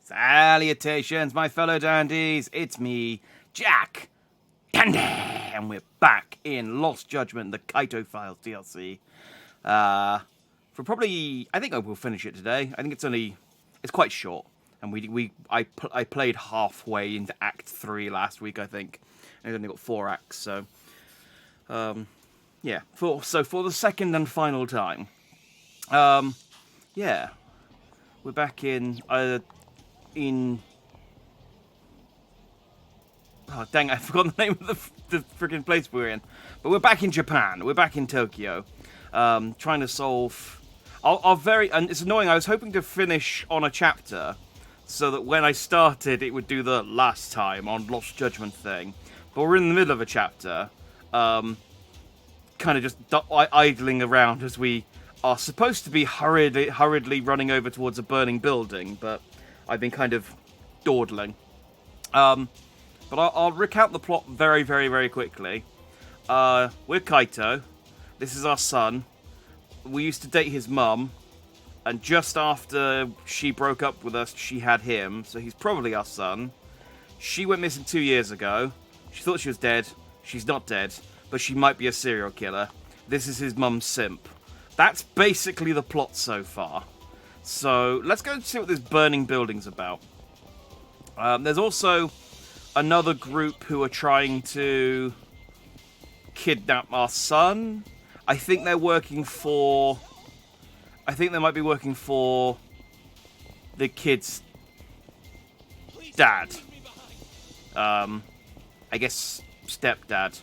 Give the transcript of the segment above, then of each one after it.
Salutations, my fellow dandies. It's me, Jack, and we're back in Lost Judgment, the Kaito Files DLC. For probably, I think I will finish it today. I think it's quite short, and I played halfway into Act 3 last week, I think. I've only got 4 acts, so yeah. For the second and final time, yeah, we're back in. Oh, dang, I forgot the name of the freaking place we're in. But we're back in Japan. We're back in Tokyo. Trying to solve... And it's annoying, I was hoping to finish on a chapter so that when I started, it would do the last time on Lost Judgment thing. But we're in the middle of a chapter, kind of just idling around as we are supposed to be hurriedly running over towards a burning building, but I've been kind of dawdling. But I'll recount the plot very, very, very quickly. We're Kaito. This is our son. We used to date his mum, and just after she broke up with us, she had him, so he's probably our son. She went missing 2 years ago. She thought she was dead. She's not dead, but she might be a serial killer. This is his mum's simp. That's basically the plot so far. So let's go and see what this burning building's about. There's also another group who are trying to kidnap our son. I think they might be working for the kid's dad. I guess stepdad.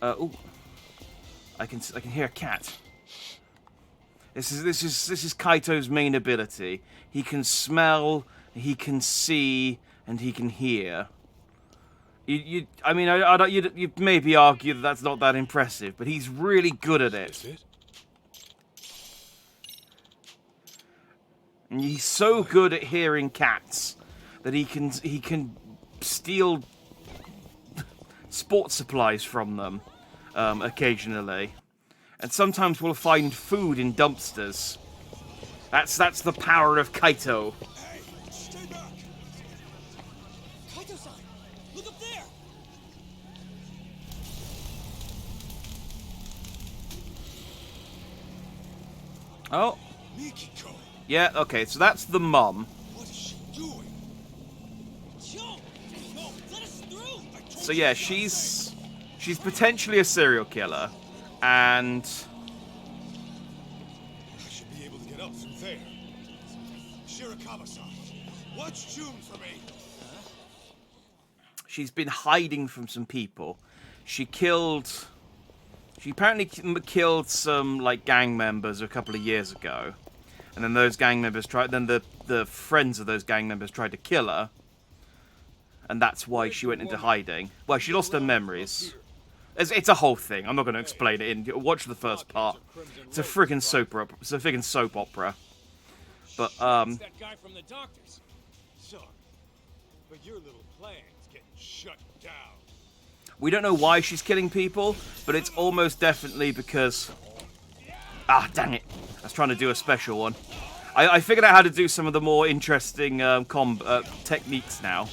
Oh, I can hear a cat. This is Kaito's main ability. He can smell, he can see, and he can hear. You'd maybe argue that that's not that impressive, but he's really good at it. And he's so good at hearing cats that he can steal sports supplies from them occasionally. And sometimes we'll find food in dumpsters. That's the power of Kaito. Hey, stay back! Kaito-san, look up there! Oh. Mikiko! Yeah, okay, so that's the mum. What is she doing? Joe! No, let us through! So yeah, she's potentially a serial killer. And I should be able to get up through there. Shirakawa-san, watch June for me. she's been hiding from some people. She apparently killed some like gang members a couple of years ago. And then those gang members the friends of those gang members tried to kill her. And that's why she went into hiding. Well, she lost her memories. It's a whole thing. I'm not going to explain it. Watch the first part. It's a freaking soap opera. It's a freaking soap opera. But It's that guy from the doctors. Son, but your little plan's getting shut down. we don't know why she's killing people, but it's almost definitely because... Ah, dang it. I was trying to do a special one. I figured out how to do some of the more interesting techniques now.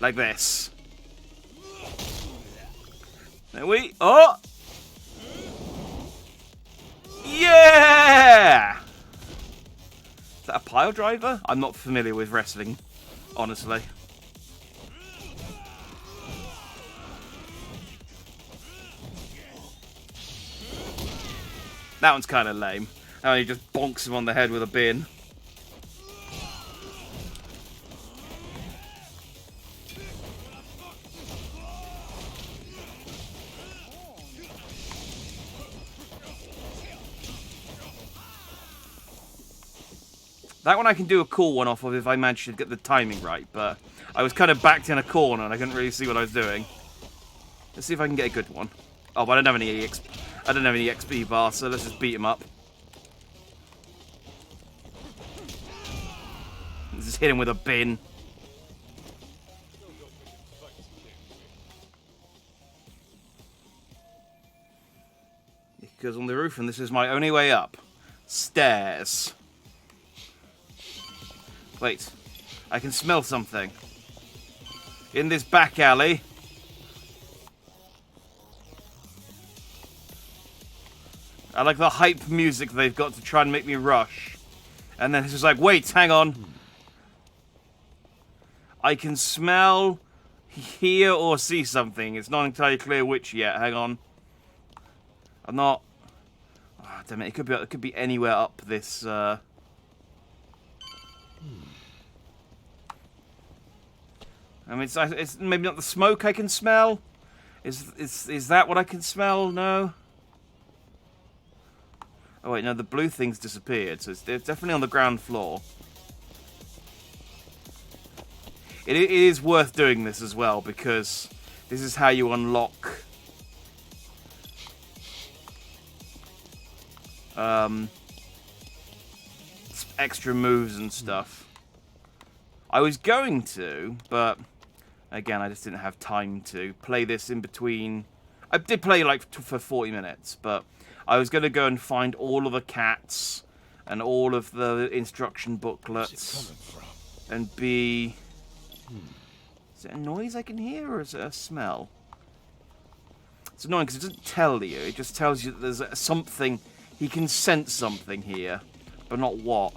Like this. There we... Oh! Yeah! Is that a pile driver? I'm not familiar with wrestling, honestly. That one's kind of lame. And he just bonks him on the head with a bin. That one I can do a cool one off of if I manage to get the timing right, but I was kind of backed in a corner and I couldn't really see what I was doing. Let's see if I can get a good one. Oh, but I don't have any XP bars, so let's just beat him up. Let's just hit him with a bin. It goes on the roof, and this is my only way up. Stairs. Wait. I can smell something. In this back alley. I like the hype music they've got to try and make me rush. And then it's just like, wait, hang on. I can smell, hear, or see something. It's not entirely clear which yet. Hang on. I'm not... Oh, damn it. It could be anywhere up this... I mean, it's maybe not the smoke I can smell. Is that what I can smell? No. Oh wait, no. The blue thing's disappeared, so it's definitely on the ground floor. It is worth doing this as well because this is how you unlock. Extra moves and stuff. I was going to, but again, I just didn't have time to play this in between. I did play like for 40 minutes, but I was going to go and find all of the cats and all of the instruction booklets and be... Is it a noise I can hear or is it a smell? It's annoying because it doesn't tell you. It just tells you that there's something. He can sense something here, but not what.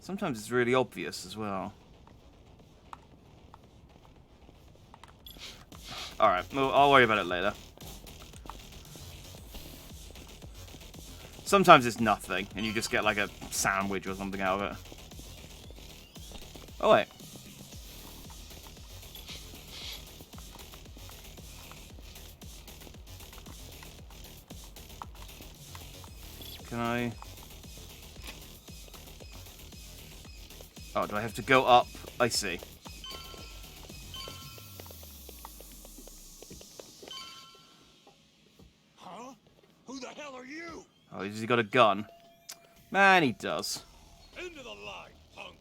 Sometimes it's really obvious as well. Alright, well, I'll worry about it later. Sometimes it's nothing, and you just get like a sandwich or something out of it. Oh, wait. Can I... Oh, do I have to go up? I see. Huh? Who the hell are you? Oh, has he got a gun? Man, he does. Into the line, punk.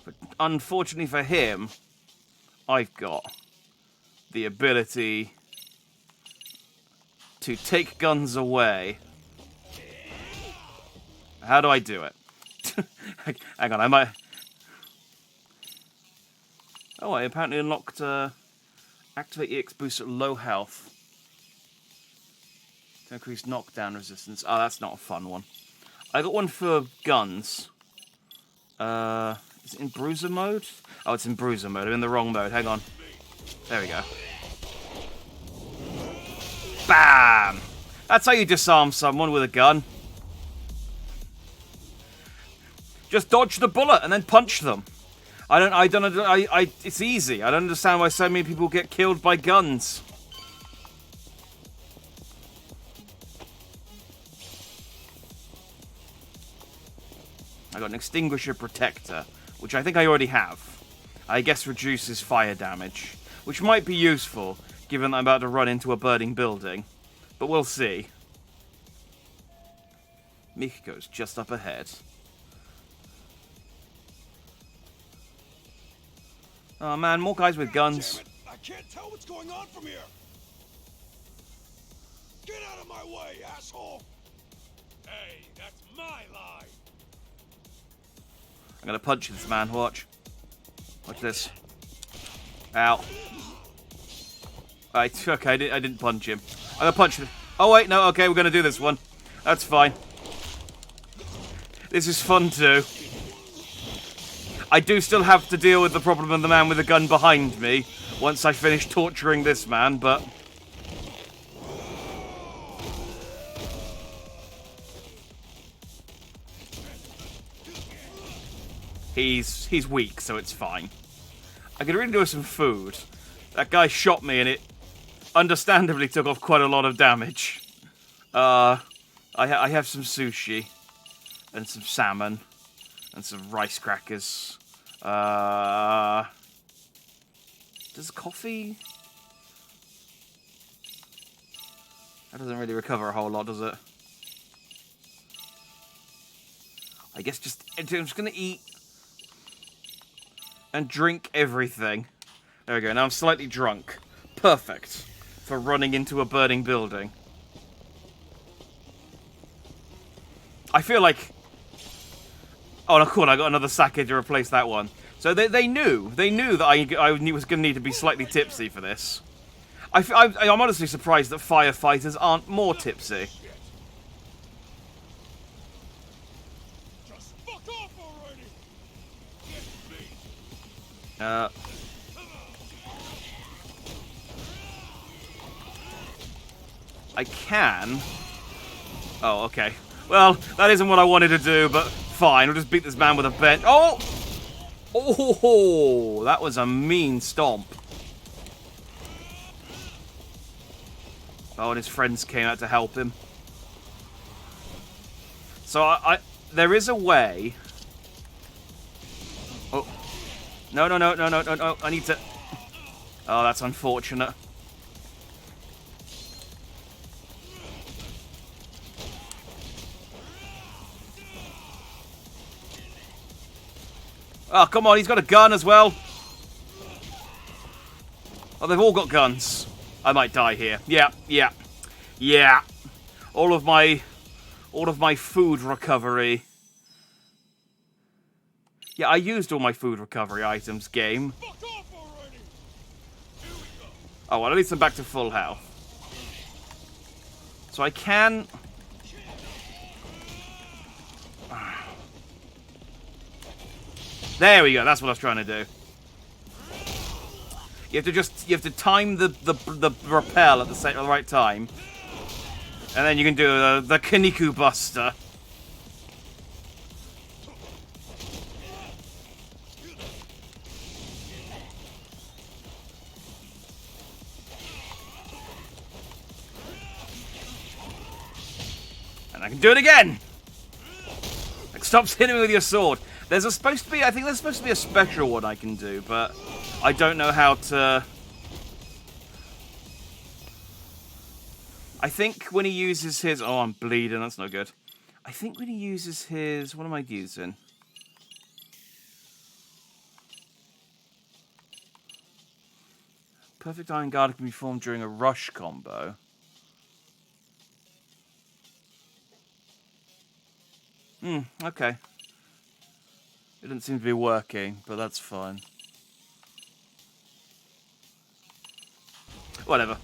But unfortunately for him, I've got the ability to take guns away. How do I do it? Hang on, I might... Oh, I apparently unlocked activate EX boost at low health. To increase knockdown resistance. Oh, that's not a fun one. I got one for guns. Is it in bruiser mode? Oh, it's in bruiser mode. I'm in the wrong mode. Hang on. There we go. Bam! That's how you disarm someone with a gun. Just dodge the bullet and then punch them. It's easy. I don't understand why so many people get killed by guns. I got an extinguisher protector, which I think I already have. I guess reduces fire damage, which might be useful, given that I'm about to run into a burning building. But we'll see. Mikiko's just up ahead. Oh man, more guys with guns. Damn it. I can't tell what's going on from here. Get out of my way, asshole. Hey, that's my line. I'm gonna punch this man, watch. Watch this. Ow. Right, okay, I didn't punch him. I'm gonna punch him. Oh wait, no, okay, we're gonna do this one. That's fine. This is fun too. I do still have to deal with the problem of the man with the gun behind me once I finish torturing this man, but... He's weak, so it's fine. I could really do with some food. That guy shot me and it understandably took off quite a lot of damage. I have some sushi and some salmon and some rice crackers. Does coffee... That doesn't really recover a whole lot, does it? I guess I'm just gonna eat and drink everything. There we go, now I'm slightly drunk. Perfect for running into a burning building. I feel like Oh, and of course, I got another sake to replace that one. So they knew that I was going to need to be slightly tipsy for this. I'm honestly surprised that firefighters aren't more tipsy. Just fuck off already! I can. Oh, okay. Well, that isn't what I wanted to do, but fine. I'll just beat this man with a bench. Oh! Oh, that was a mean stomp. Oh, and his friends came out to help him. So there is a way. Oh, no! I need to. Oh, that's unfortunate. Oh, come on, he's got a gun as well. Oh, they've all got guns. I might die here. Yeah. All of my food recovery. Yeah, I used all my food recovery items, game. Fuck off already! Here we go. Oh, well, at least I'm back to full health. So I can... There we go, that's what I was trying to do. You have to time the rappel at the right time. And then you can do the Kaniku Buster. And I can do it again! Like, stop hitting me with your sword. I think there's supposed to be a special one I can do, but I don't know how to... I think when he uses his... Oh, I'm bleeding, that's no good. I think when he uses his... What am I using? Perfect Iron Guard can be formed during a rush combo. Okay. It didn't seem to be working, but that's fine. Whatever.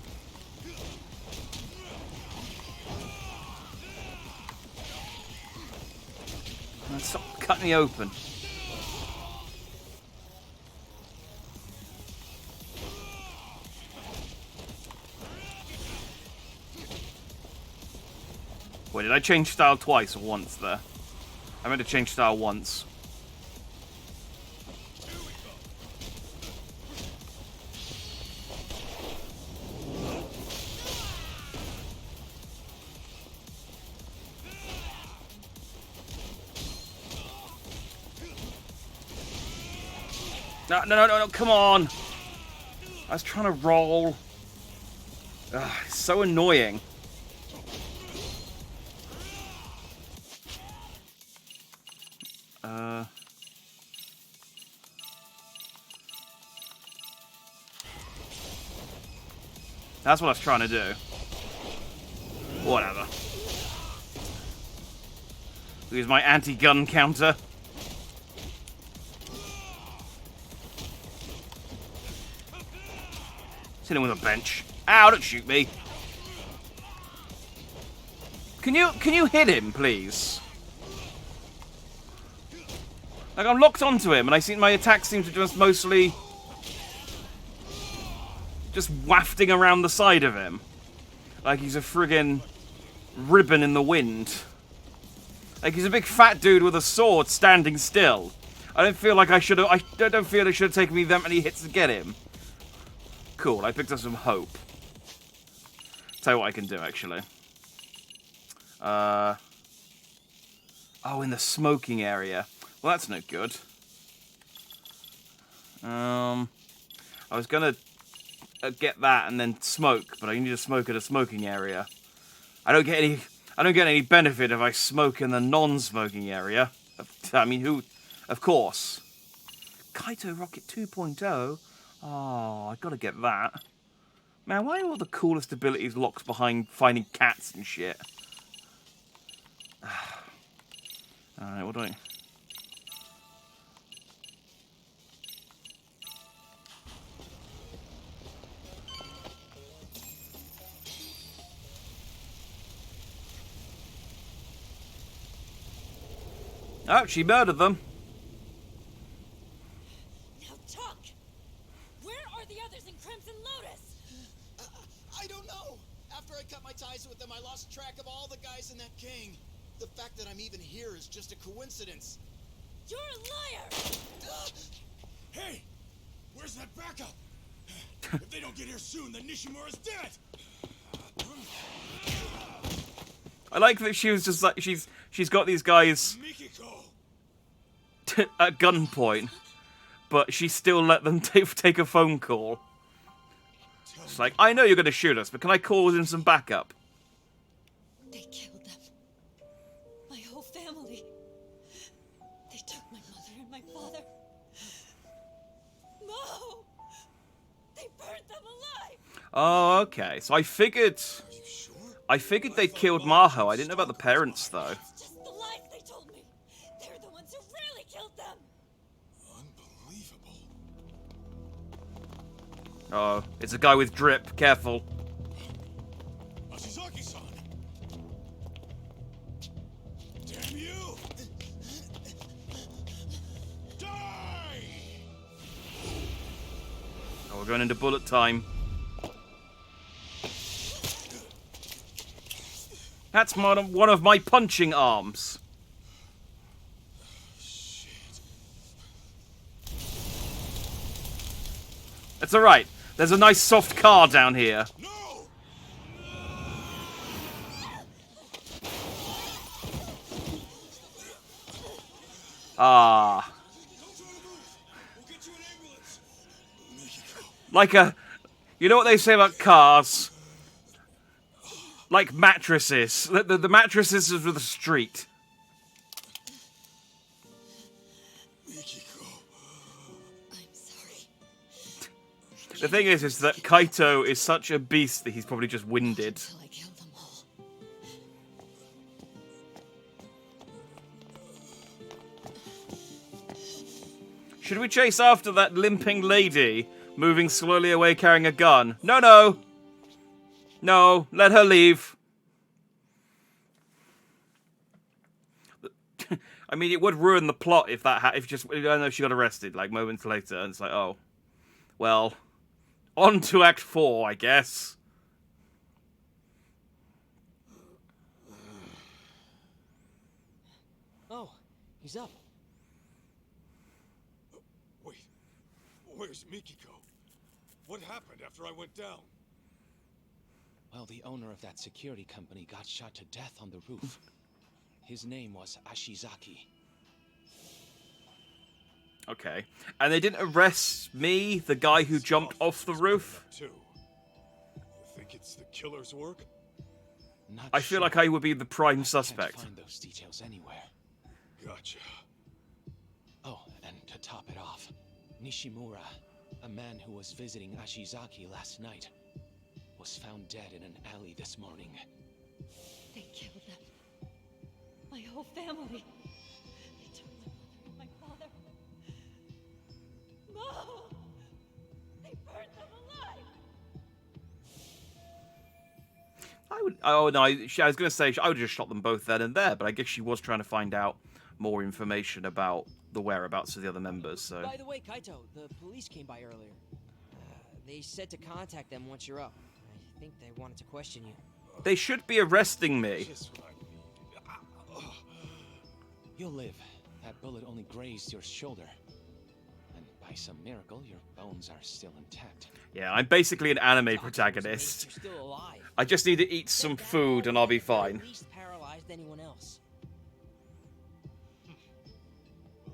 Stop cutting me open. Wait, did I change style twice or once there? I meant to change style once. No, come on! I was trying to roll. Ugh, it's so annoying. That's what I was trying to do. Whatever. Use my anti-gun counter. Hit him with a bench. Ow, don't shoot me. Can you hit him, please? Like, I'm locked onto him, and I see my attacks seem to just mostly... just wafting around the side of him. Like he's a friggin' ribbon in the wind. Like he's a big fat dude with a sword standing still. I don't feel like I should have... I don't feel it should have taken me that many hits to get him. Cool, I picked up some hope. Tell you what I can do, actually. Oh, in the smoking area. Well, that's no good. I was gonna get that and then smoke, but I need to smoke at a smoking area. I don't get any benefit if I smoke in the non-smoking area. I mean, who? Of course. Kaito Rocket 2.0. Oh, I gotta get that. Man, why are all the coolest abilities locked behind finding cats and shit? Alright, what do I... Oh, she murdered them. Now talk! Where are the others in Crimson Lotus? I don't know. After I cut my ties with them, I lost track of all the guys in that gang. The fact that I'm even here is just a coincidence. You're a liar! Hey! Where's that backup? If they don't get here soon, then Nishimura's dead! I like that she was just like she's got these guys Mikiko! at gunpoint, but she still let them take a phone call. It's like, I know you're going to shoot us, but can I call in some backup? They killed them. My whole family. They took my mother and my father. No! They burned them alive! Oh, okay. So I figured they killed Maho. I didn't know about the parents, though. It's just the lies they told me. They're the ones who really killed them. Unbelievable. Oh, it's a guy with drip. Careful. Ashizaki-san! Damn you! Die! Oh, we're going into bullet time. That's one of my punching arms. Shit. It's alright. There's a nice soft car down here. No! Ah. Don't try to move! We'll get you an ambulance! Mikiko. Like a... You know what they say about cars? Like mattresses. The mattresses of the street. Mikiko. I'm sorry. The thing is that Kaito is such a beast that he's probably just winded. Until I killed them all. Should we chase after that limping lady, moving slowly away carrying a gun? No, no! No, let her leave. I mean, it would ruin the plot if that if just I don't know if she got arrested like moments later, and it's like, oh, well, on to Act 4, I guess. Oh, he's up. Wait. Where's Mikiko? What happened after I went down? Well, the owner of that security company got shot to death on the roof. His name was Ashizaki. Okay, and they didn't arrest me, the guy who jumped off the roof. Too. You think it's the killer's work? Not I feel sure. like I would be the prime Can't suspect. find those details anywhere. Gotcha. Oh, and to top it off, Nishimura, a man who was visiting Ashizaki last night, was found dead in an alley this morning. They killed them. My whole family. They took my mother and my father. No! They burned them alive! I would. Oh no, I was going to say I would have just shot them both then and there, but I guess she was trying to find out more information about the whereabouts of the other members. So By the way, Kaito, the police came by earlier. They said to contact them once you're up. I think they wanted to question you. they should be arresting me. Just what I need. You'll live. That bullet only grazed your shoulder. And by some miracle, your bones are still intact. Yeah, I'm basically an anime Doctor was protagonist. amazed you're still alive. I just need to eat some food and I'll be fine. At least paralyzed anyone else.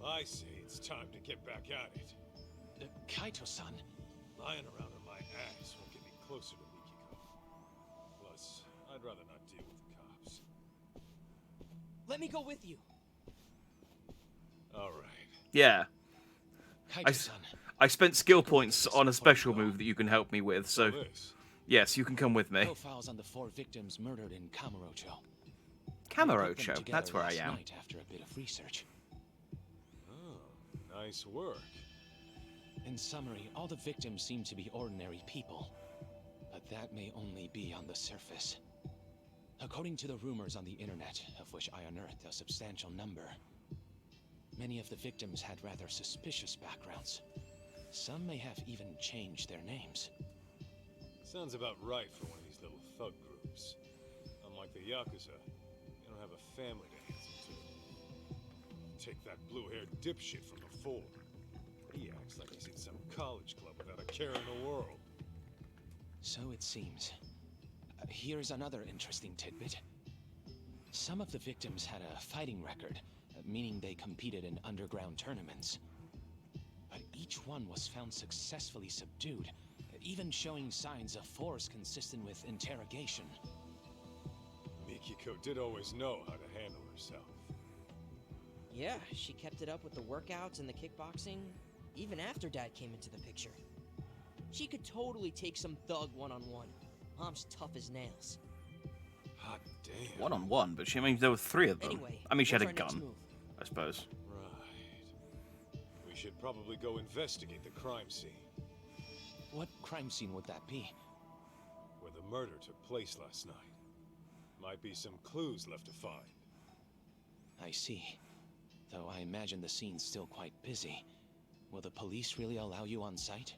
Well, I say it's time to get back at it. Kaito-san, Lying around on my ass won't get me closer to Mikiko. Plus, I'd rather not deal with the cops. Let me go with you. All right. Yeah, Kaito-san, I spent skill points on a special move that you can help me with, so This. yes, you can come with me. profiles on the 4 victims murdered in Kamurocho. I put them Camarocho, together that's where I last am. night after a bit of research. Oh, nice work. In summary, all the victims seem to be ordinary people. But that may only be on the surface. According to the rumors on the internet, of which I unearthed a substantial number, Many of the victims had rather suspicious backgrounds. Some may have even changed their names. Sounds about right for one of these little thug groups. Unlike the Yakuza, they don't have a family to answer to. Take that blue-haired dipshit from before. He acts like he's in some college club without a care in the world. So it seems. Here's another interesting tidbit. Some of the victims had a fighting record, meaning they competed in underground tournaments. But each one was found successfully subdued, even showing signs of force consistent with interrogation. Mikiko did always know how to handle herself. Yeah, she kept it up with the workouts and the kickboxing, even after Dad came into the picture. She could totally take some thug one-on-one. Mom's tough as nails. Hot damn. One-on-one, but she means there were 3 of them. Anyway, I mean, she had a what's our next gun, move? I suppose. Right. We should probably go investigate the crime scene, What crime scene would that be? where the murder took place last night. Might be some clues left to find. I see. Though I imagine the scene's still quite busy. Will the police really allow you on site?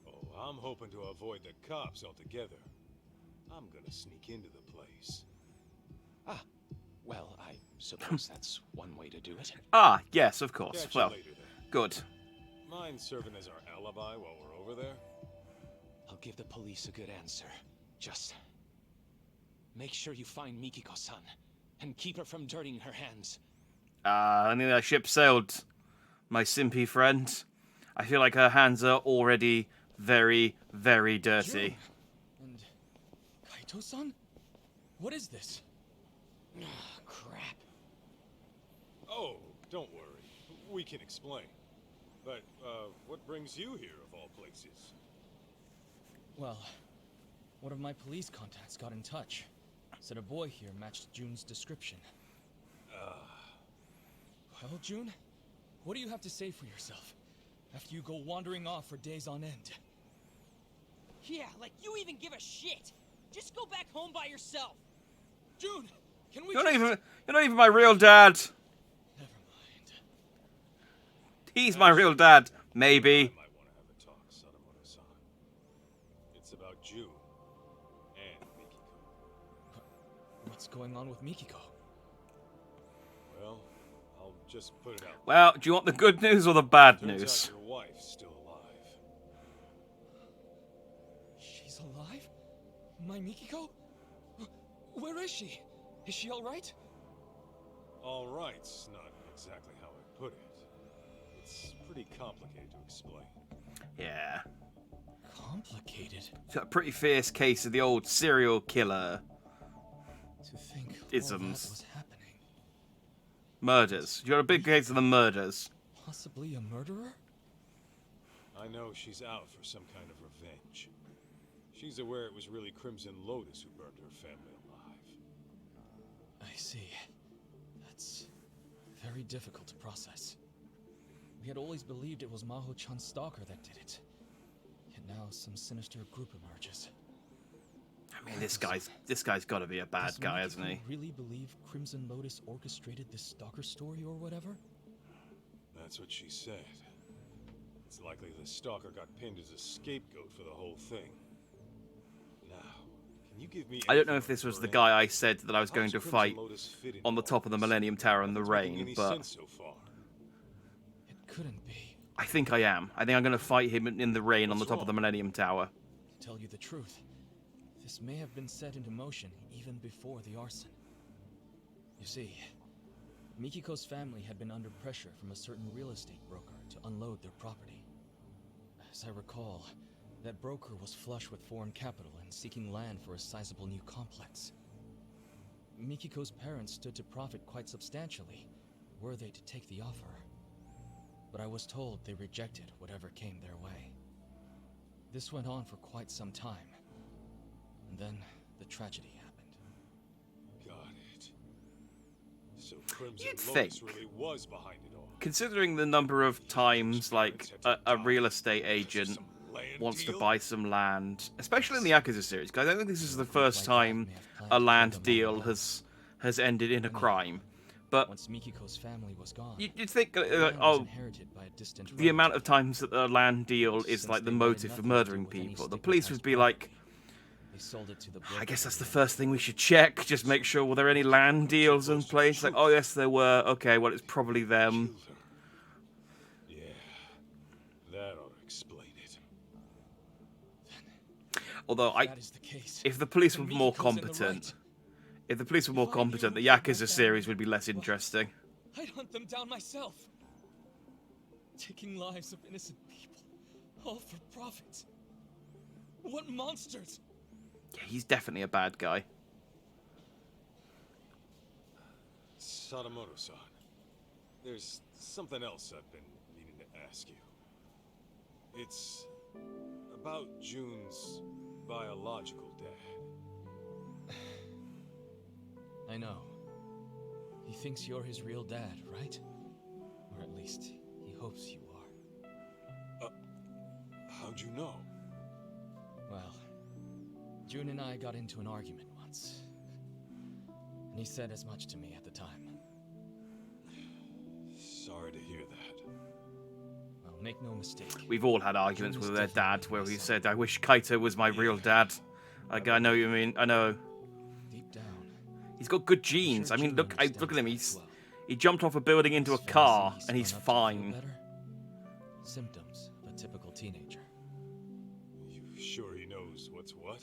Oh, I'm hoping to avoid the cops altogether. I'm gonna sneak into the place. Ah, well, I suppose that's one way to do it. Ah, yes, of course. Catch you Well, later then. good. Mind serving as our alibi while we're over there? I'll give the police a good answer. Just make sure you find Mikiko-san and keep her from dirtying her hands. I think that ship sailed, my simpy friend. I feel like her hands are already very, very dirty. And Kaito-san? What is this? Crap. Oh, don't worry. We can explain. But, what brings you here of all places? Well, one of my police contacts got in touch. Said a boy here matched June's description. Well, June, what do you have to say for yourself after you go wandering off for days on end? Yeah, like you even give a shit. Just go back home by yourself. June, can we You're just... not even my real dad. Never mind. He's my real dad. I Maybe. might want to have a talk, Sadamoto-san. It's about June and Mikiko. What's going on with Mikiko? Well, I'll just put it out. Well, do you want the good news or the bad Turns news? out your wife's still alive. She's alive? My Mikiko? Where is she? Is she alright? All right's not exactly how I put it. It's pretty complicated to explain. Yeah. Complicated. It's got a pretty fierce case of the old serial killer To think all that isms. was happening. Murders. You got a big case of the murders. Possibly a murderer? I know she's out for some kind of revenge. She's aware it was really Crimson Lotus who burned her family alive. I see. That's very difficult to process. We had always believed it was Maho-chan's stalker that did it. Yet now some sinister group emerges. I mean, this guy's got to be a bad Does guy, Mikiko hasn't he? really believe Crimson Lotus orchestrated this stalker story or whatever? That's what she said. It's likely the stalker got pinned as a scapegoat for the whole thing. Now, can you give me... I don't know if this was the guy I said that I was going to fight on the top of the Millennium Tower in the rain, but So far. It couldn't be. I think I am. I think I'm going to fight him in the rain on the What's top of the wrong? Millennium Tower. To tell you the truth, this may have been set into motion even before the arson. You see, Mikiko's family had been under pressure from a certain real estate broker to unload their property. As I recall, that broker was flush with foreign capital and seeking land for a sizable new complex. Mikiko's parents stood to profit quite substantially, were they to take the offer. But I was told they rejected whatever came their way. This went on for quite some time. And then the tragedy happened. Got it. So Crimson You'd Lotus think. really was behind it all. Considering the number of times, like, a real estate agent wants to buy some land, especially in the Yakuza series, because I don't think this is the first time a land deal has ended in a crime. But Once Mikiko's family was gone, you'd think, the land was oh, inherited by a distant the amount relative. of times that the land deal is Since like the they wanted motive for nothing to do murdering with any people, the police would be stigmatized like, property, they sold it to the I guess broker that's the who first thing we should check. Just make sure, were there any land deals in place? Like, oh yes, there were. Okay, well, it's probably them. Killed her. Yeah, that ought to explain it. Although, If that is the case, if the police were then more Mikiko's in the competent, right. if the police were more If I knew competent, the who killed my Yakuza series family, would be less well, interesting. I'd hunt them down myself. Taking lives of innocent people, all for profit. What monsters! Yeah, he's definitely a bad guy. Sadamoto-san, there's something else I've been meaning to ask you. It's about June's biological dad. I know. He thinks you're his real dad, right? Or at least, he hopes you are. How'd you know? Well, June and I got into an argument once. And he said as much to me at the time. Sorry to hear that. Well, make no mistake. We've all had arguments June is with their dad definitely where my we son. said, I wish Kaito was my real dad. Like, I know what you mean. I know. Deep down, He's got good I'm genes. sure I mean, June look at him. understands that as well. He jumped off a building into a His car, fantasy and he's spun up to feel fine. better. Symptoms of a typical teenager. You sure he knows what's what?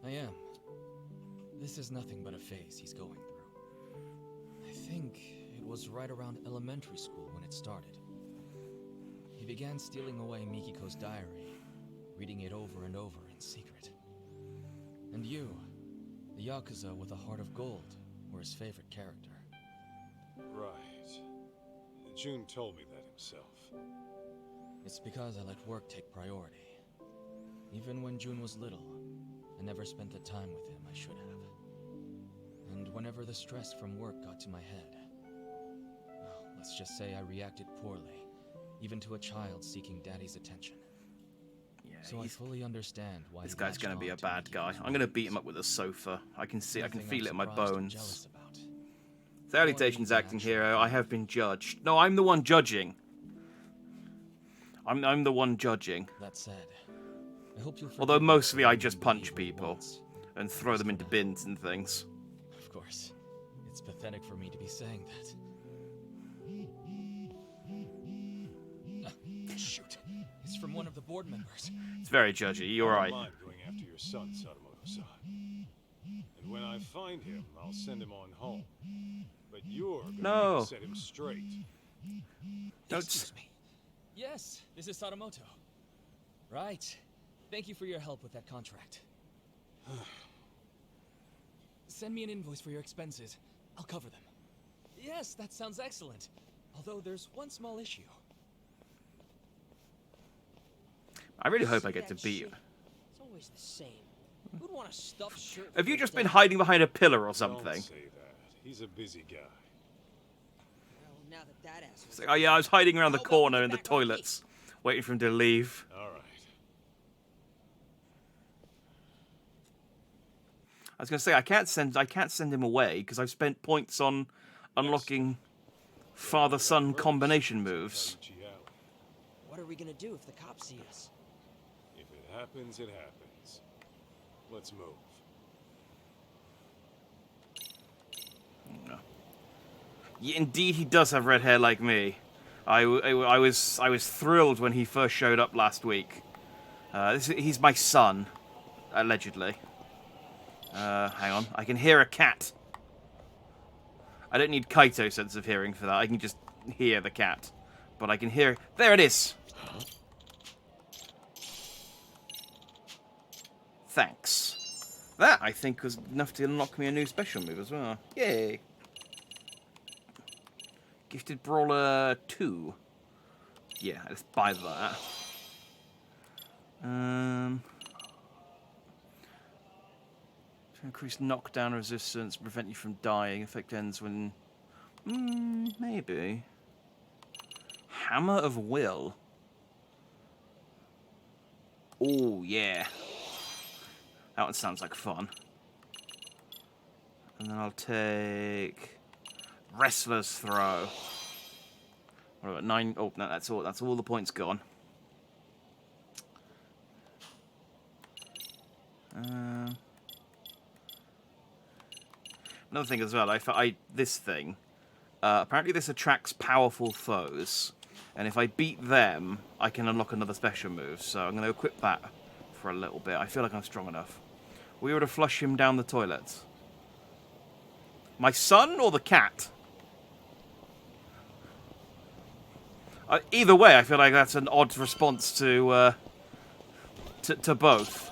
I am. This is nothing but a phase he's going through. I think it was right around elementary school when it started. He began stealing away Mikiko's diary, reading it over and over in secret. And you, the Yakuza with a heart of gold, were his favorite character. Right. June told me that himself. It's because I let work take priority. Even when June was little, I never spent the time with him I should have. And whenever the stress from work got to my head, well, let's just say I reacted poorly, even to a child seeking daddy's attention. Yeah, So I fully understand why this he guy's latched gonna be on a to bad guy. Mikiko's I'm gonna beat him motives. up with a sofa. I can see, I can Nothing feel I'm it in my surprised or bones. jealous about. Salutations, acting hero. I have been judged. No, I'm the one judging. I'm the one judging. That said, I hope you'll Although forgive me mostly for I letting just you punch behave people once. and throw them into bins and things. Of course. It's pathetic for me to be saying that. Shoot. It's from one of the board members. It's very judgy. You're I right. don't mind going after your son, Sadamoto-san. And when I find him, I'll send him on home. But you're gonna No. need to set him straight. Don't. Excuse me. Yes, this is Sadamoto. Right. Thank you for your help with that contract. Send me an invoice for your expenses. I'll cover them. Yes, that sounds excellent. Although there's one small issue. I really hope I See get to that beat shit? you. It's always the same. Who'd want a stuffed shirt? Have you for just a been dad? hiding behind a pillar or Don't something? say that. He's a busy guy. Well, now that asshole's It's like, oh yeah, I was hiding around the How about we corner get in the back on toilets, waiting for him to leave. All right. I was gonna say I can't send him away because I've spent points on unlocking father-son combination moves. Kaiuchi Alley. What are we gonna do if the cops see us? If it happens, it happens. Let's move. Yeah, indeed, he does have red hair like me. I was thrilled when he first showed up last week. He's my son, allegedly. Hang on, I can hear a cat. I don't need Kaito sense of hearing for that. I can just hear the cat, but I can hear. There it is. Thanks. That I think was enough to unlock me a new special move as well. Yay! Gifted Brawler 2. Yeah, let's buy that. To increase knockdown resistance, prevent you from dying. Effect ends when... maybe. Hammer of Will. Oh, yeah. That one sounds like fun. And then I'll take... Wrestler's throw. What about 9? Oh, no, that's all. That's all the points gone. Another thing as well. This thing. Apparently, this attracts powerful foes, and if I beat them, I can unlock another special move. So I'm going to equip that for a little bit. I feel like I'm strong enough. We were to flush him down the toilet. My son or the cat? Either way, I feel like that's an odd response to both.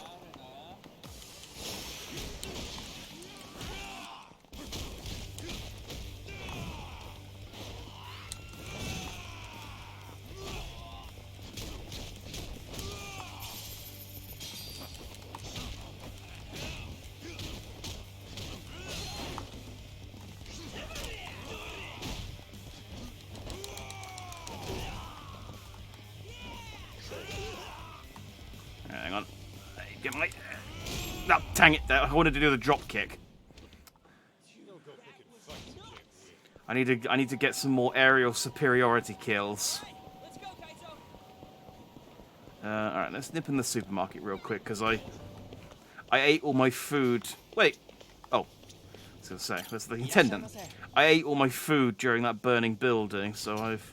Hang on. Get my... No, dang it. I wanted to do the drop kick. I need to get some more aerial superiority kills. Let's go, Kaito. Alright, let's nip in the supermarket real quick, because I ate all my food... Wait. Oh. I was going to say, that's the intendant. I ate all my food during that burning building, so I've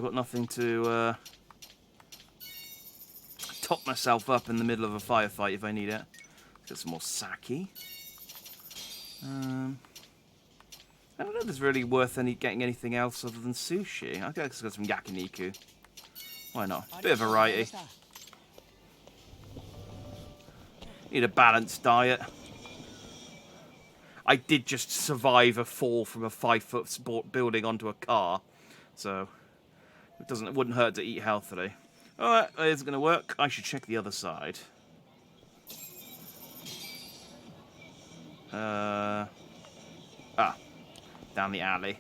got nothing to top myself up in the middle of a firefight if I need it. Get some more sake. I don't know if it's really worth getting anything else other than sushi. I guess I've got some yakiniku. Why not? Bit of variety. Need a balanced diet. I did just survive a fall from a 5-foot sport building onto a car, so it wouldn't hurt to eat healthily. Alright, it's going to work. I should check the other side. Down the alley.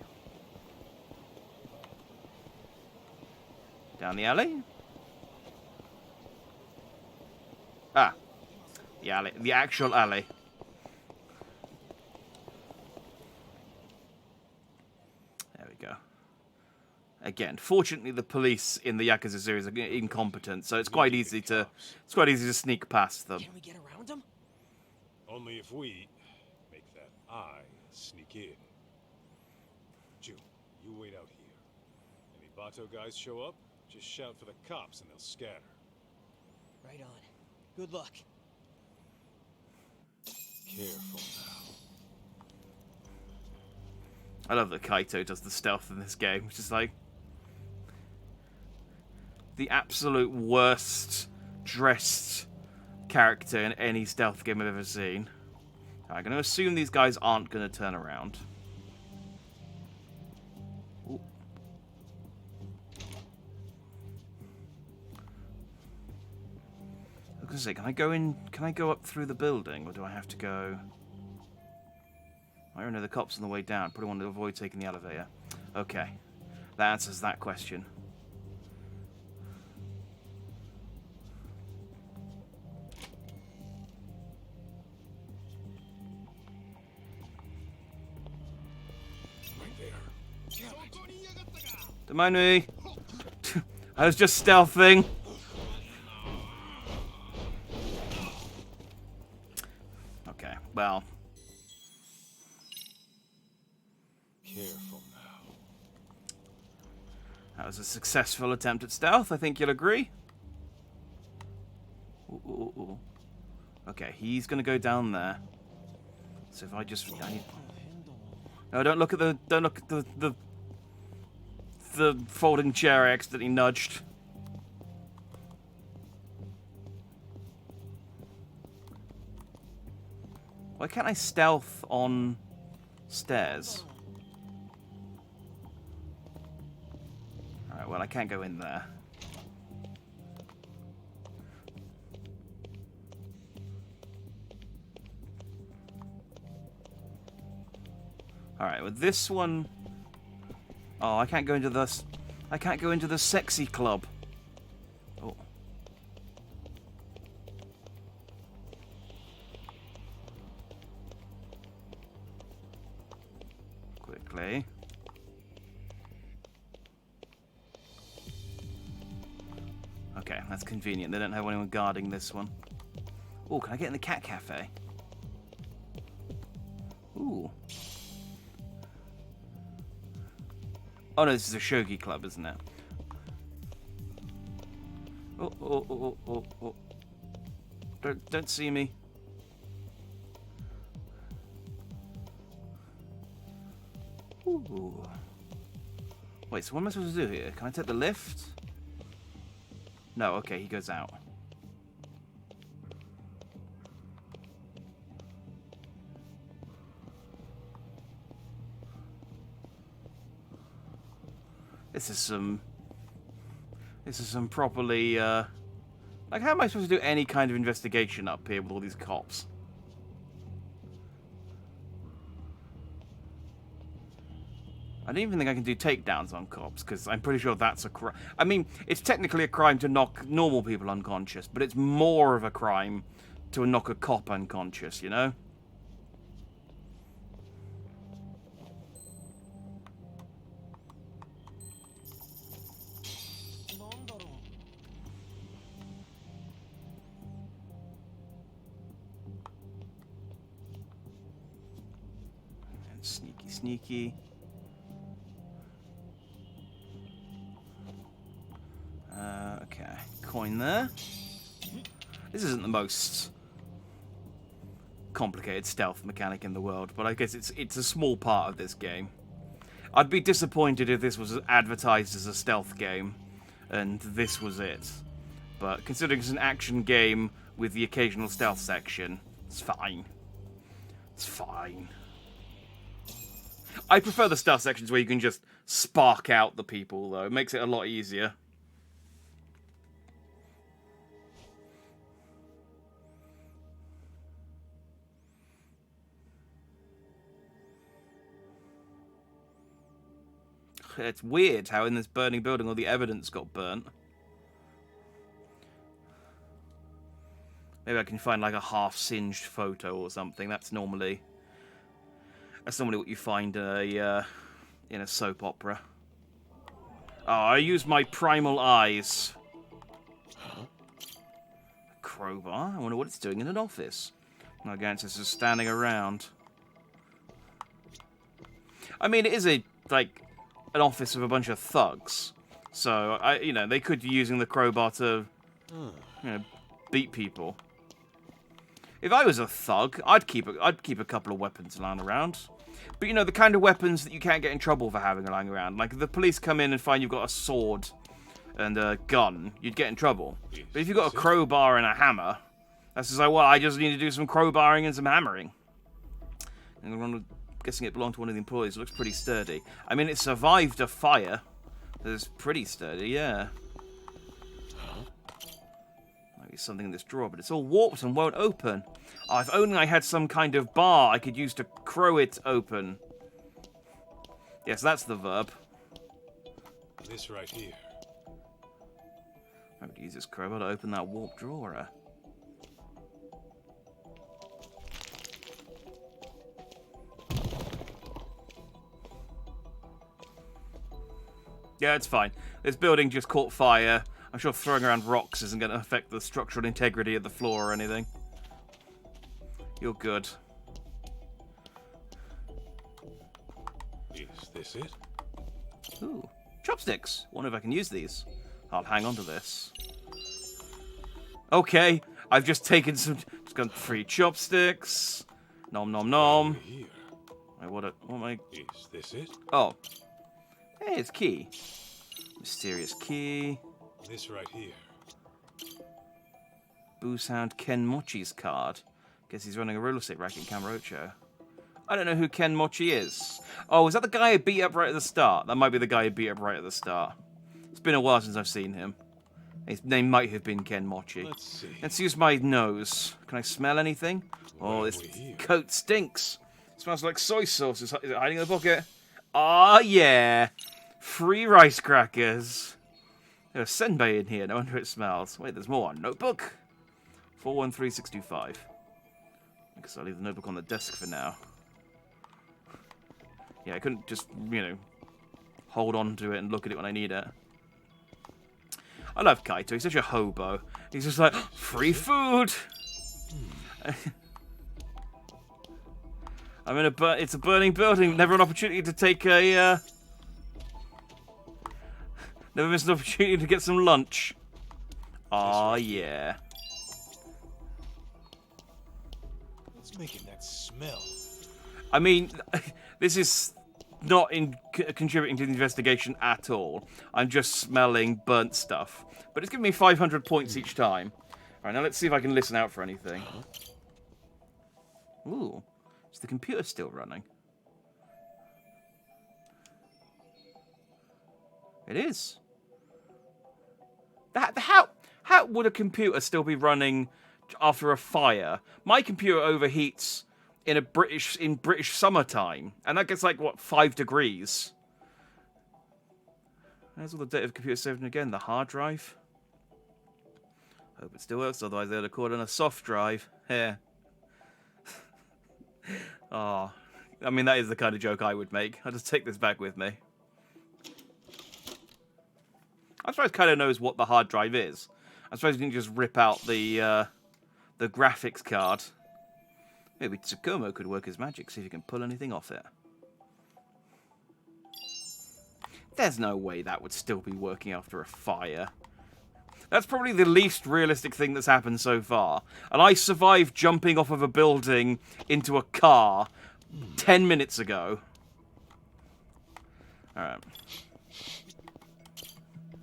Down the alley? The alley. The actual alley. There we go. Again, fortunately the police in the Yakuza series are incompetent, so it's quite easy to sneak past them. Can we get around him? Only if we make that eye sneak in. June, you wait out here. Any Bato guys show up, just shout for the cops and they'll scatter. Right on. Good luck. Careful now. I love that Kaito does the stealth in this game, which is like the absolute worst dressed character in any stealth game I've ever seen. I'm going to assume these guys aren't going to turn around. Ooh. I was going to say, can I go in? Can I go up through the building, or do I have to go? I don't know, the cops on the way down. Probably want to avoid taking the elevator. Okay. That answers that question. Right there. Don't mind me. I was just stealthing. Okay, well. Careful now. That was a successful attempt at stealth, I think you'll agree. Ooh, ooh, ooh. Okay, he's gonna go down there. So if I just... No, don't look at the folding chair I accidentally nudged. Why can't I stealth on stairs? Alright, well, I can't go in there. Alright, with this one... Oh, I can't go into this... I can't go into the sexy club. Oh. Quickly. Okay, that's convenient. They don't have anyone guarding this one. Oh, can I get in the cat cafe? Ooh. Oh no, this is a shogi club, isn't it? Oh. Don't see me. Ooh. Wait, so what am I supposed to do here? Can I take the lift? No, okay, he goes out. This is some properly, like, how am I supposed to do any kind of investigation up here with all these cops? I don't even think I can do takedowns on cops, because I'm pretty sure that's a crime. I mean, it's technically a crime to knock normal people unconscious, but it's more of a crime to knock a cop unconscious, you know? And sneaky. Okay, coin there. This isn't the most complicated stealth mechanic in the world, but I guess it's a small part of this game. I'd be disappointed if this was advertised as a stealth game, and this was it. But considering it's an action game with the occasional stealth section, it's fine. It's fine. I prefer the stealth sections where you can just spark out the people, though. It makes it a lot easier. It's weird how in this burning building all the evidence got burnt. Maybe I can find like a half-singed photo or something. That's normally what you find in a soap opera. Oh, I use my primal eyes. A crowbar? I wonder what it's doing in an office. Nargantis is standing around. I mean, it is an office of a bunch of thugs. So, they could be using the crowbar to, beat people. If I was a thug, I'd keep a couple of weapons lying around. But, the kind of weapons that you can't get in trouble for having lying around. Like, if the police come in and find you've got a sword and a gun, you'd get in trouble. But if you've got a crowbar and a hammer, that's just like, well, I just need to do some crowbarring and some hammering. And I'm guessing it belonged to one of the employees. It looks pretty sturdy. I mean, it survived a fire. It's pretty sturdy, yeah. Might be something in this drawer, but it's all warped and won't open. Oh, if only I had some kind of bar I could use to crow it open. Yes, that's the verb. This right here. I would use this crowbar to open that warped drawer. Yeah, it's fine. This building just caught fire. I'm sure throwing around rocks isn't going to affect the structural integrity of the floor or anything. You're good. Is this it? Ooh, chopsticks. Wonder if I can use these. I'll hang on to this. Okay, I've just taken some. Just got 3 chopsticks. Nom nom nom. Here. Wait, what am I? Is this it? Oh. Hey, it's key. Mysterious key. This right here. Boosound Ken Mochi's card. Guess he's running a real estate racket in Kamurocho. I don't know who Ken Mochi is. Oh, is that the guy who beat up right at the start? That might be the guy who beat up right at the start. It's been a while since I've seen him. His name might have been Ken Mochi. Let's see. Let's use my nose. Can I smell anything? Oh, this coat stinks. It smells like soy sauce. Is it hiding in the pocket? Ah, yeah. Free rice crackers. There's senbei in here. No wonder it smells. Wait, there's more. Notebook. 413625. I guess I'll leave the notebook on the desk for now. Yeah, I couldn't just, hold on to it and look at it when I need it. I love Kaito. He's such a hobo. He's just like, free food. I'm in it's a burning building. Never an opportunity to take a. Never miss an opportunity to get some lunch. Aw, yeah. What's making that smell? I mean, this is not contributing to the investigation at all. I'm just smelling burnt stuff. But it's giving me 500 points each time. Alright, now let's see if I can listen out for anything. Ooh, is the computer still running? It is. How would a computer still be running after a fire? My computer overheats in British summertime, and that gets like what 5 degrees. There's all the data of the computer saved again. The hard drive. Hope it still works. Otherwise, they'd record on a soft drive. Here. Oh, I mean that is the kind of joke I would make. I'll just take this back with me. I suppose Kaito knows what the hard drive is. I suppose you can just rip out the graphics card. Maybe Tsukumo could work his magic, see if he can pull anything off it. There's no way that would still be working after a fire. That's probably the least realistic thing that's happened so far. And I survived jumping off of a building into a car 10 minutes ago. Alright.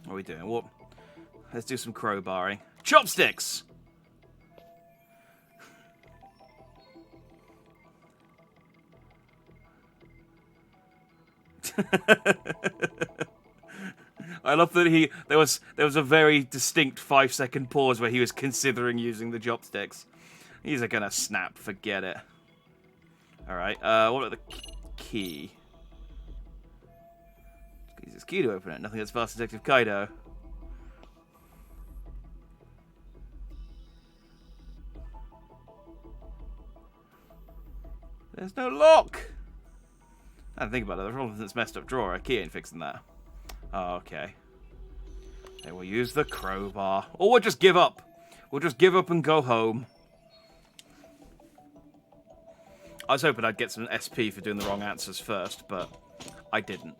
What are we doing? What? Let's do some crowbarring. Chopsticks! I love that there was a very distinct 5-second pause where he was considering using the chopsticks. These are gonna snap. Forget it. All right. What about the key? Use this key to open it. Nothing as fast as Detective Kaito. There's no lock. I didn't think about it. The problem is this messed up drawer. A key ain't fixing that. Oh, okay. They will use the crowbar. Or we'll just give up. We'll just give up and go home. I was hoping I'd get some SP for doing the wrong answers first, but I didn't.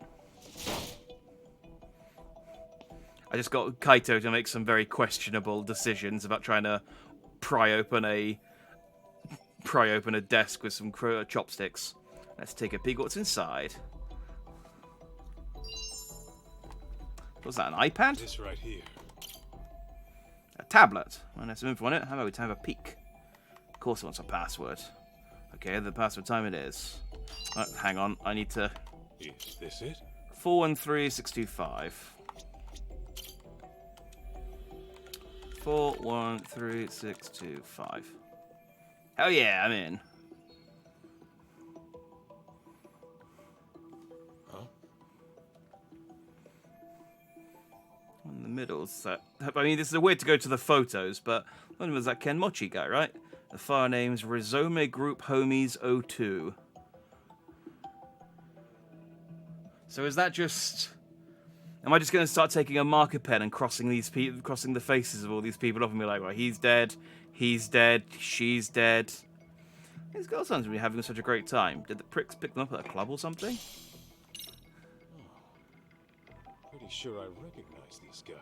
I just got Kaito to make some very questionable decisions about trying to pry open a desk with some chopsticks. Let's take a peek what's inside. What's that, an iPad? This right here. A tablet. Well, there's some info on it. How about we have a peek? Of course it wants a password. Okay, the password time it is. Oh, hang on, I need to... Is this it? 413625. 413625. Hell yeah, I'm in. In the middle, so I mean, this is a way to go to the photos, but one of them was that Ken Mochi guy, right? The file name's Rizome Group Homies 02. So is that just? Am I just going to start taking a marker pen and crossing the faces of all these people off and be like, well, he's dead, she's dead. These girls seem to be having such a great time. Did the pricks pick them up at a club or something? Pretty sure I recognize these guys.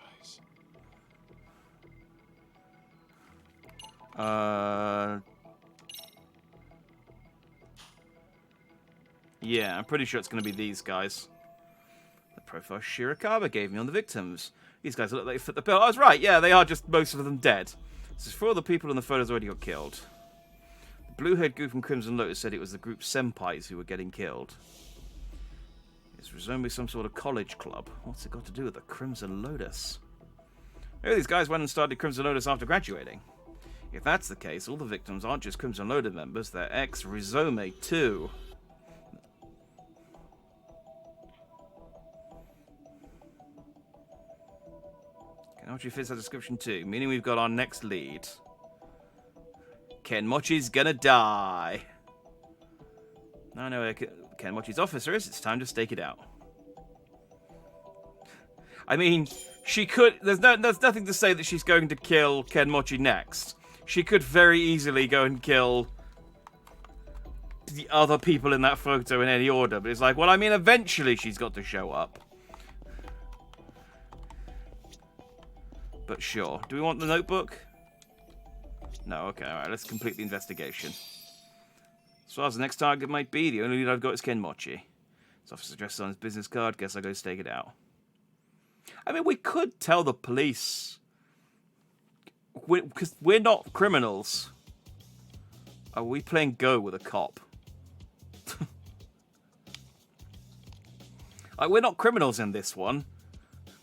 Yeah, I'm pretty sure it's going to be these guys. The profile Shirakawa gave me on the victims. These guys look like they fit the bill. I was right, yeah, they are just most of them dead. This is for all the people in the photos already got killed. The blue-haired goof from Crimson Lotus said it was the group senpais who were getting killed. It's presumably some sort of college club. What's it got to do with the Crimson Lotus? Maybe these guys went and started Crimson Lotus after graduating. If that's the case, all the victims aren't just Crimson Lotus members, they're ex-Rizome too. Kenmochi fits that description too, meaning we've got our next lead. Kenmochi's gonna die. Now I know where Kenmochi's officer is, it's time to stake it out. I mean, she could. There's nothing to say that she's going to kill Kenmochi next. She could very easily go and kill the other people in that photo in any order. But it's like, well, I mean, eventually she's got to show up. But sure. Do we want the notebook? No. Okay. All right. Let's complete the investigation. As far as the next target might be, the only lead I've got is Kenmochi. His office address is on his business card. Guess I'll go stake it out. I mean, we could tell the police. Because we're not criminals. Are we playing Go with a cop? Like, we're not criminals in this one.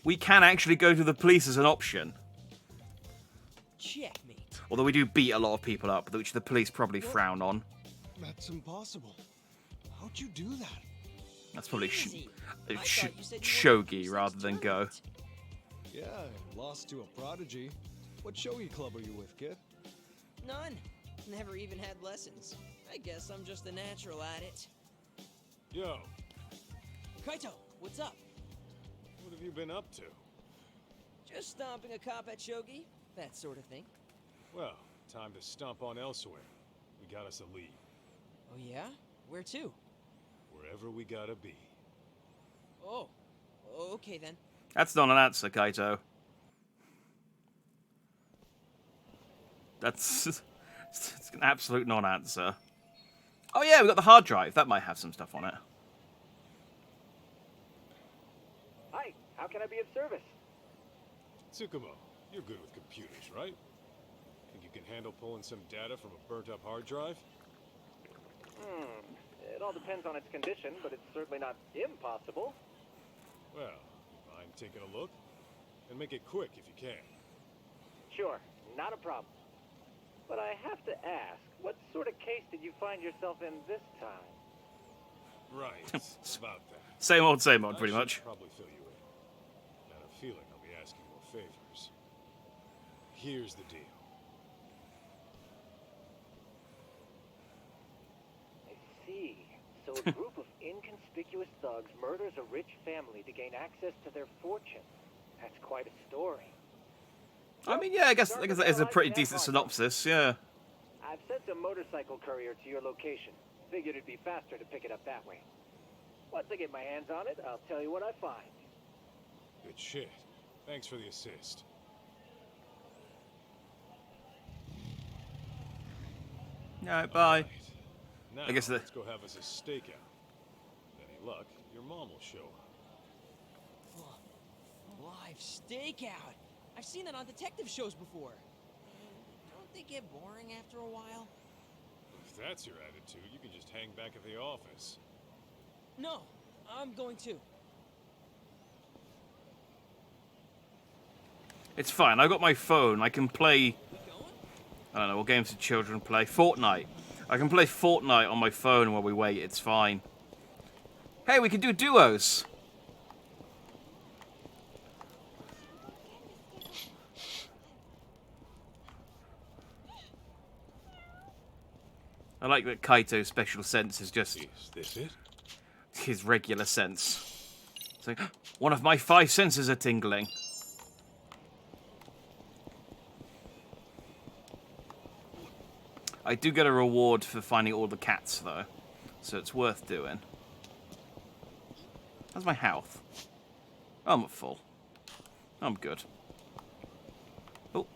We can actually go to the police as an option. Checkmate. Although we do beat a lot of people up, which the police probably frown on. That's impossible. How'd you do that? That's probably Easy. I thought you said you wanted shogi to rather than Go. tournament. Yeah, I lost to a prodigy. What shogi club are you with, kid? None. Never even had lessons. I guess I'm just a natural at it. Yo, Kaito, what's up? what have you been up to? Just stomping a cop at shogi, that sort of thing. Well, time to stomp on elsewhere. We got us a lead. Oh yeah? Where to? Wherever we gotta be. Oh, okay then. That's not an answer, Kaito. That's it's an absolute non-answer. Oh yeah, we got the hard drive. That might have some stuff on it. Hi, how can I be of service? Tsukumo, you're good with computers, right? Think you can handle pulling some data from a burnt-up hard drive? It all depends on its condition, but it's certainly not impossible. Well, mind taking a look? And make it quick if you can. Sure, not a problem. But I have to ask, what sort of case did you find yourself in this time? Right, about that. Same old, I pretty should much. probably fill you in. Got a feeling I'll be asking more favors. Here's the deal. I see. So a group of inconspicuous thugs murders a rich family to gain access to their fortune. That's quite a story. I mean, yeah, I guess that is a pretty decent synopsis. Yeah. I've sent a motorcycle courier to your location. Figured it'd be faster to pick it up that way. Once I get my hands on it, I'll tell you what I find. Good shit. Thanks for the assist. Alright, bye. Right. Now, I guess let's go have us a stakeout. With any luck, your mom will show up. Live stakeout. I've seen that on detective shows before. Don't they get boring after a while? If that's your attitude, you can just hang back at the office. No, I'm going to. It's fine. I got my phone. I can play. We going? I don't know what games do children play. Fortnite. I can play Fortnite on my phone while we wait. It's fine. Hey, we can do duos. I like that Kaito's special sense is just Is this it? his regular sense. It's like, one of my 5 senses are tingling. I do get a reward for finding all the cats, though, so it's worth doing. How's my health? Oh, I'm at full. I'm good. Oh.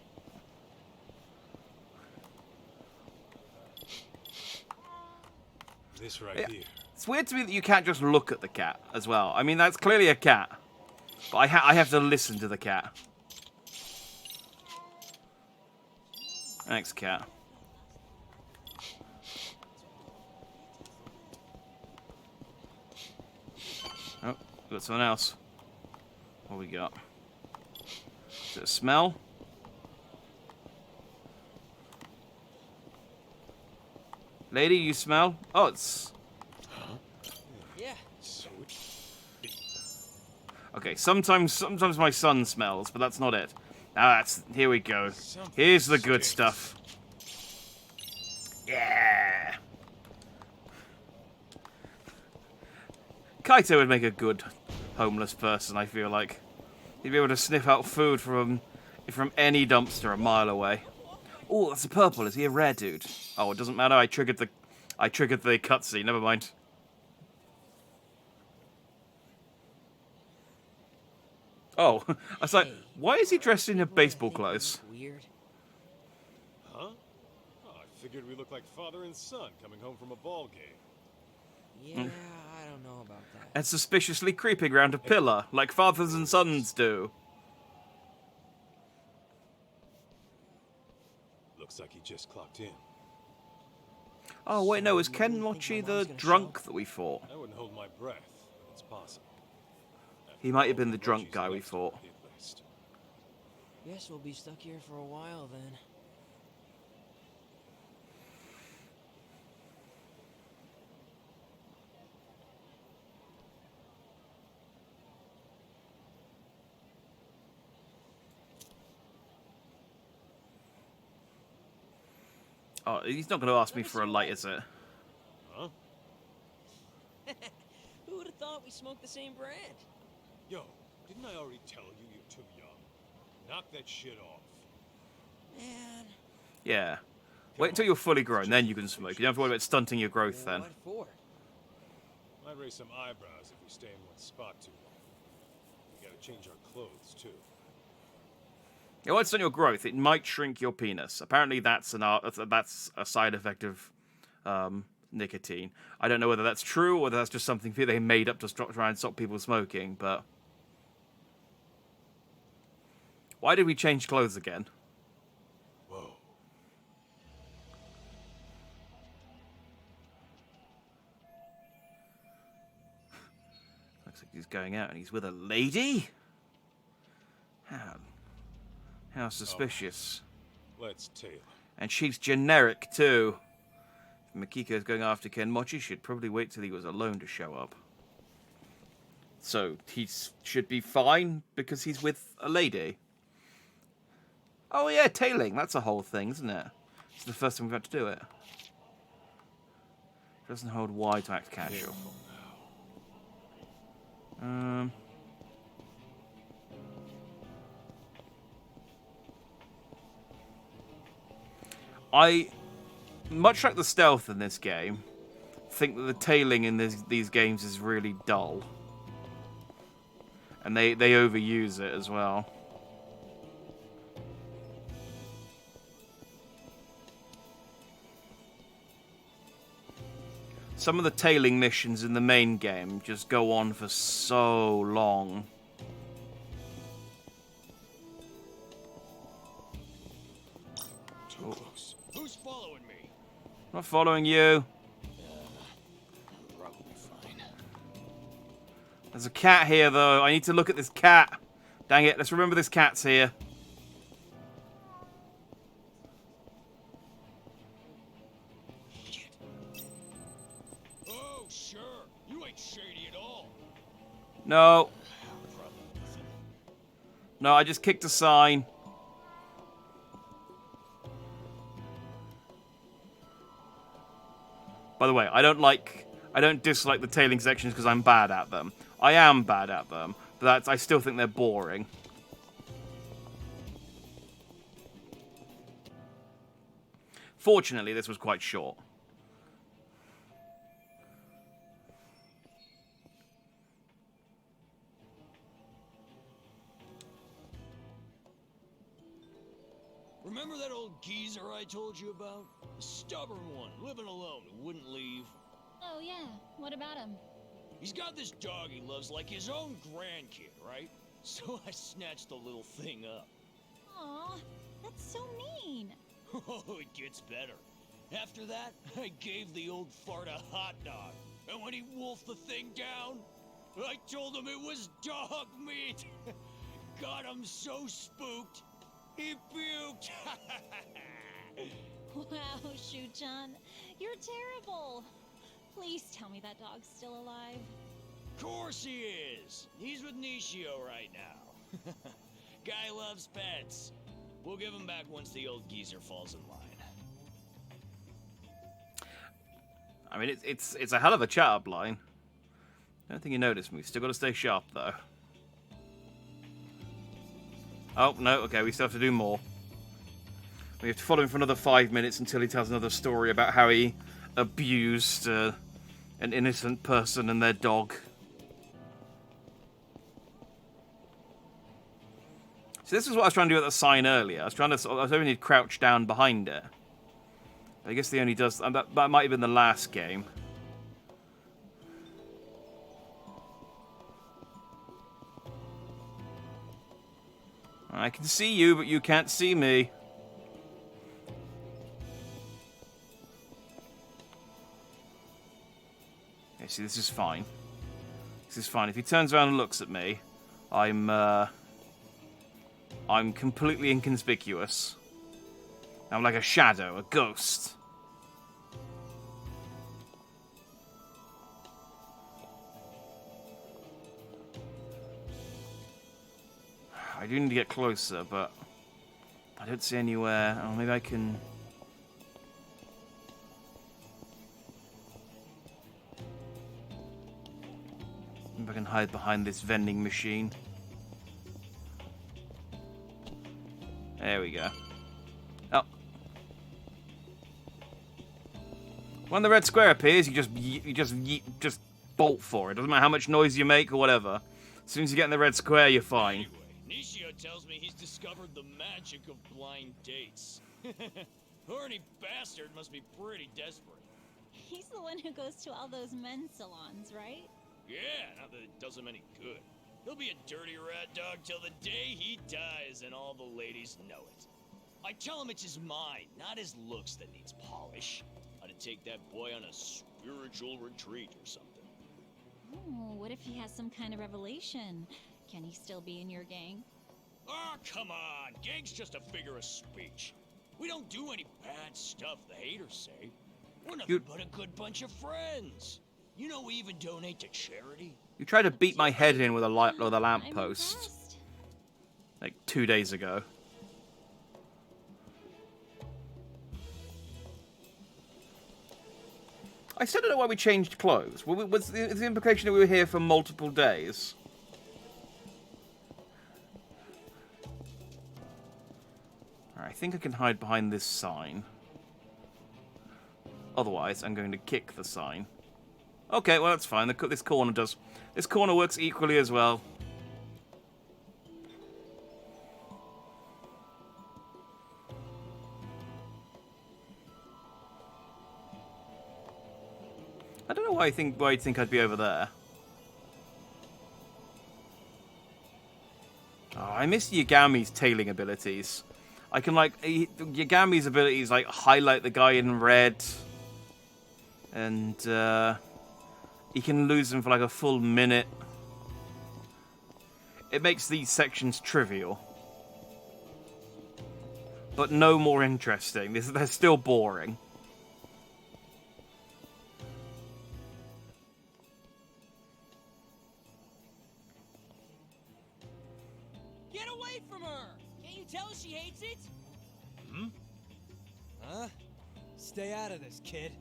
This right Yeah. here. It's weird to me that you can't just look at the cat as well. I mean, that's clearly a cat. But I have to listen to the cat. Thanks, cat. Oh, got something else. What we got? Is it a smell? Lady, you smell? Oh, it's... Yeah. Sweet. Okay, sometimes my son smells, but that's not it. Ah, here we go. Here's the good stuff. Yeah. Kaito would make a good homeless person, I feel like. He'd be able to sniff out food from any dumpster a mile away. Oh, that's a purple. Is he a rare dude? Oh, it doesn't matter. I triggered the cutscene. Never mind. Oh, I was like, why is he dressed in a baseball clothes? Weird. Huh? Oh, I figured we looked like father and son coming home from a ball game. Yeah, I don't know about that. And suspiciously creeping around a pillar, like fathers and sons do. Looks like he just clocked in. Oh, wait, no, is Ken Mochi the drunk that we fought? I wouldn't hold my breath, but it's possible. He might have been the drunk guy we fought. Guess we'll be stuck here for a while then. Oh, he's not going to ask me for a light, is it? Huh? Who would have thought we smoked the same brand? Yo, didn't I already tell you you're too young? Knock that shit off. Man. Yeah. Wait until you're fully grown, then you can smoke. You don't have to worry about stunting your growth then. What for? Might raise some eyebrows if we stay in one spot too long. We gotta change our clothes too. It won't stunt your growth. It might shrink your penis. Apparently, that's a side effect of nicotine. I don't know whether that's true or whether that's just something they made up to try and stop people smoking. But why did we change clothes again? Whoa. Looks like he's going out and he's with a lady. How suspicious. Let's tail. And she's generic, too. If Makiko's going after Ken Mochi, she'd probably wait till he was alone to show up. So, he should be fine because he's with a lady. Oh, yeah, tailing. That's a whole thing, isn't it? It's the first time we've had to do it. Doesn't hold Y to act casual. I, much like the stealth in this game, think that the tailing in these games is really dull. And they overuse it as well. Some of the tailing missions in the main game just go on for so long. Too close. Who's following me? Not following you. Probably fine. There's a cat here, though. I need to look at this cat. Dang it, let's remember this cat's here. Oh, sure. You ain't shady at all. No. No, I just kicked a sign. By the way, I don't dislike the tailing sections because I'm bad at them. I am bad at them, but I still think they're boring. Fortunately, this was quite short. Remember that old geezer I told you about? The stubborn one, living alone, who wouldn't leave. Oh, yeah. What about him? He's got this dog he loves like his own grandkid, right? So I snatched the little thing up. Aw, that's so mean. Oh, it gets better. After that, I gave the old fart a hot dog. And when he wolfed the thing down, I told him it was dog meat. Got him so spooked, he puked. Wow, Shu-chan. You're terrible. Please tell me that dog's still alive. Course he is. He's with Nishio right now. Guy loves pets. We'll give him back once the old geezer falls in line. I mean, it's a hell of a chat-up line. I don't think you noticed me. Still got to stay sharp, though. Oh, no, okay, we still have to do more. We have to follow him for another 5 minutes until he tells another story about how he abused an innocent person and their dog. So this is what I was trying to do at the sign earlier. I was hoping he'd crouch down behind it. I guess he only does... that might have been the last game. I can see you, but you can't see me. Okay, see, this is fine. This is fine. If he turns around and looks at me, I'm completely inconspicuous. I'm like a shadow, a ghost. I do need to get closer, but I don't see anywhere. Oh, maybe I can... Maybe I can hide behind this vending machine. There we go. Oh. When the red square appears, you just bolt for it. Doesn't matter how much noise you make or whatever. As soon as you get in the red square, you're fine. Anyway, Nishio tells me he's discovered the magic of blind dates. Horny bastard must be pretty desperate. He's the one who goes to all those men's salons, right? Yeah, not that it does him any good. He'll be a dirty rat dog till the day he dies, and all the ladies know it. I tell him it's his mind, not his looks, that needs polish. Ought to take that boy on a spiritual retreat or something. Oh, what if he has some kind of revelation? Can he still be in your gang? Oh, come on! Gang's just a figure of speech. We don't do any bad stuff, the haters say. We're nothing but a good bunch of friends. You know, we even donate to charity. You tried to beat my head in with a I'm lamppost impressed. like 2 days ago. I still don't know why we changed clothes. Was the implication that we were here for multiple days? Alright, I think I can hide behind this sign. Otherwise, I'm going to kick the sign. Okay, well that's fine. This corner does. This corner works equally as well. I don't know why you'd think I'd be over there. Oh, I miss Yagami's tailing abilities. I can Yagami's abilities like highlight the guy in red, and he can lose him for like a full minute. It makes these sections trivial, but no more interesting. They're still boring. Get away from her! Can't you tell she hates it? Huh? Stay out of this, kid.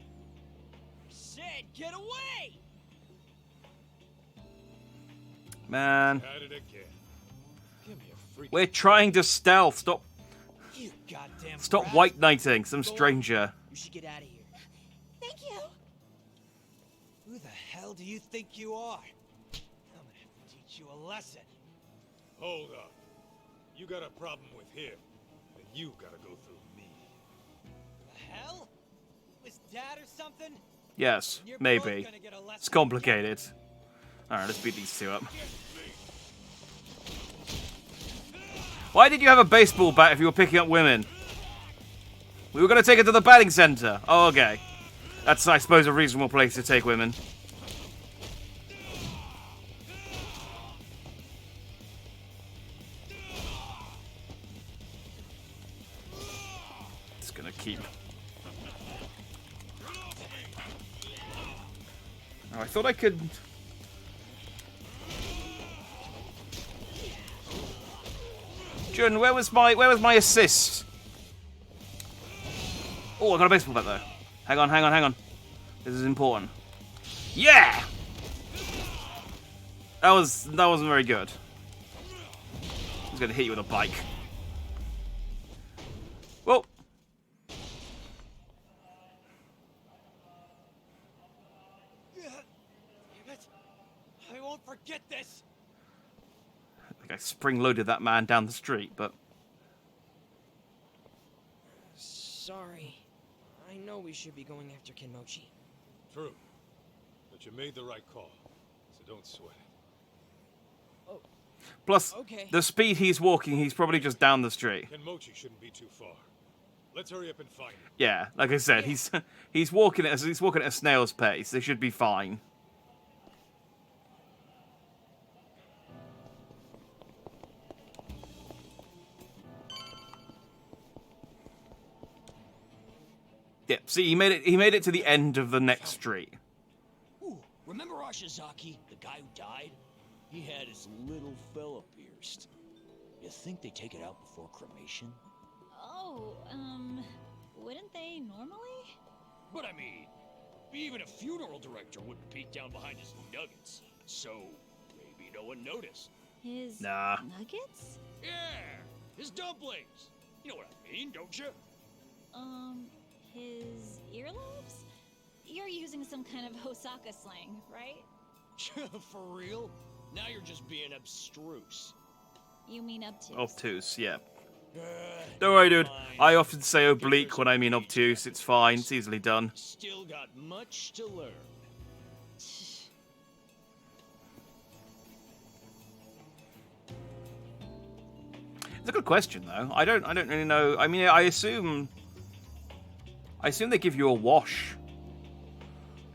Said, get away! Man, At it again. Give me a freaking... we're trying to stealth. Stop You goddamn Stop brat. white knighting some stranger. You should get out of here. Thank you. Who the hell do you think you are? I'm gonna have to teach you a lesson. Hold up. You got a problem with him, then you gotta go through me. The hell? Was dad or something? Yes, You're maybe. both gonna get a lesson. It's complicated. Alright, let's beat these two up. Why did you have a baseball bat if you were picking up women? We were going to take it to the batting center. Oh, okay. That's, I suppose, a reasonable place to take women. It's going to keep... Oh, I thought I could... Jun, where was my assist? Oh, I got a baseball bat though. Hang on. This is important. Yeah! That wasn't very good. was gonna hit you with a bike. Well. Damn it! I won't forget this. I think I spring-loaded that man down the street, but... Sorry. I know we should be going after Kenmochi. True. But you made the right call, so don't sweat it. Oh, Plus, okay. the speed he's walking, he's probably just down the street. Kenmochi shouldn't be too far. Let's hurry up and find him. Yeah, like I said, he's walking at a snail's pace. They should be fine. Yep. See, he made it to the end of the next street. Ooh, remember Ashizaki, the guy who died? He had his little fella pierced. You think they take it out before cremation? Oh, wouldn't they normally? But I mean, even a funeral director wouldn't peek down behind his nuggets. So, maybe no one noticed. His Nah. nuggets? Yeah, his dumplings. You know what I mean, don't you? His earlobes? You're using some kind of Osaka slang, right? For real? Now you're just being abstruse. You mean obtuse? Obtuse, yeah. Don't worry, dude. fine. I often say oblique when I mean obtuse. It's fine. It's easily done. Still got much to learn. It's a good question, though. I don't really know. I mean, I assume they give you a wash.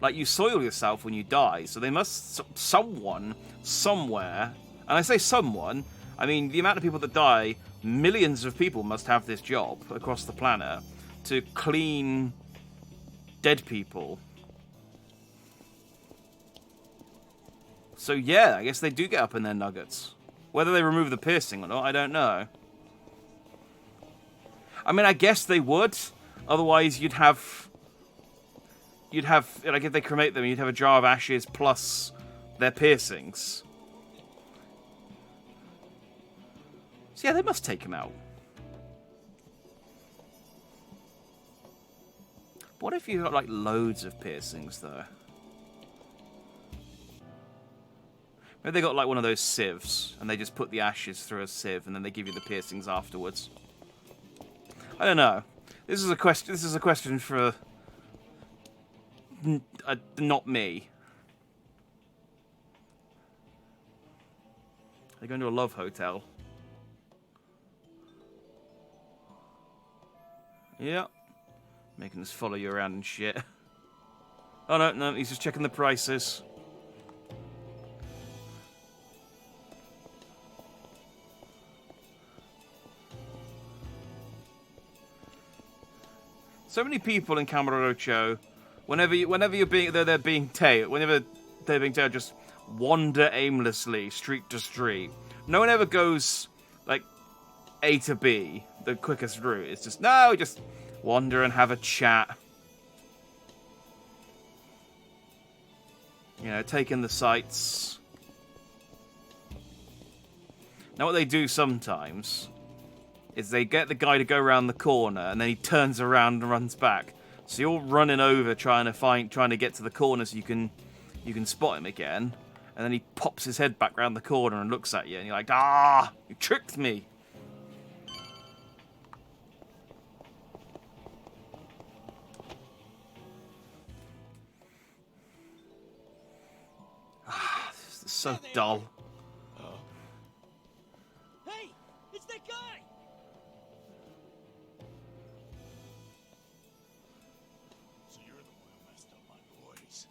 Like, you soil yourself when you die, so they must... Someone, somewhere... And I say someone, I mean, the amount of people that die, millions of people must have this job across the planet to clean dead people. So, yeah, I guess they do get up in their nuggets. Whether they remove the piercing or not, I don't know. I mean, I guess they would. Otherwise, you'd have, like, if they cremate them, you'd have a jar of ashes plus their piercings. So yeah, they must take him out. But what if you got, like, loads of piercings, though? Maybe they got, like, one of those sieves, and they just put the ashes through a sieve, and then they give you the piercings afterwards. I don't know. This is a question for not me. They're going to a love hotel. Yeah. Making us follow you around and shit. Oh no, he's just checking the prices. So many people in Kamurocho, whenever they're being tailed, just wander aimlessly, street to street. No one ever goes, like, A to B, the quickest route. It's just, no, just wander and have a chat. You know, take in the sights. Now what they do sometimes is they get the guy to go around the corner, and then he turns around and runs back. So you're running over trying to get to the corner so you can spot him again, and then he pops his head back round the corner and looks at you, and you're like, ah, you tricked me. Ah, this is so dull. Hey, it's that guy! So you're the one who messed up my boys.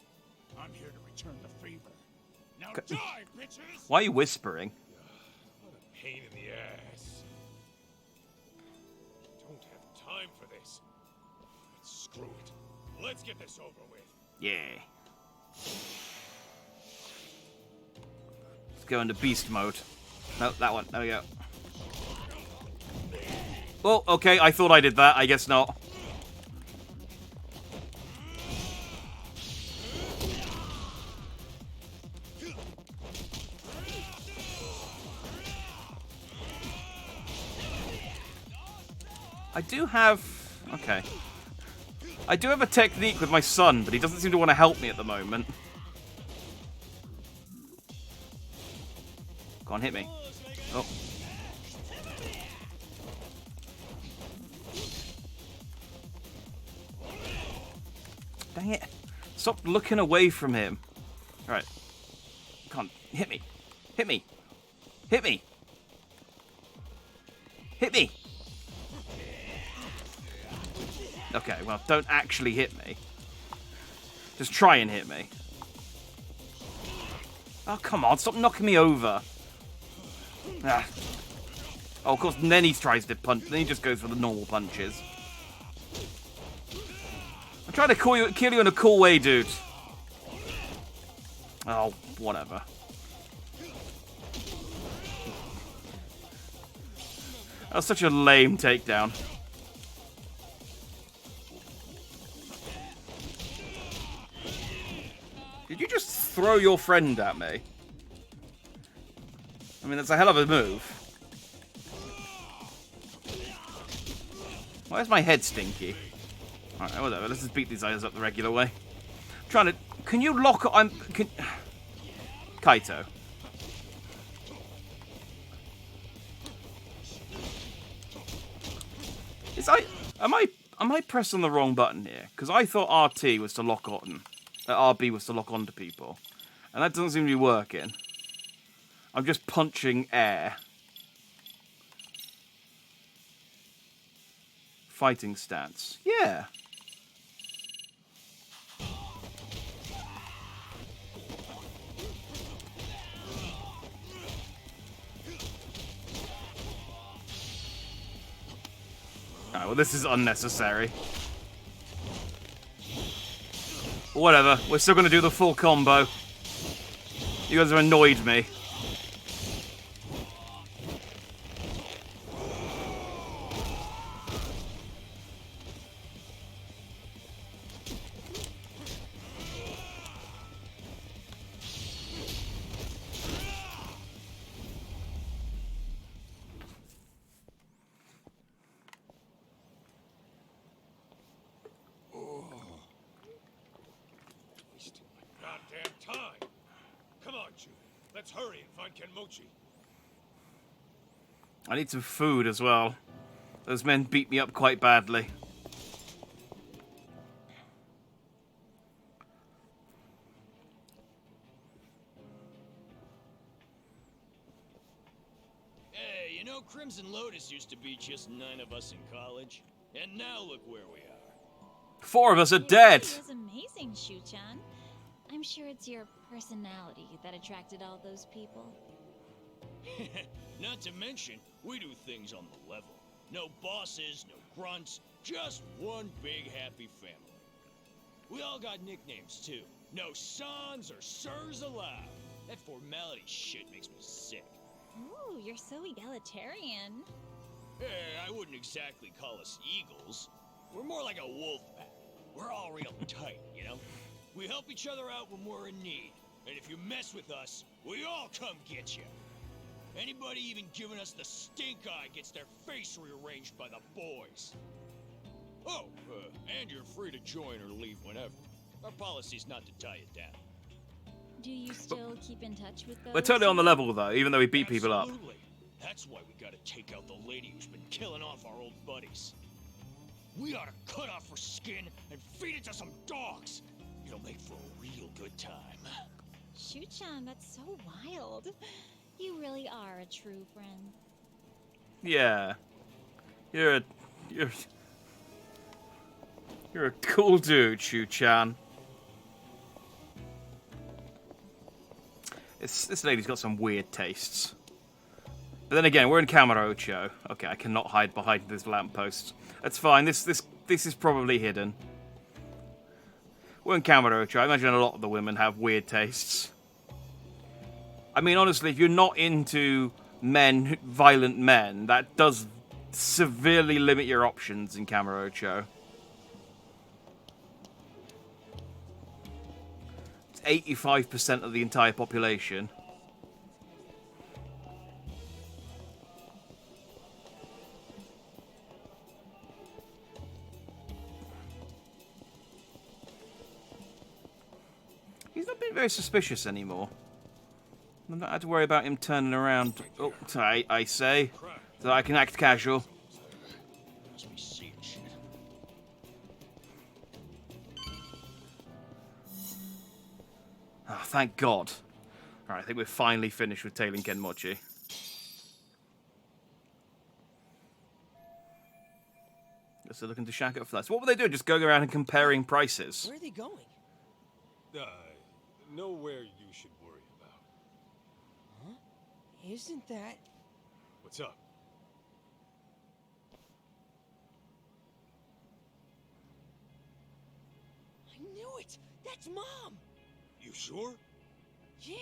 I'm here to return the favor. Now die, bitches! Why are you whispering? What a pain in the ass. Don't have time for this. But screw it. Let's get this over with. Yeah. Let's go into beast mode. No, that one. There we go. Oh, okay. I thought I did that. I guess not. I do have... Okay. I do have a technique with my son, but he doesn't seem to want to help me at the moment. Go on, hit me. Oh. Dang it. Stop looking away from him. Alright. Come on, hit me. Hit me. Hit me. Hit me. Okay, well, don't actually hit me. Just try and hit me. Oh, come on, stop knocking me over. Ah. Oh, of course, then he tries to punch. Then he just goes for the normal punches. I'm trying to kill you in a cool way, dude. Oh, whatever. That was such a lame takedown. Did you just throw your friend at me? I mean, that's a hell of a move. Why is my head stinky? Alright, whatever. Let's just beat these guys up the regular way. I'm trying to... Can you lock... Kaito. Am I pressing the wrong button here? Because I thought RT was to lock on. RB was to lock onto people. And that doesn't seem to be working. I'm just punching air. Fighting stance. Yeah. Alright, well this is unnecessary. Whatever, we're still gonna do the full combo. You guys have annoyed me. Goddamn time! Come on, Jude. Let's hurry and find Kenmochi. I need some food as well. Those men beat me up quite badly. Hey, you know Crimson Lotus used to be just 9 of us in college, and now look where we are. 4 of us are dead! It was amazing, Shu-chan. I'm sure it's your personality that attracted all those people. Not to mention, we do things on the level. No bosses, no grunts, just one big happy family. We all got nicknames too. No sons or sirs allowed. That formality shit makes me sick. Ooh, you're so egalitarian. Hey, I wouldn't exactly call us eagles. We're more like a wolf pack. We're all real tight, you know? We help each other out when we're in need. And if you mess with us, we all come get you. Anybody even giving us the stink eye gets their face rearranged by the boys. Oh, and you're free to join or leave whenever. Our policy's not to tie you down. Do you still keep in touch with those? We're totally on the level though, even though we beat people up. Absolutely. That's why we gotta take out the lady who's been killing off our old buddies. We ought to cut off her skin and feed it to some dogs. It'll make for a real good time. Shu-chan, that's so wild. You really are a true friend. Yeah. You're a cool dude, Shu-chan. This lady's got some weird tastes. But then again, we're in Kamurocho. Okay, I cannot hide behind this lamppost. That's fine. This is probably hidden. We're in Kamurocho. I imagine a lot of the women have weird tastes. I mean, honestly, if you're not into men, violent men, that does severely limit your options in Kamurocho. It's 85% of the entire population. very suspicious anymore. I don't have to worry about him turning around. Oh, I say. So I can act casual. Must be seeing shit. Oh, thank God. Alright, I think we're finally finished with tailing Kenmochi. Guess they're looking to shack up for that. So what were they doing? Just going around and comparing prices? Where are they going? Nowhere you should worry about. Huh? Isn't that... What's up? I knew it! That's Mom! You sure? Yeah,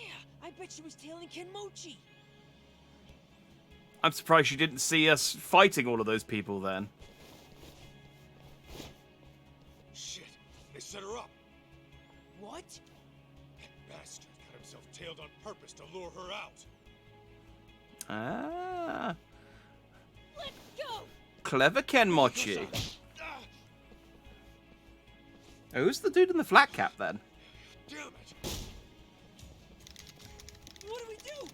I bet she was tailing Kenmochi. I'm surprised she didn't see us fighting all of those people then. Shit, they set her up. What? That bastard got himself tailed on purpose to lure her out. Ah. Let's go! Clever Kenmochi. Who's the dude in the flat cap then? Damn it! What do we do?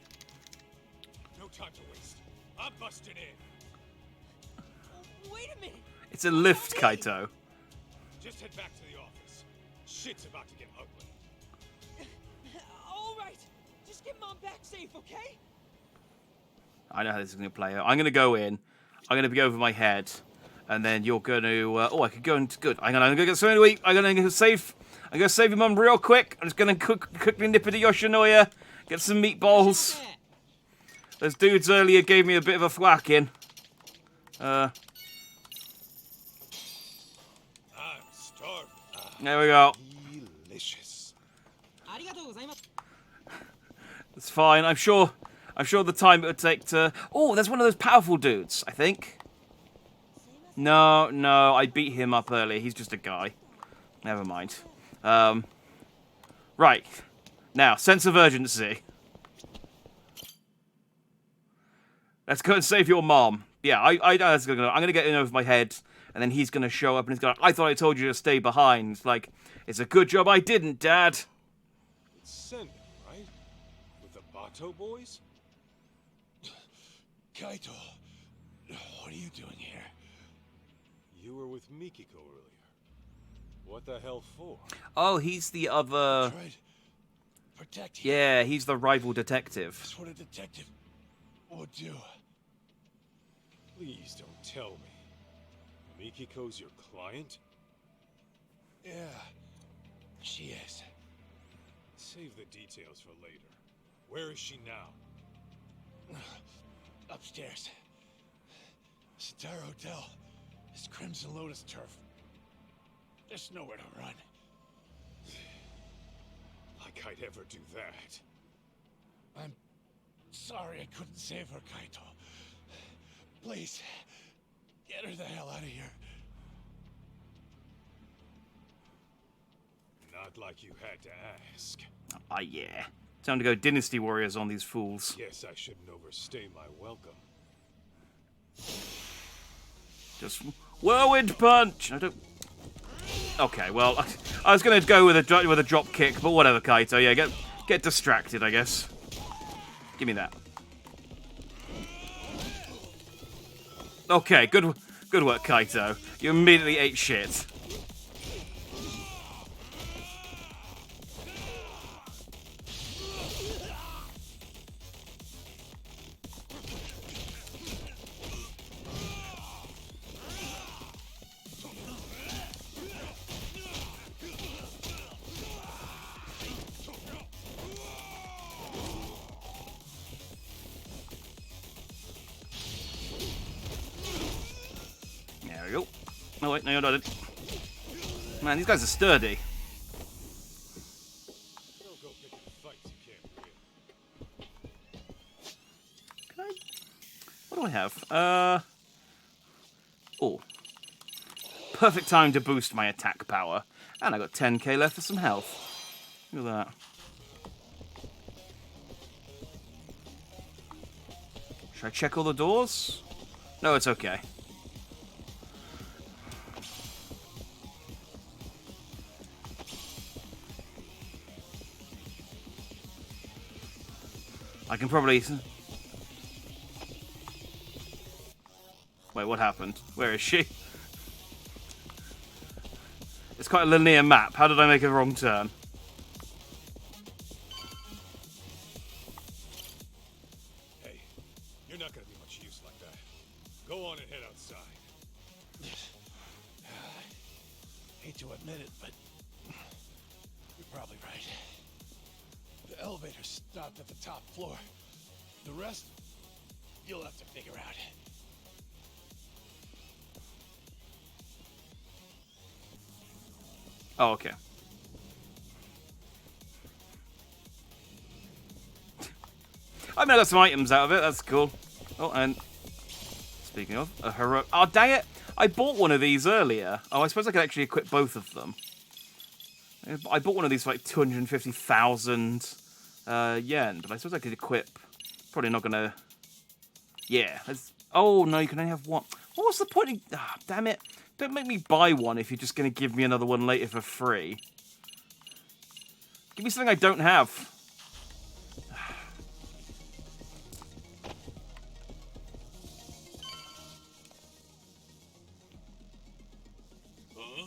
No time to waste. I'm busting in. Wait a minute! It's a lift, Kaito. Just head back to the office. Shit's about to get ugly. Alright, just get Mom back safe, okay? I know how this is going to play out. I'm going to go in. I'm going to be over my head. And then you're going to... I could go into... Good. I'm going to get something to eat. I'm going to save... I'm going to save your mum real quick. I'm just going to quickly nip into Yoshinoya. Get some meatballs. Those dudes earlier gave me a bit of a thwacking. I'm starving. There we go. Delicious. It's fine. I'm sure the time it would take to... Oh, there's one of those powerful dudes, I think. No, I beat him up earlier. He's just a guy. Never mind. Right. Now, sense of urgency. Let's go and save your mom. Yeah, I know that's gonna go. I'm gonna get in over my head, and then he's gonna show up and he's gonna... I thought I told you to stay behind. It's like, it's a good job I didn't, Dad. It's Sending, right? With the Bato boys? Kaito, what are you doing here? You were with Mikiko earlier. What the hell for? Oh, he's the other... Tried protect you. Yeah, he's the rival detective. That's what a detective would do. Please don't tell me. Mikiko's your client? Yeah, she is. Save the details for later. Where is she now? Upstairs. Star Hotel. It's Crimson Lotus turf. There's nowhere to run. Like I'd ever do that. I'm sorry I couldn't save her, Kaito. Please, get her the hell out of here. Not like you had to ask. Ah, yeah. Time to go Dynasty Warriors on these fools. Guess I shouldn't overstay my welcome. Just whirlwind punch. I don't. Okay, well, I was gonna go with a drop kick, but whatever, Kaito. Yeah, get distracted, I guess. Give me that. Okay, good work, Kaito. You immediately ate shit. There we go. Oh wait, no, you're not. Man, these guys are sturdy. Don't go picking fights you can't win. Can I... What do I have? Oh. Perfect time to boost my attack power. And I got 10k left for some health. Look at that. Should I check all the doors? No, it's okay. I can probably... Wait, what happened? Where is she? It's quite a linear map. How did I make a wrong turn? Hey, you're not gonna be much use like that. Go on and head outside. Hate to admit it, but you're probably right. The elevator stopped at the top floor. The rest, you'll have to figure out. Oh, okay. I mean, I got some items out of it. That's cool. Oh, and speaking of, a hero... Oh, dang it! I bought one of these earlier. Oh, I suppose I could actually equip both of them. I bought one of these for like 250,000 yen, but I suppose I could equip... Probably not gonna... Yeah. Oh, no, you can only have one. What was the point of... Ah, damn it. Don't make me buy one if you're just going to give me another one later for free. Give me something I don't have. Huh?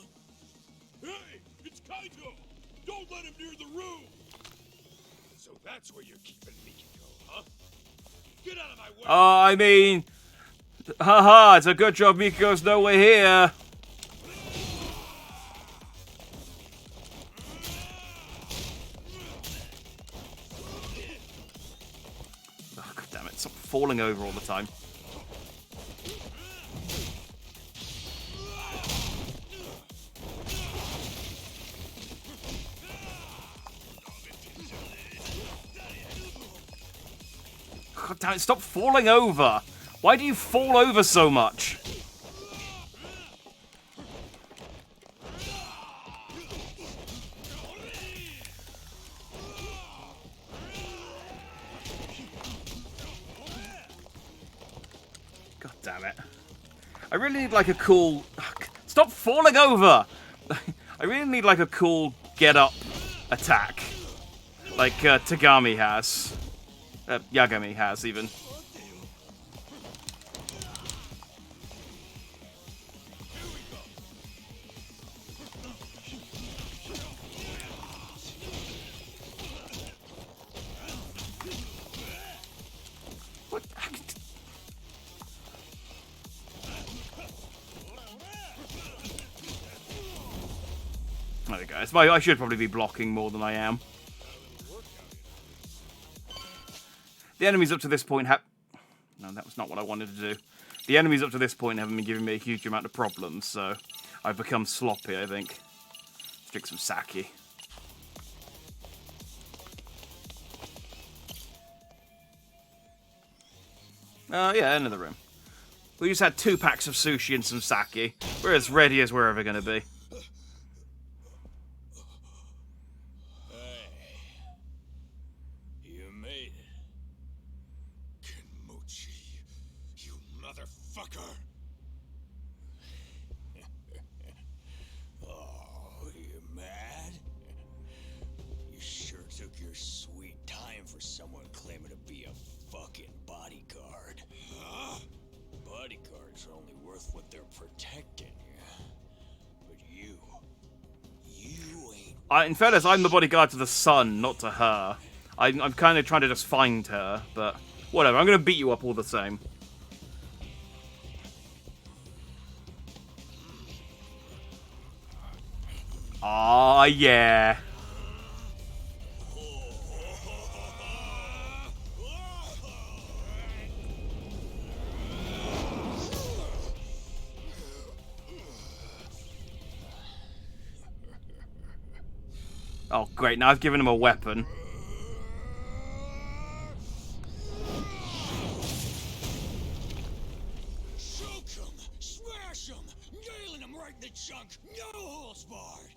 Hey, it's Kaito! Don't let him near the room! So that's where you're keeping Mikiko, huh? Get out of my way! I mean... Haha, it's a good job Mikiko's nowhere here. Oh, God damn it, stop falling over all the time. God damn it, stop falling over. Why do you fall over so much? God damn it. I really need like a cool... Stop falling over! I really need like a cool get-up attack. Like Tagami has. Yagami has, even. What? There we go. I should probably be blocking more than I am. The enemies up to this point have... No, that was not what I wanted to do. The enemies up to this point haven't been giving me a huge amount of problems, so I've become sloppy, I think. Let's drink some sake. Yeah, another room. We just had 2 packs of sushi and some sake. We're as ready as we're ever going to be. You made it. Kenmochi, you motherfucker! Oh, you mad? You sure took your sweet time for someone claiming to be a fucking bodyguard. Huh? Bodyguards are only worth what they're protecting. But you ain't... In fairness, I'm the bodyguard to the sun, not to her. I'm kind of trying to just find her, but whatever. I'm going to beat you up all the same. Aw, yeah. Oh, great. Now I've given him a weapon. Choke him! Smash him! Nailing him right in the chunk! No holes barred!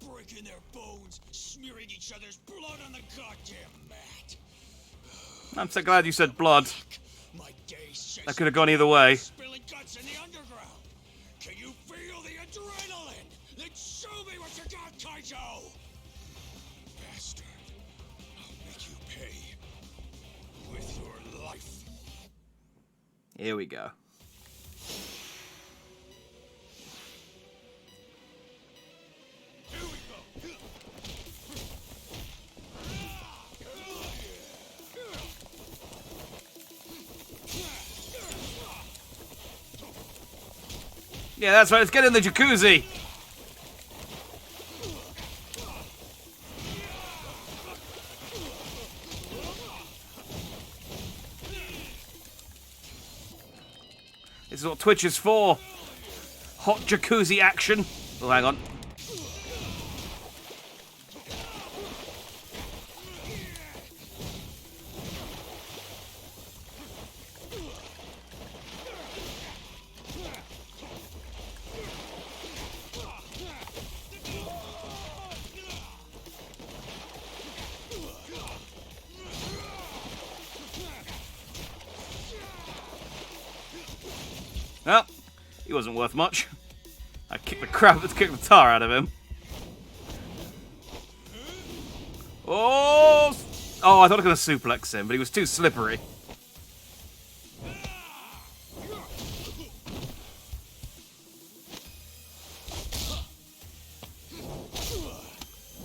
Breaking their bones, smearing each other's blood on the goddamn mat! I'm so glad you said blood. My days That could have gone either way. spilling guts in the underground! Can you feel the adrenaline? Then show me what you got, Kaito! Bastard. I'll make you pay. Here we go. Yeah, that's right. Let's get in the jacuzzi. This is what Twitch is for. Hot jacuzzi action. Oh, hang on. Well, he wasn't worth much. I kicked the tar out of him. Oh! Oh, I thought I was going to suplex him, but he was too slippery.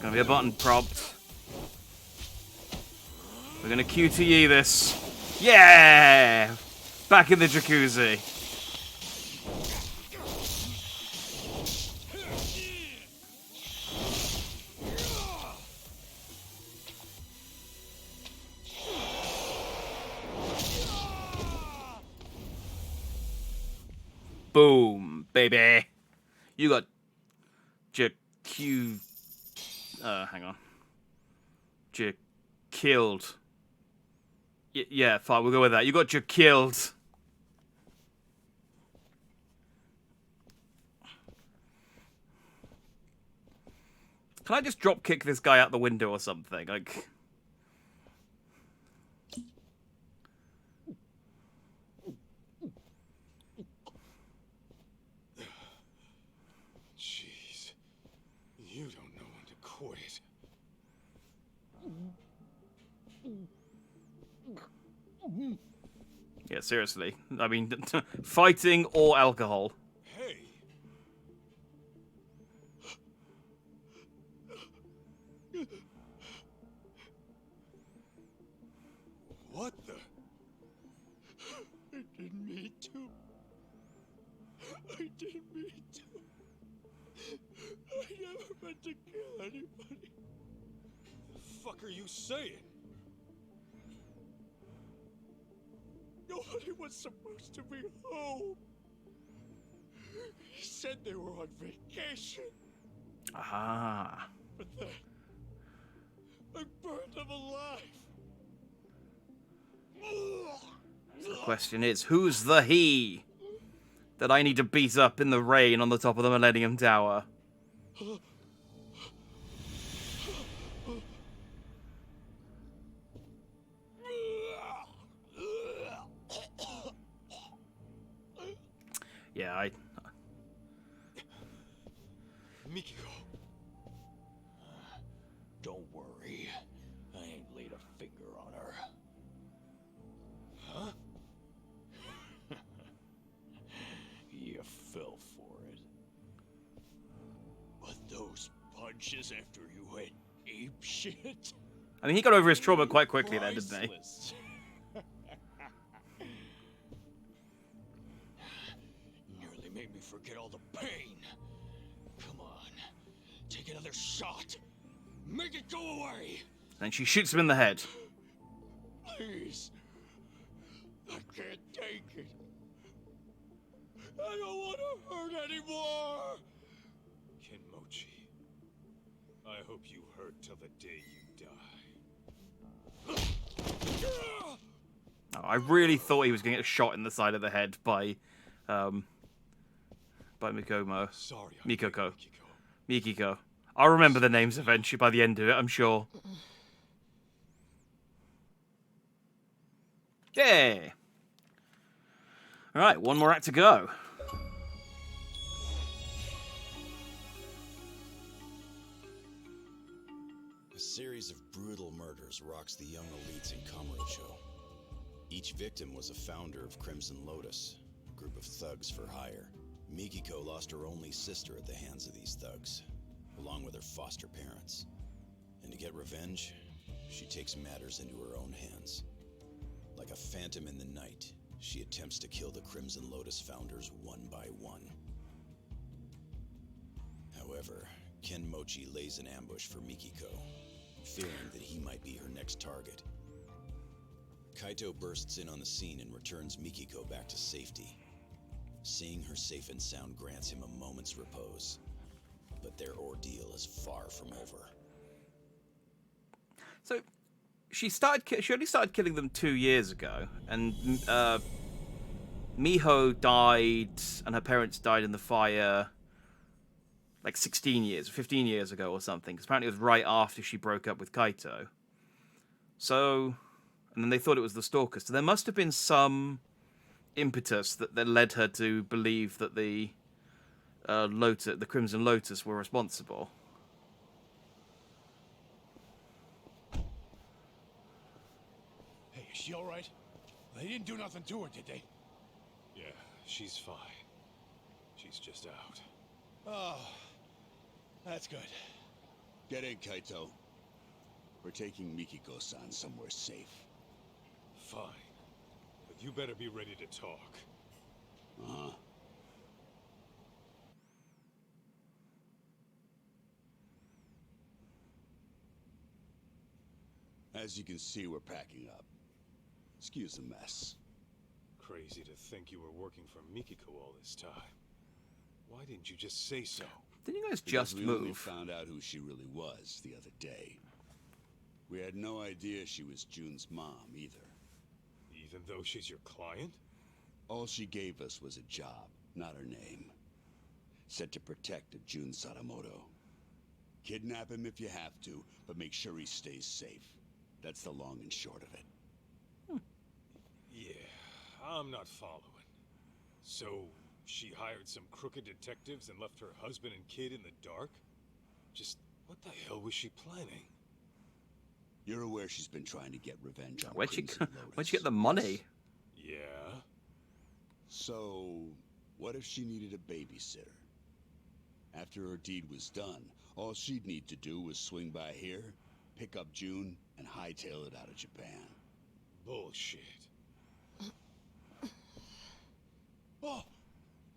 Gonna be a button prompt. We're gonna QTE this. Yeah! Back in the jacuzzi. Boom, baby. You got hang on. Killed. Yeah, fine, we'll go with that. You got killed. Can I just drop kick this guy out the window or something? Like... Jeez. You don't know when to quit. Yeah, seriously. I mean, fighting or alcohol. Hey. What the? I didn't mean to. I didn't mean to. I never meant to kill anybody. The fuck are you saying? Nobody was supposed to be home. He said they were on vacation. Ah. But then, I burned them alive. So the question is, who's the he that I need to beat up in the rain on the top of the Millennium Tower? Yeah, Mikiko. Don't worry. I ain't laid a finger on her. Huh? You fell for it. But those punches after you went ape shit. I mean, he got over his trauma quite quickly then, didn't he? Priceless. Nearly made me forget all the pain. Come on, take another shot. Make it go away. Then she shoots him in the head. Please. I can't take it. I don't want to hurt anymore. Kenmochi. I hope you hurt till the day you die. Oh, I really thought he was going to get shot in the side of the head by Mikomo. Sorry, Mikiko. Mikiko. Mikiko. I'll remember the names eventually by the end of it, I'm sure. Yay! Alright, one more act to go. A series of brutal murders rocks the young elites in Kamurocho. Each victim was a founder of Crimson Lotus, a group of thugs for hire. Mikiko lost her only sister at the hands of these thugs, along with her foster parents. And to get revenge, she takes matters into her own hands. Like a phantom in the night, she attempts to kill the Crimson Lotus founders one by one. However, Ken Mochi lays an ambush for Mikiko, fearing that he might be her next target. Kaito bursts in on the scene and returns Mikiko back to safety. Seeing her safe and sound grants him a moment's repose, but their ordeal is far from over. So, she only started killing them 2 years ago, and Miho died, and her parents died in the fire like 15 years ago or something. Because apparently it was right after she broke up with Kaito. So, and then they thought it was the stalker. So there must have been some impetus that led her to believe that the Crimson Lotus were responsible. Hey, is she all right? They didn't do nothing to her, did they? Yeah, she's fine. She's just out. Oh, that's good. Get in, Kaito. We're taking Mikiko-san somewhere safe. Fine. But you better be ready to talk. Uh-huh. As you can see, we're packing up. Excuse the mess. Crazy to think you were working for Mikiko all this time. Why didn't you just say so? Didn't you guys Because just we only move? found out who she really was the other day. We had no idea she was June's mom, either. Even though she's your client? All she gave us was a job, not her name. Said to protect Jun Sadamoto. Kidnap him if you have to, but make sure he stays safe. That's the long and short of it. Yeah, I'm not following. So, she hired some crooked detectives and left her husband and kid in the dark? Just, what the hell was she planning? You're aware she's been trying to get revenge on Where'd she Crimson Lotus. Where'd she get the money? Yeah? So, what if she needed a babysitter? After her deed was done, all she'd need to do was swing by here, pick up June, and hightail it out of Japan. Bullshit. Oh,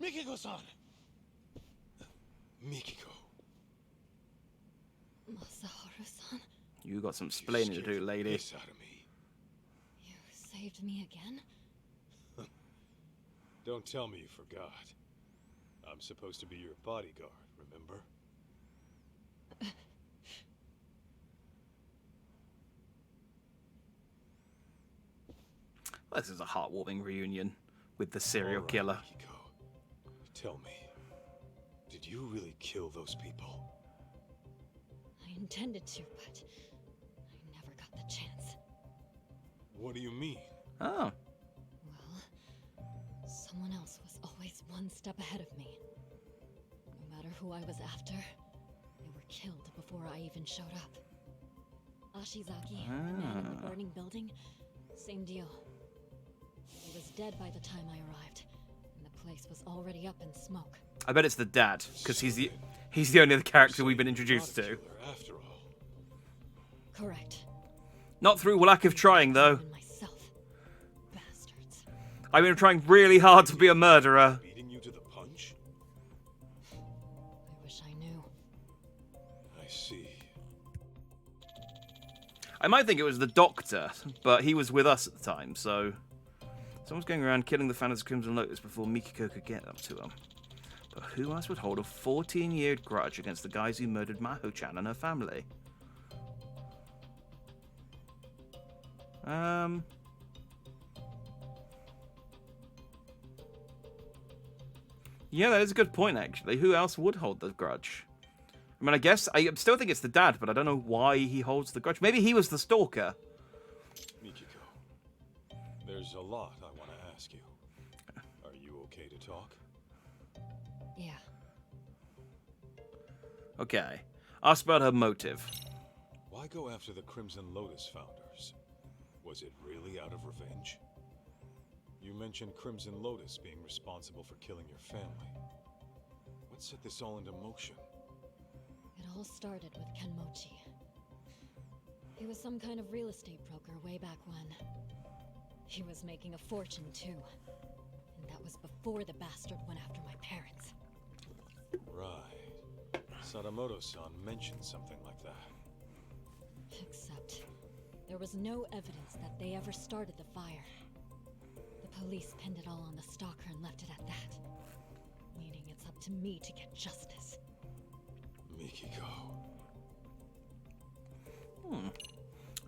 Mikiko-san! Mikiko. Masaharu-san, You got some splaining to do, lady. Piss out of me. you saved me again? Don't tell me you forgot. I'm supposed to be your bodyguard, remember? This is a heartwarming reunion with the serial All right, killer. Mikiko. Tell me, did you really kill those people? I intended to, but I never got the chance. What do you mean? Oh. Well, someone else was always one step ahead of me. No matter who I was after, they were killed before I even showed up. Ashizaki, the man in the burning building, same deal. He was dead by the time I arrived, and the place was already up in smoke. I bet it's the dad, because he's the only other character we've been introduced to. Killer, after all. Correct. Not through lack of trying, though. And myself. Bastards. I've been trying really hard to be a murderer. Beating you to the punch? I wish I knew. I see. I might think it was the doctor, but he was with us at the time, so... Someone's going around killing the founders of Crimson Lotus before Mikiko could get up to him. But who else would hold a 14-year grudge against the guys who murdered Maho-chan and her family? Yeah, that is a good point, actually. Who else would hold the grudge? I mean, I still think it's the dad, but I don't know why he holds the grudge. Maybe he was the stalker. Mikiko, there's a lot I want to ask you. Are you okay to talk? Yeah. Okay. Ask about her motive. Why go after the Crimson Lotus founders? Was it really out of revenge? You mentioned Crimson Lotus being responsible for killing your family. What set this all into motion? It all started with Kenmochi. He was some kind of real estate broker way back when. He was making a fortune too. And that was before the bastard went after my parents. Right. Sadamoto-san mentioned something like that. Except, there was no evidence that they ever started the fire. The police pinned it all on the stalker and left it at that. Meaning it's up to me to get justice. Mikiko.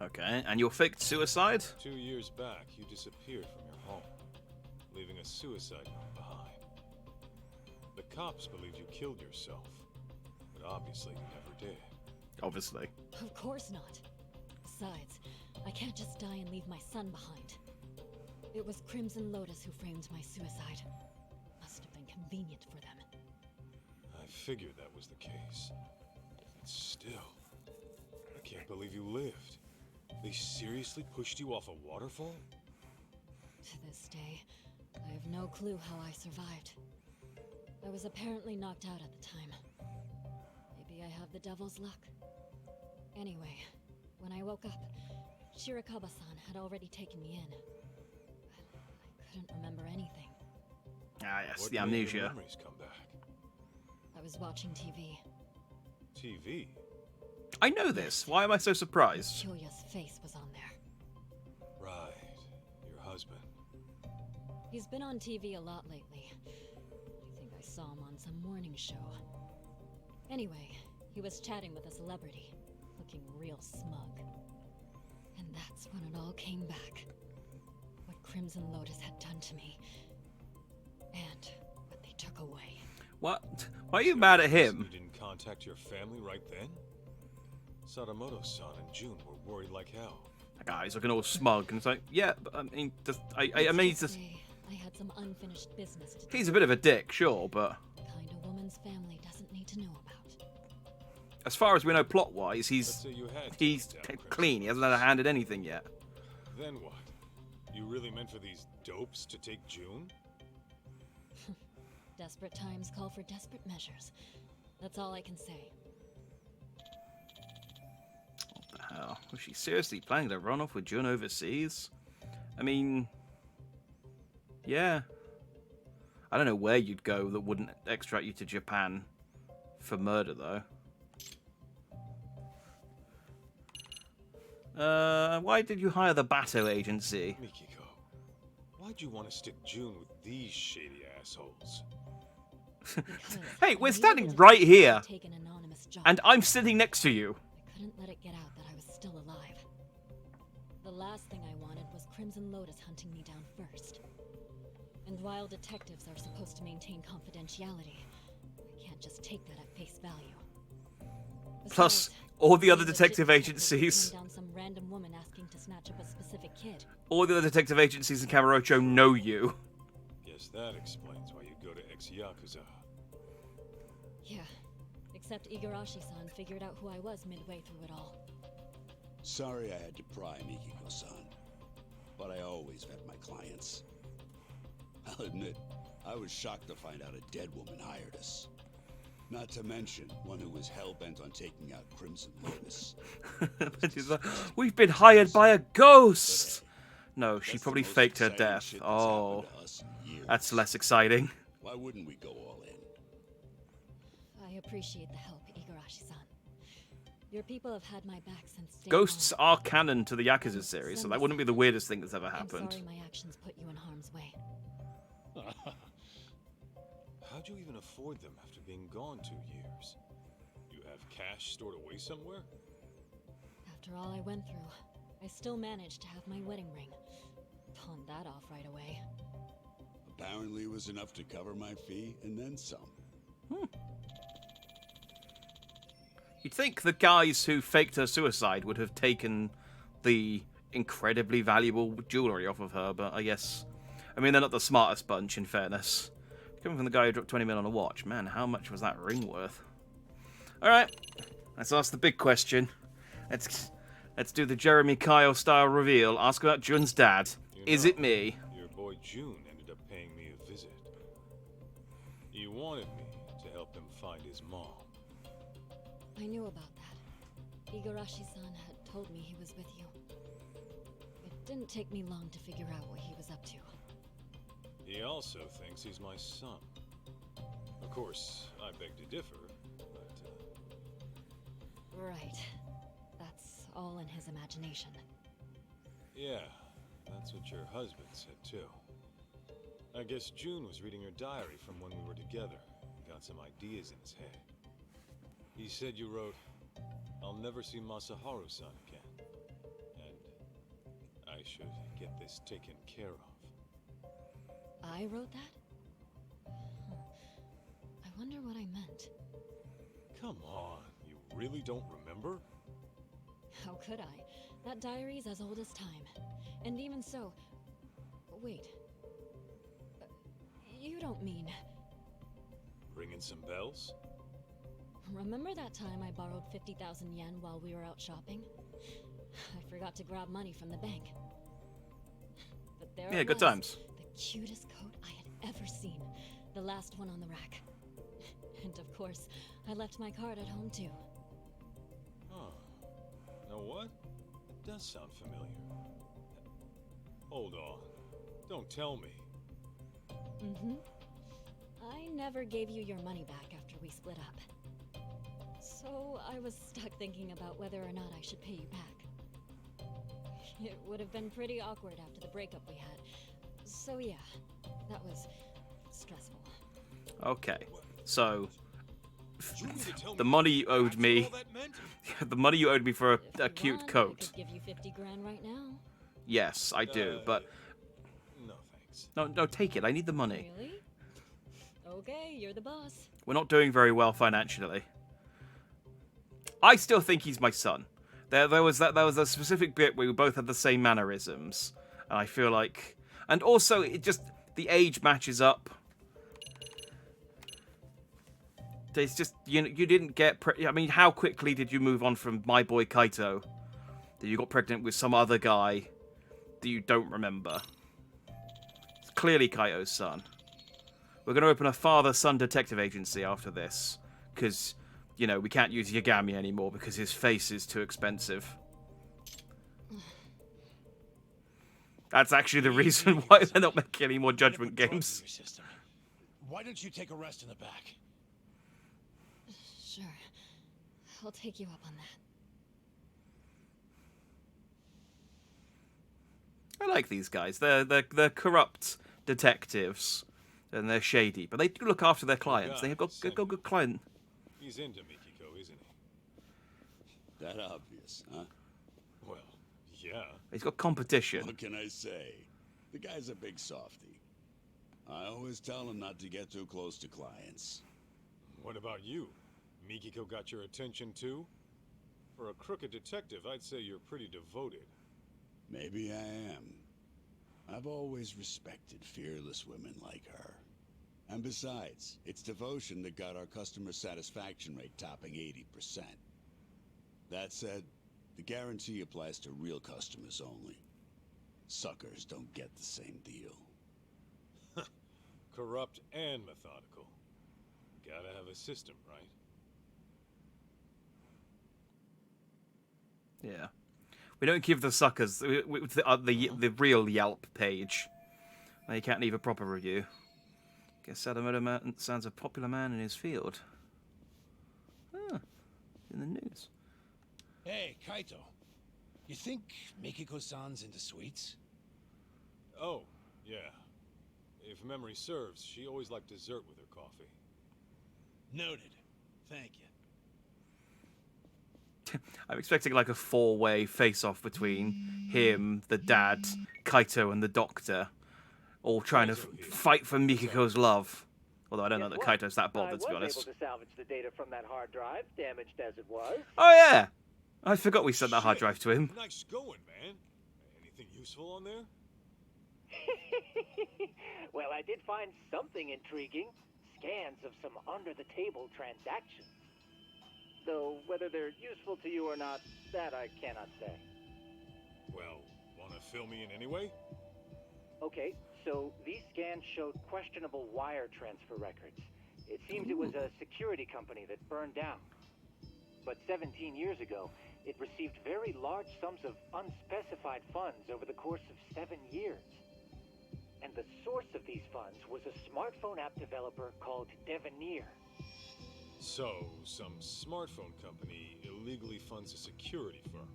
Okay, and your faked suicide? 2 years back, you disappeared from your home, leaving a suicide note behind. The cops believed you killed yourself, but obviously you never did. Obviously. Of course not. Besides, I can't just die and leave my son behind. It was Crimson Lotus who framed my suicide. Must have been convenient for them. I figured that was the case. But still, I can't believe you lived. They seriously pushed you off a waterfall? To this day, I have no clue how I survived. I was apparently knocked out at the time. Maybe I have the devil's luck. Anyway, when I woke up, Shirakawa-san had already taken me in. I couldn't remember anything. Ah, yes, What the made your amnesia. memories come back? I was watching TV. TV? I know this. Why am I so surprised? Kyoya's face was on there. Right. Your husband. He's been on TV a lot lately. I think I saw him on some morning show. Anyway, he was chatting with a celebrity, looking real smug. And that's when it all came back. What Crimson Lotus had done to me. And what they took away. What? Why are you mad at him? You didn't contact your family right then? Sadamoto-san and June were worried like hell. That guy's looking all smug, and it's like, yeah, but I mean, he's just... I had some unfinished business to do. He's a bit of a dick, sure, but... The kind of woman's family doesn't need to know about. As far as we know plot-wise, Let's say you had he's taken down clean. He hasn't had a hand in anything yet. Then what? You really meant for these dopes to take June? Desperate times call for desperate measures. That's all I can say. What the hell? Was she seriously planning to run off with Jun overseas? I mean... Yeah. I don't know where you'd go that wouldn't extradite you to Japan for murder, though. Why did you hire the Bato agency? Mikiko, why'd you want to stick June with these shady assholes? Hey, we're standing right here, and I'm sitting next to you. I couldn't let it get out that I was still alive. The last thing I wanted was Crimson Lotus hunting me down first. And while detectives are supposed to maintain confidentiality, I can't just take that at face value. Plus, Besides, all the other these detective legit detectives agencies, hunting down some random woman asking to snatch up a specific kid. all the other detective agencies in Kamurocho know you. Guess that explains why you go to ex-Yakuza. Yeah, except Igarashi-san figured out who I was midway through it all. Sorry I had to pry, Mikiko-san. But I always vet my clients. I'll admit, I was shocked to find out a dead woman hired us. Not to mention, one who was hell-bent on taking out Crimson Lotus. We've been hired by a ghost! No, she probably faked her death. Oh, that's less exciting. Why wouldn't we go all in? I appreciate the help, Igarashi-san. Your people have had my back since day Ghosts one. are canon to the Yakuza series, so that wouldn't be the weirdest thing that's ever I'm happened. sorry my actions put you in harm's way. How'd you even afford them after being gone 2 years? You have cash stored away somewhere? After all I went through, I still managed to have my wedding ring. Pawned that off right away. Apparently it was enough to cover my fee and then some. You'd think the guys who faked her suicide would have taken the incredibly valuable jewellery off of her, but I guess... I mean, they're not the smartest bunch, in fairness. Coming from the guy who dropped 20 mil on a watch, man, how much was that ring worth? Alright, let's ask the big question. Let's do the Jeremy Kyle style reveal. Ask about Jun's dad. You Is know, it me? Your boy June ended up paying me a visit. He wanted me to help him find his mom. I knew about that. Igarashi-san had told me he was with you. It didn't take me long to figure out what he was up to. He also thinks he's my son. Of course, I beg to differ, but... Right. That's all in his imagination. Yeah, that's what your husband said too. I guess June was reading her diary from when we were together and got some ideas in his head. He said you wrote, "I'll never see Masaharu-san again, and I should get this taken care of." I wrote that? I wonder what I meant. Come on, you really don't remember? How could I? That diary's as old as time. And even so... Wait. You don't mean... Ringing some bells? Remember that time I borrowed 50,000 yen while we were out shopping? I forgot to grab money from the bank. But there Yeah, it good was, times. the cutest coat I had ever seen. The last one on the rack. And of course, I left my card at home too. Huh. Know what? It does sound familiar. Hold on. Don't tell me. Mm-hmm. I never gave you your money back after we split up. So I was stuck thinking about whether or not I should pay you back. It would have been pretty awkward after the breakup we had. So yeah, that was stressful. Okay, so You mean to tell the me money you owed that's me, all that meant? the money you owed me for If a you cute want, I coat. could give you 50 grand right now. Yes, I do, but No thanks. no, take it. I need the money. Really? Okay, you're the boss. We're not doing very well financially. I still think he's my son. There was a specific bit where we both had the same mannerisms, and I feel like, and also it just the age matches up. It's just you didn't get. I mean, how quickly did you move on from my boy Kaito? That you got pregnant with some other guy that you don't remember. It's clearly Kaito's son. We're going to open a father-son detective agency after this, because, you know, we can't use Yagami anymore because his face is too expensive. That's actually the reason why they're not making any more Judgment games. Why don't you take a rest in the back? Sure. I'll take you up on that. I like these guys. They're corrupt detectives, and they're shady, but they do look after their clients. They have got good client. He's into Mikiko, isn't he? That obvious, huh? Well, yeah. He's got competition. What can I say? The guy's a big softy. I always tell him not to get too close to clients. What about you? Mikiko got your attention too? For a crooked detective, I'd say you're pretty devoted. Maybe I am. I've always respected fearless women like her. And besides, it's devotion that got our customer satisfaction rate topping 80%. That said, the guarantee applies to real customers only. Suckers don't get the same deal. Corrupt and methodical. Gotta have a system, right? Yeah. We don't give the suckers the real Yelp page. They can't leave a proper review. Guess Sadamoto sounds a popular man in his field. Ah, in the news. Hey, Kaito. You think Mikiko-san's into sweets? Oh, yeah. If memory serves, she always liked dessert with her coffee. Noted. Thank you. I'm expecting like a four-way face-off between him, the dad, Kaito, and the doctor, all trying to fight for Mikiko's love. Although I don't know that Kaito's that bothered, to be honest. I was able to salvage the data from that hard drive, damaged as it was. Oh yeah, I forgot we sent that hard drive to him. Nice going, man. Anything useful on there? Well, I did find something intriguing. Scans of some under-the-table transactions. Though whether they're useful to you or not, that I cannot say. Well, wanna fill me in anyway? Okay, So, these scans showed questionable wire transfer records. It seems it was a security company that burned down. But 17 years ago, it received very large sums of unspecified funds over the course of 7 years. And the source of these funds was a smartphone app developer called Devenir. So, some smartphone company illegally funds a security firm.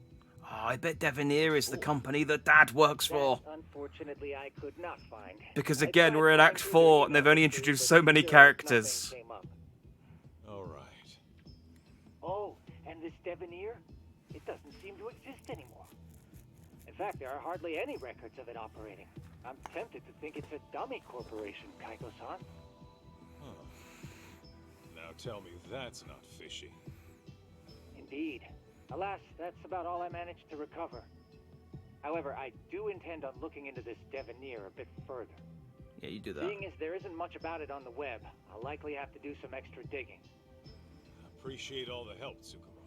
Oh, I bet Devenir is the company that Dad works for. That, unfortunately, I could not find. Because I again, tried we're in going Act through 4 their and they've only email introduced history, so but many still characters. nothing came up. Alright. Oh, and this Devenir? It doesn't seem to exist anymore. In fact, there are hardly any records of it operating. I'm tempted to think it's a dummy corporation, Kaito-san. Huh. Now tell me that's not fishy. Indeed. Alas, that's about all I managed to recover. However, I do intend on looking into this Devenir a bit further. Yeah, you do that. Seeing as there isn't much about it on the web, I'll likely have to do some extra digging. Appreciate all the help, Tsukumo.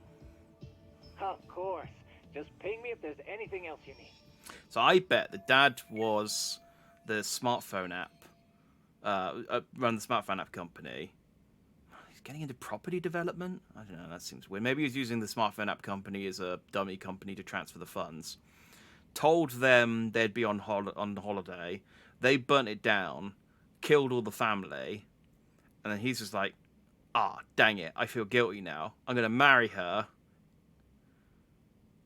Of course. Just ping me if there's anything else you need. So I bet the Dad was the smartphone app, run the smartphone app company. He's getting into property development? I don't know, that seems weird. Maybe he's using the smartphone app company as a dummy company to transfer the funds. Told them they'd be on holiday. They burnt it down, killed all the family, and then he's just like, dang it, I feel guilty now. I'm going to marry her,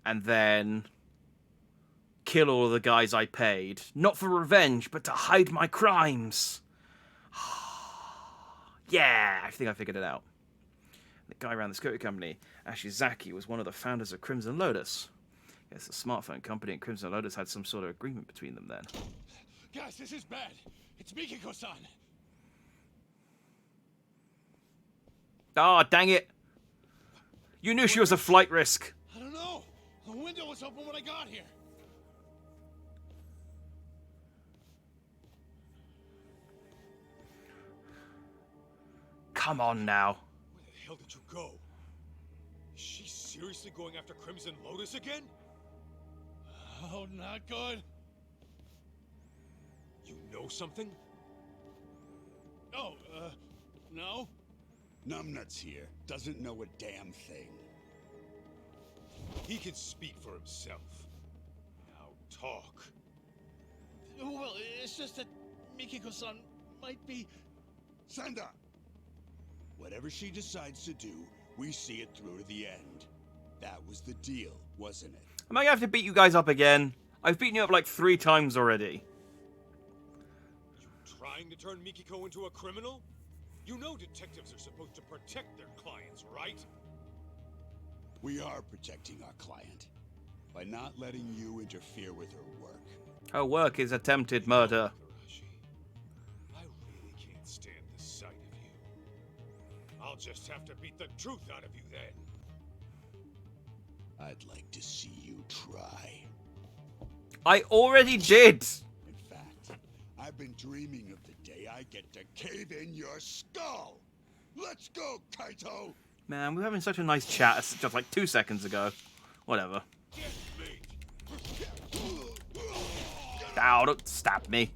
and then kill all of the guys I paid. Not for revenge, but to hide my crimes. Yeah, I think I figured it out. The guy around the security company, Ashizaki, was one of the founders of Crimson Lotus. Yes, the smartphone company and Crimson Lotus had some sort of agreement between them then. Guys, this is bad. It's Mikiko-san. Dang it. You knew she was a flight risk. I don't know. The window was open when I got here. Come on now. Where the hell did you go? Is she seriously going after Crimson Lotus again? Oh, not good. You know something? Oh, no? Numbnuts here. Doesn't know a damn thing. He can speak for himself. Now talk. Well, it's just that Mikiko-san might be... Senda! Whatever she decides to do, we see it through to the end. That was the deal, wasn't it? Am I going to have to beat you guys up again? I've beaten you up like 3 times already. You trying to turn Mikiko into a criminal? You know detectives are supposed to protect their clients, right? We are protecting our client by not letting you interfere with her work. Her work is attempted murder. I really can't stand the sight of you. I'll just have to beat the truth out of you then. I'd like to see you try. I already did. In fact, I've been dreaming of the day I get to cave in your skull. Let's go, Kaito! Man, we were having such a nice chat just like 2 seconds ago. Whatever. Ow, don't stab me.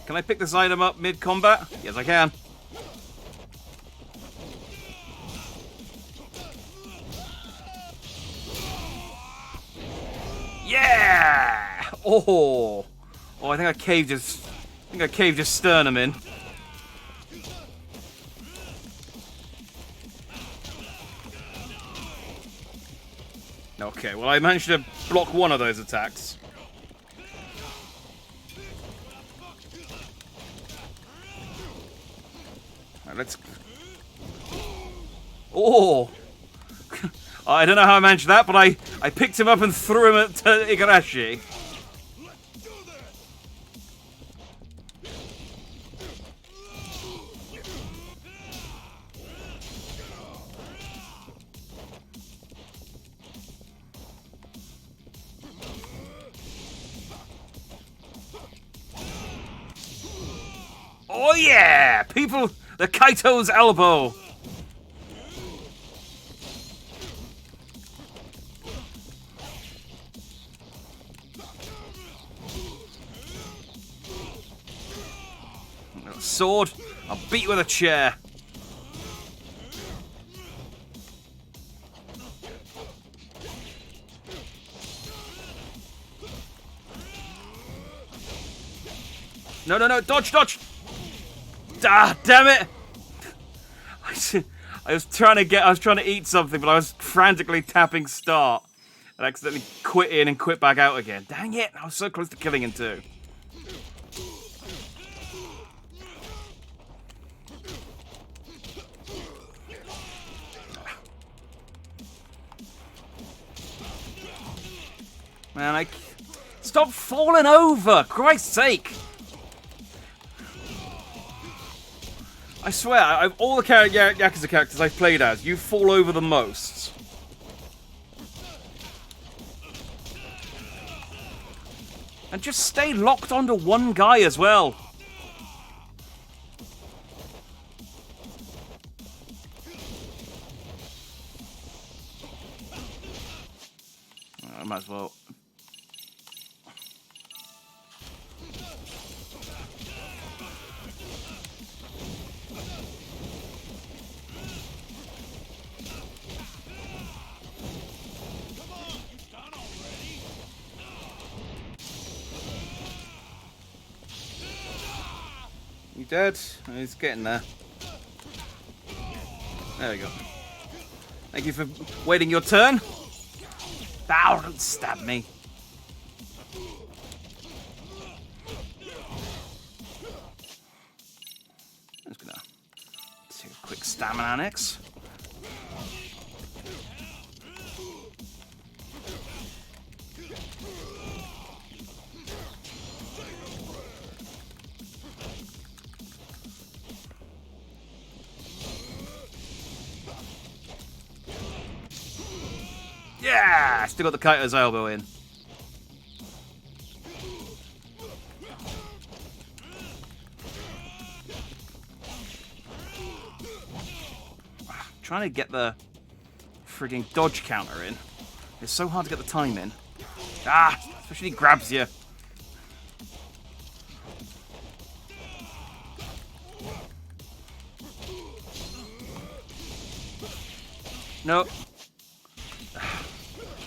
Can I pick this item up mid-combat? Yes, I can. Yeah! Oh, I think I caved his sternum in. Okay, well I managed to block one of those attacks. Alright, let's... Oh! I don't know how I managed that, but I picked him up and threw him at Igarashi. Oh yeah! People, the Kaito's elbow. Sword, I'll beat you with a chair. No, no, no, dodge, dodge! Ah, damn it! I was trying to eat something, but I was frantically tapping start. And accidentally quit in and quit back out again. Dang it, I was so close to killing him too. Man, stop falling over! Christ's sake! I swear, all the Yakuza characters I've played as, you fall over the most. And just stay locked onto one guy as well. I might as well. You dead? Oh, he's getting there. There we go. Thank you for waiting your turn. Ow, don't stab me. I'm just gonna do a quick stamina annex. Yeah! Still got the Kaito's elbow in. Trying to get the frigging dodge counter in. It's so hard to get the time in. Ah! Especially he grabs you. No.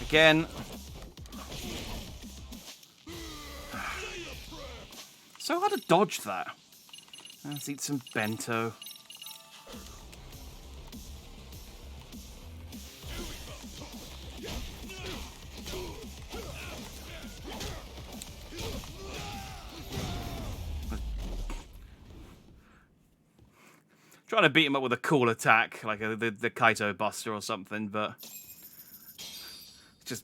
Again. So hard to dodge that. Let's eat some bento. Trying to beat him up with a cool attack, like the Kaito Buster or something, but just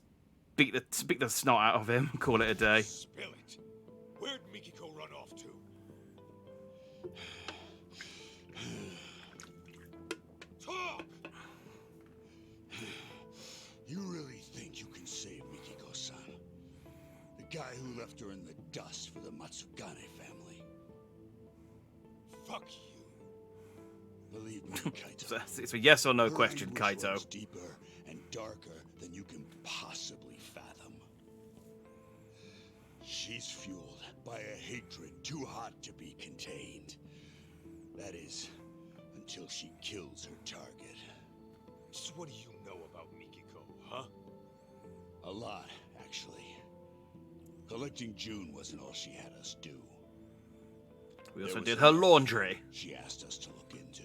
beat the snot out of him, call it a day. Spill it. Where'd Mikiko run off to? Talk! You really think you can save Mikiko-san? The guy who left her in the dust for the Matsugane family. Fuck you. Believe me, Kaito. It's a yes or no her question, anguish Kaito. runs deeper and darker than you can possibly fathom. She's fueled by a hatred too hot to be contained. That is, until she kills her target. So what do you know about Mikiko, huh? A lot, actually. Collecting June wasn't all she had us do. We also There did was her another laundry. thing she asked us to look into.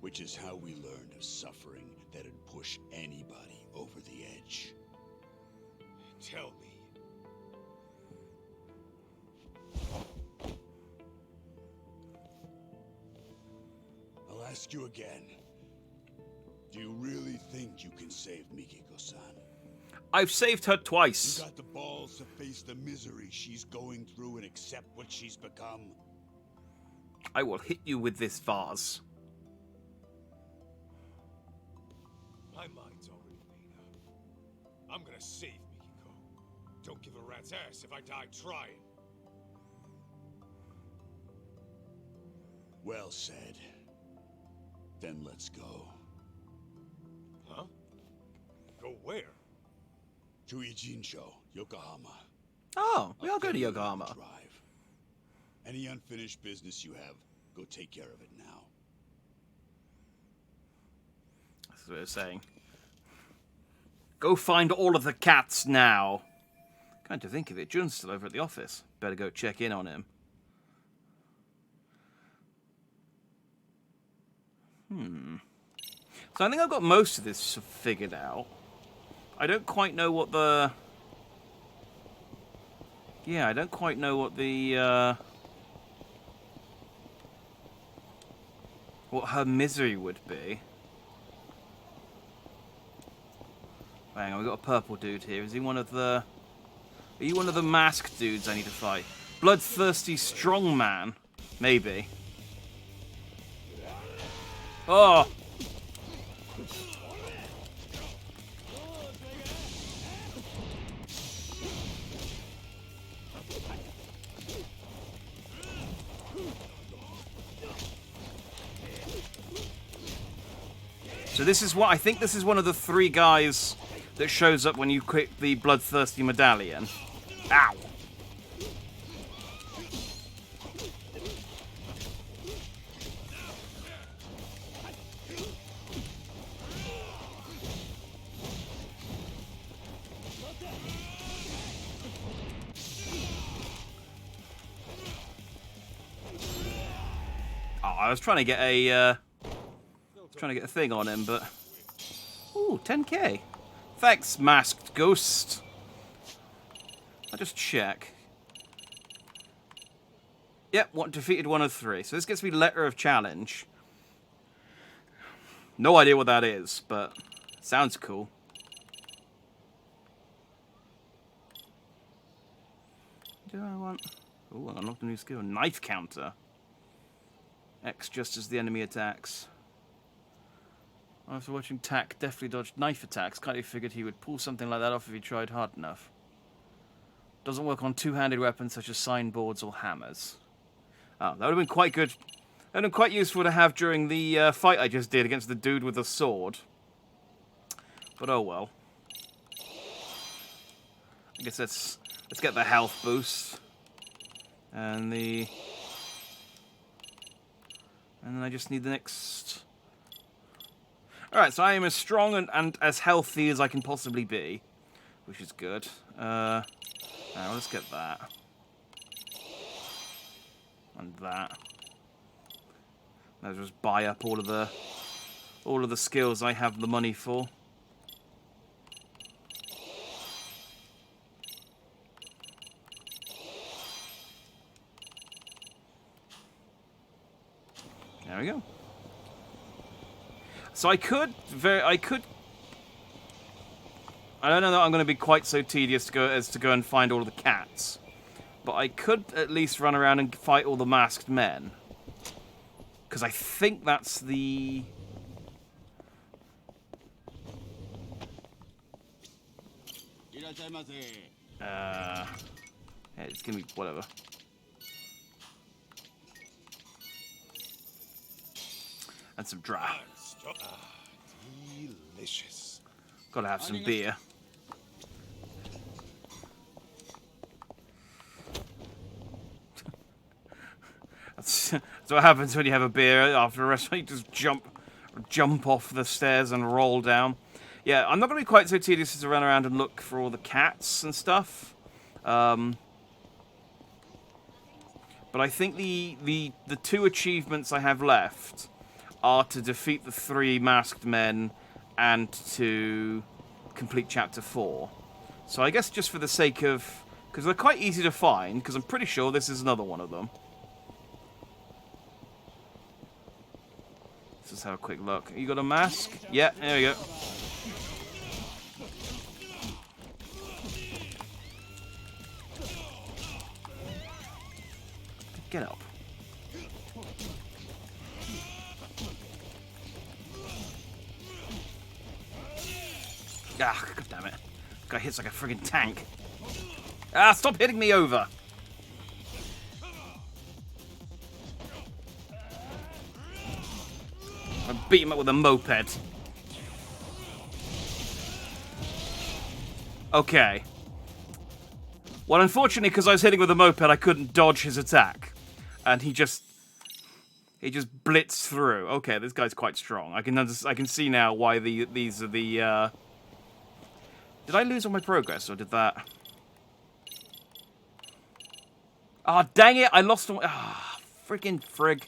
Which is how we learned of suffering that'd push anybody over the edge. Tell me. I'll ask you again. Do you really think you can save Mikiko-san? I've saved her twice. You got the balls to face the misery she's going through and accept what she's become? I will hit you with this vase. My mind's already made up. I'm gonna save Mikiko. Don't give a rat's ass if I die trying. Well said. Then let's go. Huh? Go where? To Ijincho, Yokohama. Oh, we I'll are going to get you on the Yokohama. Drive. Any unfinished business you have, go take care of it now. That's what I was saying. Go find all of the cats now. Kind to think of it, Jun's still over at the office. Better go check in on him. So I think I've got most of this figured out. I don't quite know what the... Yeah, I don't quite know what the... What her misery would be. Hang on, we've got a purple dude here. Is he one of the... Are you one of the masked dudes I need to fight? Bloodthirsty strongman? Maybe. Oh! So this is what... I think this is one of the 3 guys that shows up when you quit the Bloodthirsty Medallion. Ow! Oh, I was trying to get a... trying to get a thing on him, but... Ooh, 10k. Thanks, masked ghost. I'll just check. Yep, defeated 1 of 3. So this gets me letter of challenge. No idea what that is, but sounds cool. Do I want... Ooh, I unlocked a new skill. Knife counter. X just as the enemy attacks. After watching Tak deftly dodged knife attacks, Kaito figured he would pull something like that off if he tried hard enough. Doesn't work on two-handed weapons such as signboards or hammers. Oh, that would have been quite good. That would have been quite useful to have during the fight I just did against the dude with the sword. But oh well. I guess let's get the health boost. And then I just need the next... Alright, so I am as strong and as healthy as I can possibly be. Which is good. Now let's get that. And that. I'll just buy up all of the skills I have the money for. There we go. So I don't know that I'm going to be quite so tedious as to go and find all of the cats. But I could at least run around and fight all the masked men. Because I think that's the... yeah, it's going to be whatever. And some dry. Delicious. Gotta have some beer. That's what happens when you have a beer after a restaurant. You just jump off the stairs and roll down. Yeah, I'm not going to be quite so tedious as to run around and look for all the cats and stuff. But I think the 2 achievements I have left are to defeat the 3 masked men and to complete Chapter 4. So I guess just for the sake of... Because they're quite easy to find, because I'm pretty sure this is another one of them. Let's just have a quick look. You got a mask? Yeah, there we go. Get up. Ah, god damn it. This guy hits like a friggin' tank. Ah, stop hitting me over! beat him up with a moped. Okay. Well, unfortunately, because I was hitting with a moped, I couldn't dodge his attack. And he just blitzed through. Okay, this guy's quite strong. I can see now why these are the... Did I lose all my progress, or did that... Ah, oh, dang it! I lost all... Ah, freaking frig.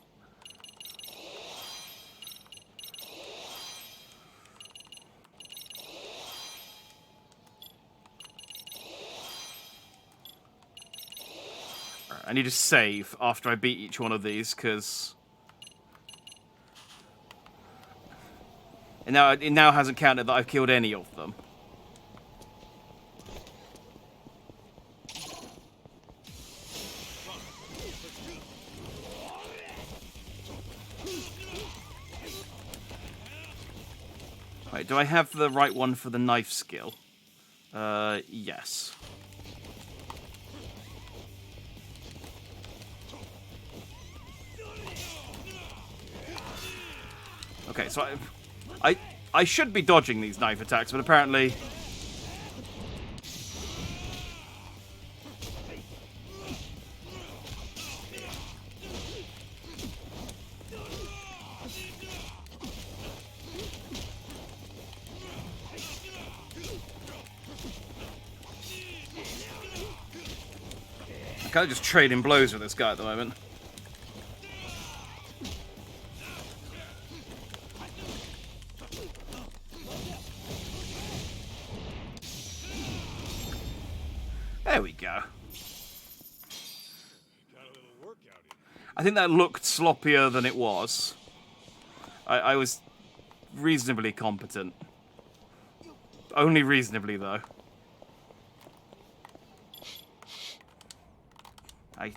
I need to save after I beat each one of these, because... It now hasn't counted that I've killed any of them. Right, do I have the right one for the knife skill? Yes. Okay, so I should be dodging these knife attacks, but apparently... I'm kind of just trading blows with this guy at the moment. There we go. I think that looked sloppier than it was. I was reasonably competent. Only reasonably, though.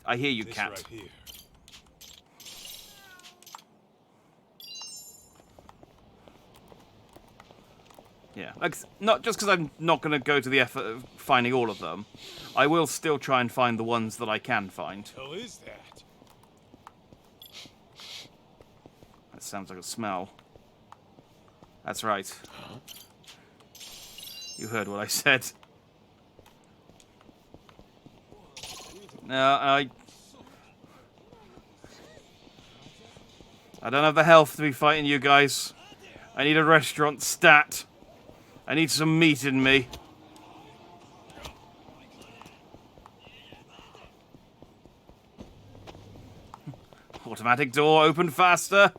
I hear you, cat. Right here. Yeah, like, not just because I'm not going to go to the effort of finding all of them. I will still try and find the ones that I can find. What the hell is that? That sounds like a smell. That's right. You heard what I said. No, I don't have the health to be fighting you guys. I need a restaurant stat. I need some meat in me. Automatic door, open faster.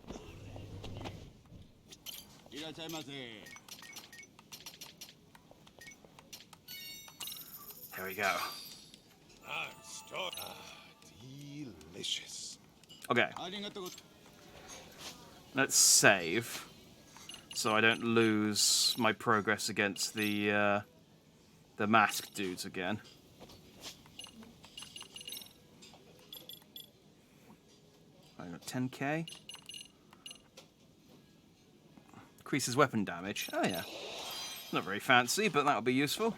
There we go. Delicious. Okay. Let's save, so I don't lose my progress against the masked dudes again. I got 10k. Increases weapon damage. Oh yeah. Not very fancy, but that'll be useful.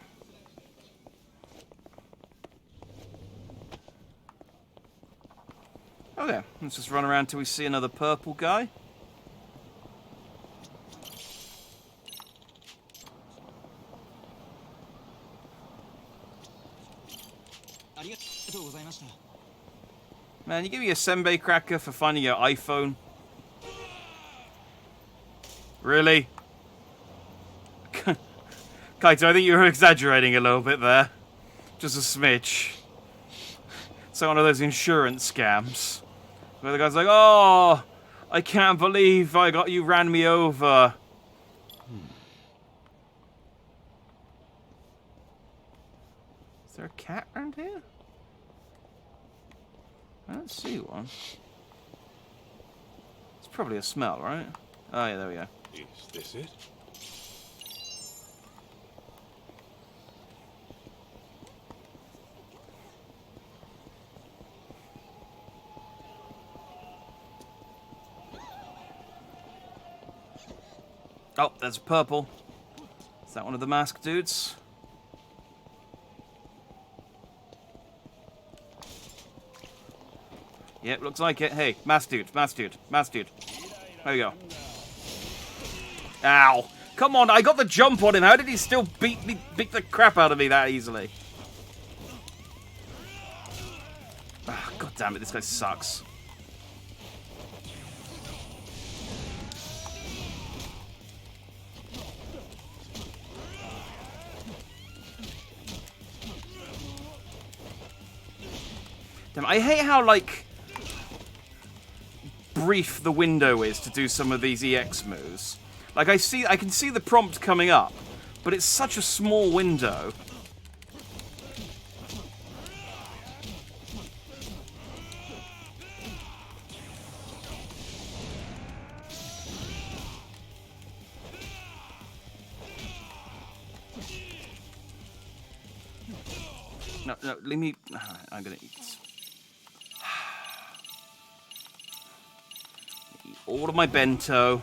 Okay, let's just run around till we see another purple guy. Man, you give me a senbei cracker for finding your iPhone? Really? Kaito, I think you were exaggerating a little bit there. Just a smidge. It's like one of those insurance scams. Where the guy's like, oh, I can't believe you ran me over. Is there a cat around here? I don't see one. It's probably a smell, right? Oh yeah, there we go. Is this it? Oh, there's purple. Is that one of the masked dudes? Yep, looks like it. Hey, masked dude, masked dude, masked dude. There we go. Ow. Come on, I got the jump on him. How did he still beat the crap out of me that easily? Oh, God damn it, this guy sucks. Damn, I hate how, like, brief the window is to do some of these EX moves. Like, I can see the prompt coming up, but it's such a small window. No, leave me... I'm gonna eat. Eat all of my bento.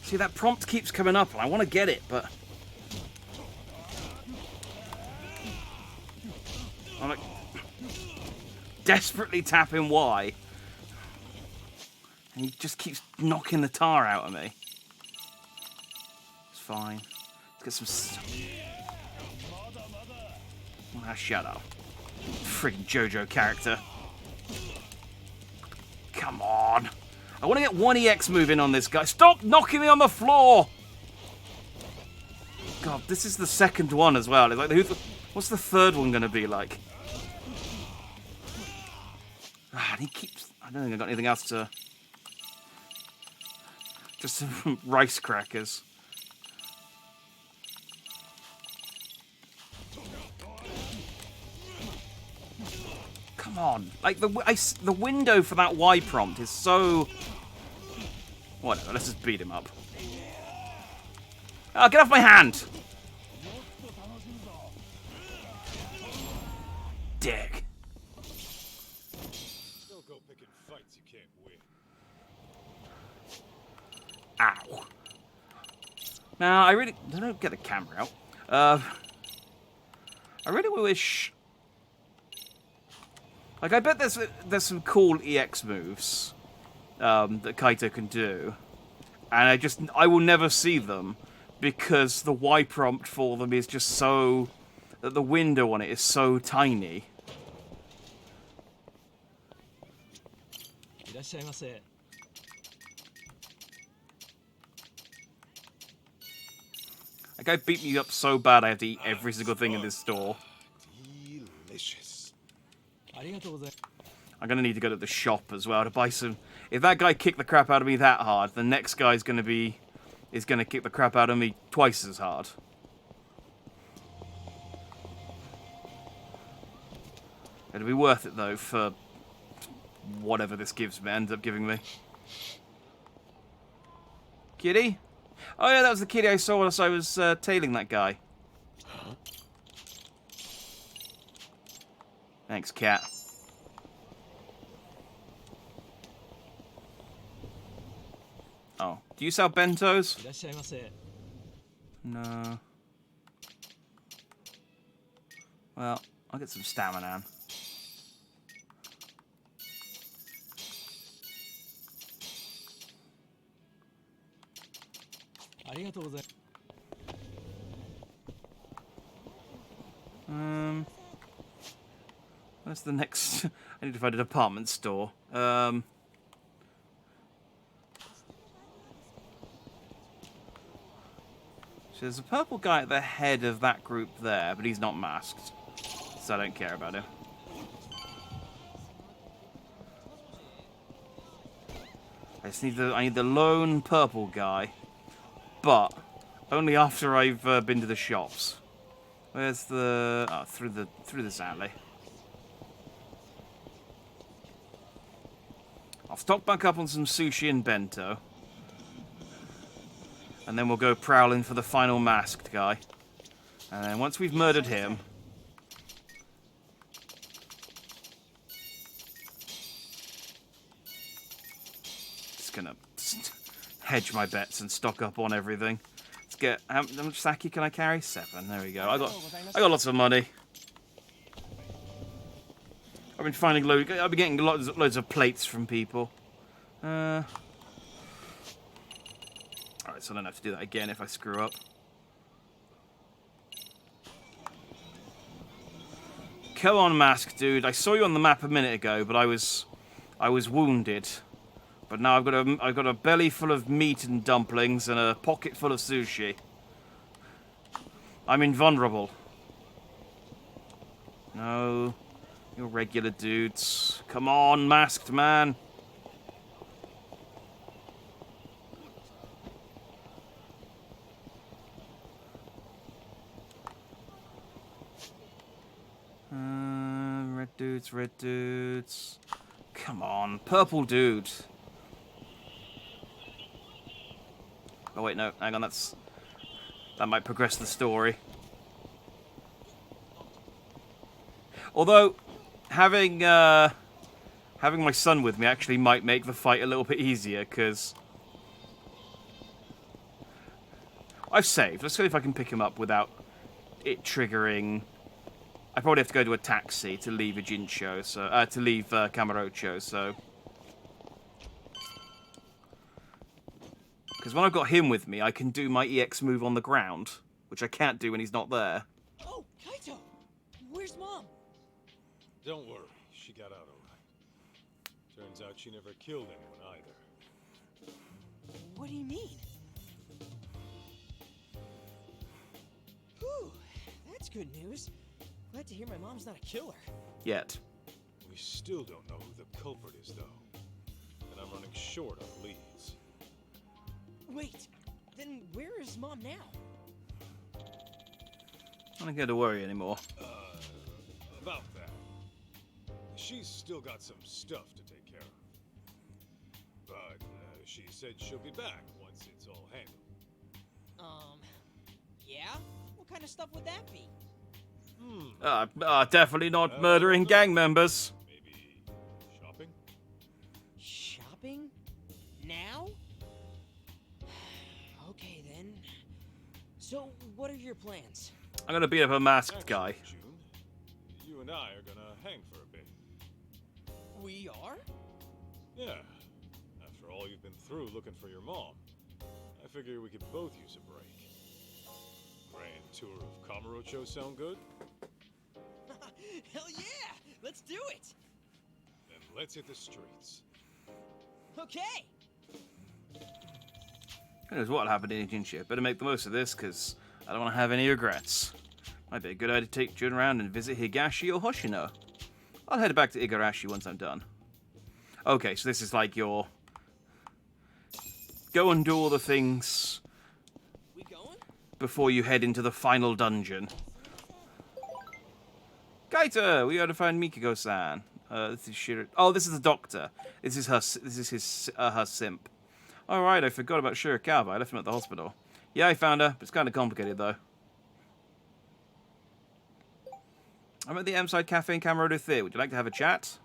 See, that prompt keeps coming up, and I want to get it, but... I'm like... desperately tapping Y. And he just keeps knocking the tar out of me. It's fine. Let's get some... Ah, shut up. Friggin' JoJo character. Come on. I want to get one EX move in on this guy. Stop knocking me on the floor! God, this is the second one as well. It's like, what's the third one going to be like? Ah, and he keeps... I don't think I got anything else to... Just some rice crackers. Come on. Like, the window for that Y prompt is so... Whatever, let's just beat him up. Oh, get off my hand! Dick. Don't go picking fights you can't win. Ow. Now, I don't get the camera out. I really wish... Like, I bet there's some cool EX moves that Kaito can do. And I will never see them because the Y prompt for them is just so... that the window on it is so tiny. That guy beat me up so bad I have to eat every single thing in this store. Delicious. I'm gonna need to go to the shop as well to buy some... If that guy kicked the crap out of me that hard, the next guy's gonna kick the crap out of me twice as hard. It'll be worth it though for whatever this ends up giving me. Kitty? Oh yeah, that was the kitty I saw as I was tailing that guy. Thanks, cat. Oh, do you sell bentos? No. Well, I'll get some stamina. Where's the next... I need to find a department store. So there's a purple guy at the head of that group there, but he's not masked. So I don't care about him. I need the lone purple guy, but only after I've been to the shops. Where's the... Oh, through this alley. I'll stock back up on some sushi and bento. And then we'll go prowling for the final masked guy. And then once we've murdered him... Just gonna hedge my bets and stock up on everything. get... How much sake can I carry? 7. There we go. I got lots of money. I've been finding I've been getting loads of plates from people. Alright, so I don't have to do that again if I screw up. Come on, Mask, dude. I saw you on the map a minute ago, but I was wounded. But now I've got a belly full of meat and dumplings and a pocket full of sushi. I'm invulnerable. No, you're regular dudes. Come on, masked man. Red dudes. Come on, purple dude. Oh wait, no, hang on, that might progress the story. Although, having my son with me actually might make the fight a little bit easier, because I've saved. Let's see if I can pick him up without it triggering. I probably have to go to a taxi to leave Ijincho, so to leave Kamurocho, so. Because when I've got him with me, I can do my EX move on the ground, which I can't do when he's not there. Oh, Kaito! Where's Mom? Don't worry, she got out all right. Turns out she never killed anyone either. What do you mean? Whew, that's good news. Glad to hear my mom's not a killer. Yet. We still don't know who the culprit is, though. And I'm running short on leads. Wait, then where is Mom now? I don't get to worry anymore. About that. She's still got some stuff to take care of. But she said she'll be back once it's all handled. Yeah? What kind of stuff would that be? Definitely not murdering gang members. Maybe shopping? Shopping? Now? Okay, then. So, what are your plans? I'm gonna beat up a masked guy. June, you and I are gonna hang for a bit. We are? Yeah. After all you've been through looking for your mom, I figure we could both use a break. Grand tour of Kamurocho sound good? Hell yeah! Let's do it! Then let's hit the streets. Okay! Who knows what'll happen in Ijincho? Better make the most of this, because I don't want to have any regrets. Might be a good idea to take Jun around and visit Higashi or Hoshino. I'll head back to Igarashi once I'm done. Okay, so this is like your... Go and do all the things... We going? Before you head into the final dungeon. Kaito, we gotta find Mikiko-san. This is Shiro. Oh, this is the doctor. This is her simp. All right, I forgot about Shirakawa. I left him at the hospital. Yeah, I found her. It's kind of complicated though. I'm at the M-Side Cafe in Kamurocho Theatre. Would you like to have a chat?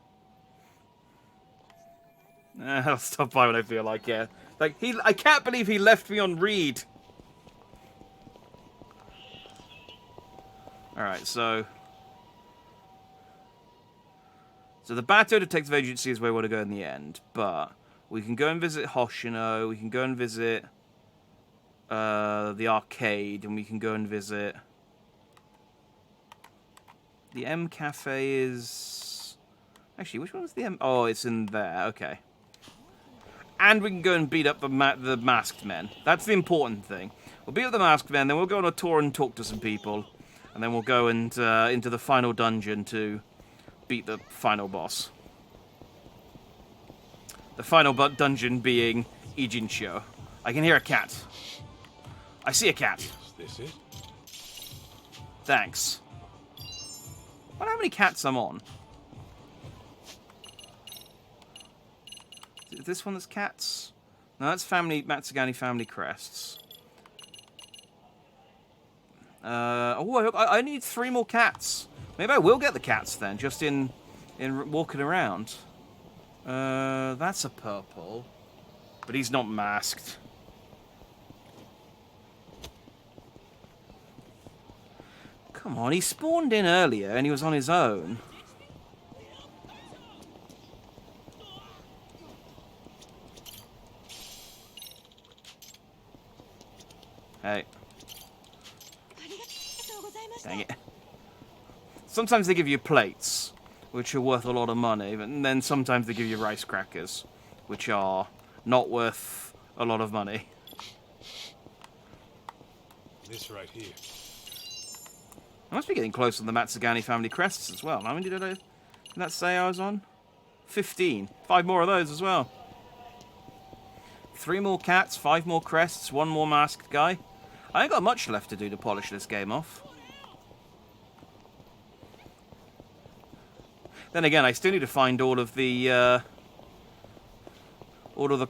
I'll stop by when I feel like it. Like I can't believe he left me on read. All right, so the Bato Detective Agency is where we want to go in the end, but we can go and visit Hoshino, we can go and visit the arcade, and we can go and visit... The M Cafe is... Actually, which one's the M... Oh, it's in there, okay. And we can go and beat up the masked men. That's the important thing. We'll beat up the masked men, then we'll go on a tour and talk to some people, and then we'll go and into the final dungeon to beat the final boss. The final dungeon being Ijincho. I can hear a cat. I see a cat. Is this it? Thanks. I wonder how many cats I'm on. Is this one that's cats? No, that's Matsugani family crests. I need 3 more cats. Maybe I will get the cats then, just in walking around. That's a purple. But he's not masked. Come on, he spawned in earlier and he was on his own. Hey. Dang it. Sometimes they give you plates, which are worth a lot of money, but then sometimes they give you rice crackers, which are not worth a lot of money. This right here. I must be getting close on the Matsugani family crests as well. How many did that say I was on? 15. 5 more of those as well. 3 more cats, 5 more crests, 1 more masked guy. I ain't got much left to do to polish this game off. Then again, I still need to find all of the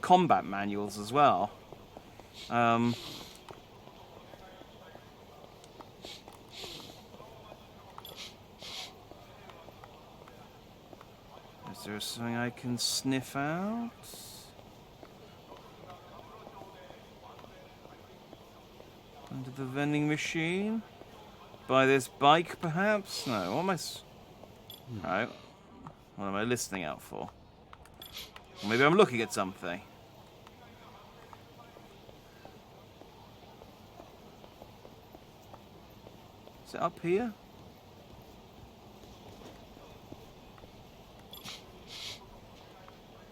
combat manuals as well. Is there something I can sniff out? Under the vending machine? Buy this bike, perhaps? No, what am I... Right. What am I listening out for? Or maybe I'm looking at something. Is it up here?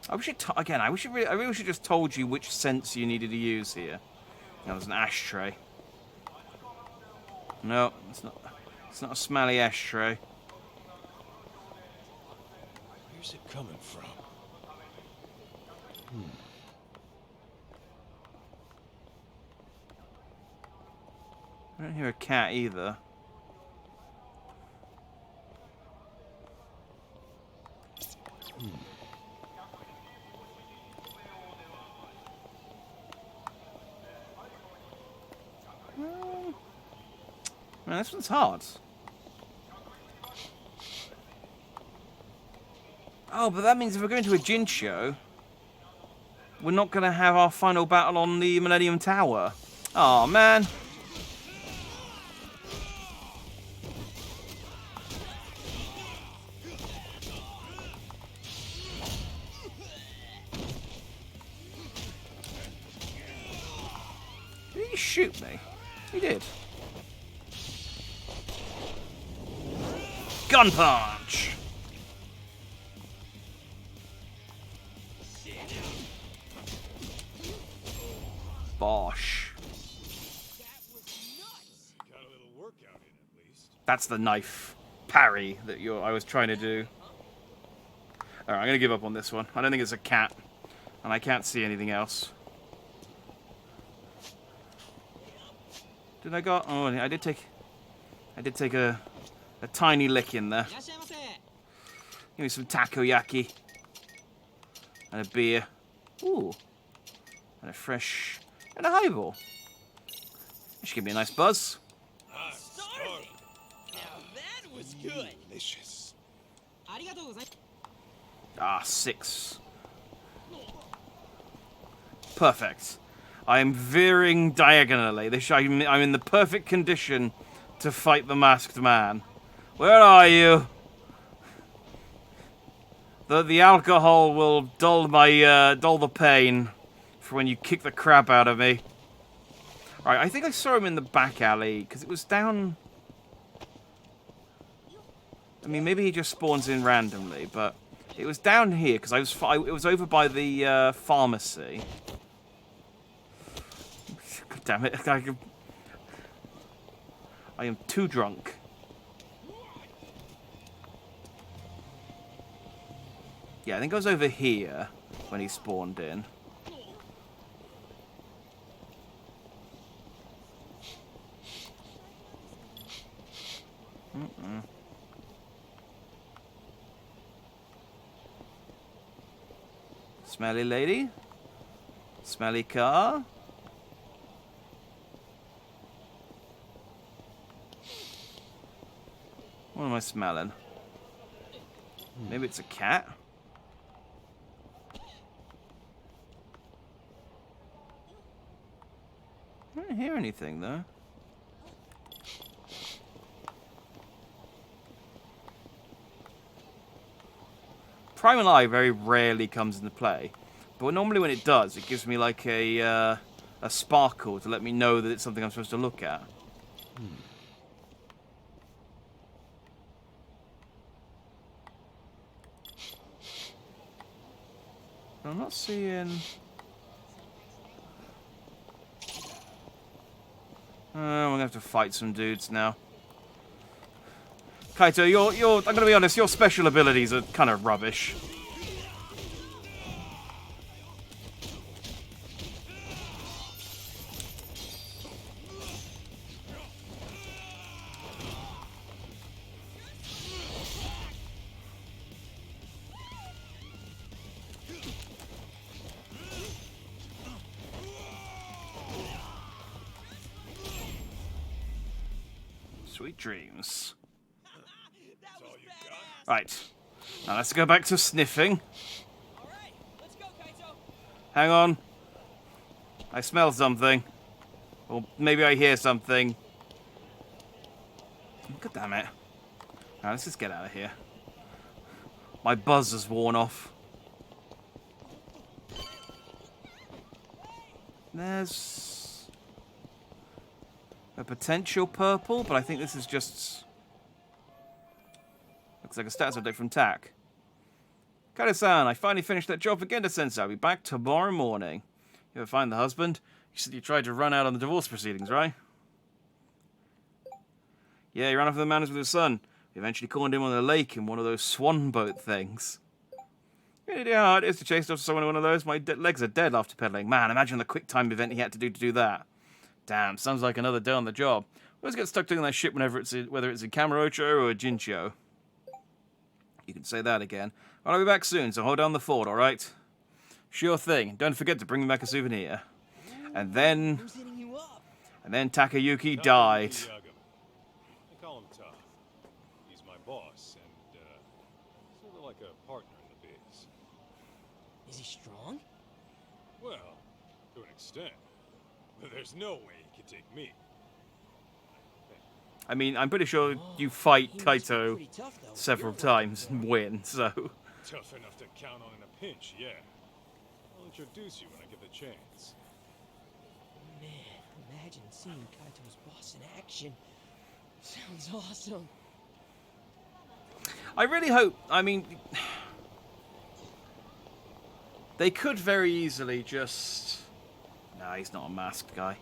I wish it again. I really should just told you which sense you needed to use here. That was an ashtray. No, it's not. It's not a smelly ashtray. Where's it coming from? I don't hear a cat either. Man, this one's hard. Oh, but that means if we're going to a Jin show, we're not going to have our final battle on the Millennium Tower. Oh, man. Did he shoot me? He did. Gun punch! Bosh. Got a little workout in at least. That's the knife parry that I was trying to do. Alright, I'm gonna give up on this one. I don't think it's a cat. And I can't see anything else. Did I go? Oh, I did take a tiny lick in there. Give me some takoyaki. And a beer. Ooh. And a fresh... And a highball. That should give me a nice buzz. Starving! Now that was good! Delicious. Ah, 6. Perfect. I am veering diagonally. I'm in the perfect condition to fight the masked man. Where are you? The alcohol will dull the pain for when you kick the crap out of me. Right, I think I saw him in the back alley because it was down. I mean, maybe he just spawns in randomly, but it was down here because it was over by the pharmacy. God damn it! I am too drunk. Yeah, I think I was over here when he spawned in. Smelly lady? Smelly car? What am I smelling? Maybe it's a cat? I don't hear anything, though. Prime and Eye very rarely comes into play, but normally when it does, it gives me like a sparkle to let me know that it's something I'm supposed to look at. I'm not seeing... I'm gonna have to fight some dudes now. Kaito, I'm gonna be honest, your special abilities are kind of rubbish. Sweet dreams. Right. Now let's go back to sniffing. Alright, let's go, Kaito. Hang on. I smell something. Or maybe I hear something. God damn it. Now let's just get out of here. My buzz has worn off. There's a potential purple, but I think this is just... Looks like a status update from TAC. Kaito-san, I finally finished that job for Genda-sensei. I'll be back tomorrow morning. You ever find the husband? You said you tried to run out on the divorce proceedings, right? Yeah, he ran off the mountains with his son. We eventually cornered him on the lake in one of those swan boat things. Any idea how hard it is to chase after someone in one of those? My legs are dead after pedaling. Man, imagine the quick time event he had to do that. Damn, sounds like another day on the job. I always get stuck doing that shit whether it's in Kamurocho or Jincho. You can say that again. Well, I'll be back soon, so hold down the fort, alright? Sure thing. Don't forget to bring me back a souvenir. And then... Who's hitting you up? And then Takayuki died. I call him Tough. He's my boss, and, sort of like a partner in the biz. Is he strong? Well, to an extent. But there's no way he can take me. I mean, I'm pretty sure you fight He must be Kaito pretty tough, though. several times and win, so... Tough enough to count on in a pinch, yeah. I'll introduce you when I get the chance. Man, imagine seeing Kaito's boss in action. Sounds awesome. I really hope... I mean... They could very easily just... Nah, he's not a masked guy.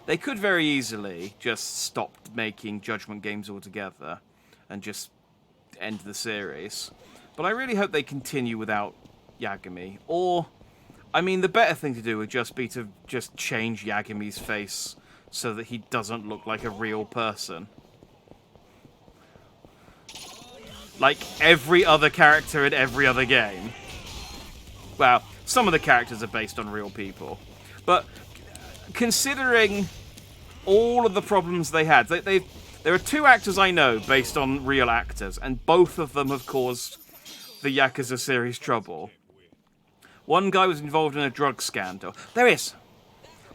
They could very easily just stop making Judgment games altogether and just end the series. But I really hope they continue without Yagami. Or, I mean, the better thing to do would just be to just change Yagami's face so that he doesn't look like a real person. Like every other character in every other game. Well, some of the characters are based on real people. But considering all of the problems they had, there are two actors I know based on real actors, and both of them have caused the Yakuza series trouble. One guy was involved in a drug scandal.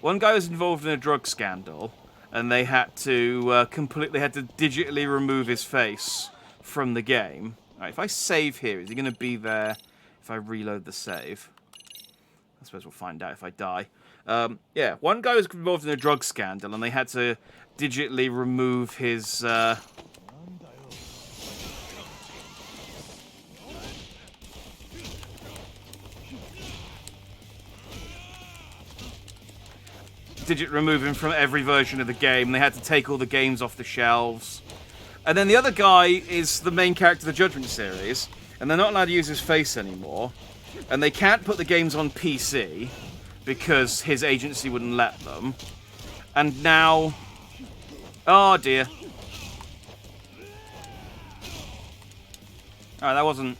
One guy was involved in a drug scandal, and they had to completely digitally remove his face from the game. Right, if I save here, is he going to be there if I reload the save? I suppose we'll find out if I die. Yeah, one guy was involved in a drug scandal, and they had to digitally remove his... remove him from every version of the game. They had to take all the games off the shelves. And then the other guy is the main character of the Judgment series, and they're not allowed to use his face anymore. And they can't put the games on PC because his agency wouldn't let them. And now... Oh dear. Alright, that wasn't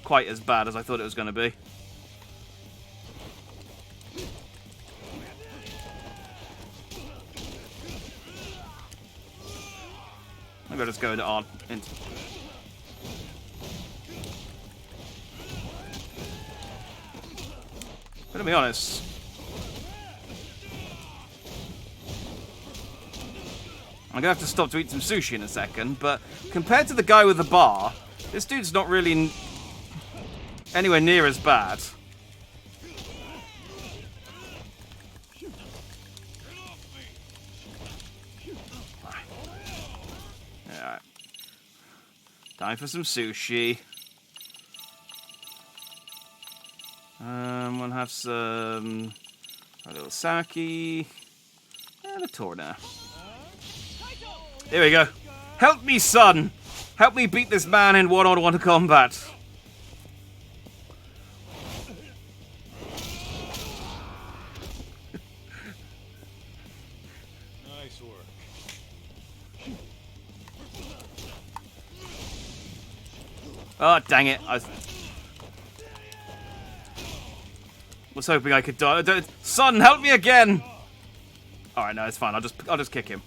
quite as bad as I thought it was going to be. Maybe I'll just go on. But to be honest, I'm gonna have to stop to eat some sushi in a second, but compared to the guy with the bar, This dude's not really anywhere near as bad. Alright. Time for some sushi. We'll have some a little sake and a tuna. Here we go. Help me, son! Help me beat this man in one-on-one combat. Nice work. Oh, dang it. I was hoping I could die. Son, help me again! Alright, no, it's fine. I'll just kick him.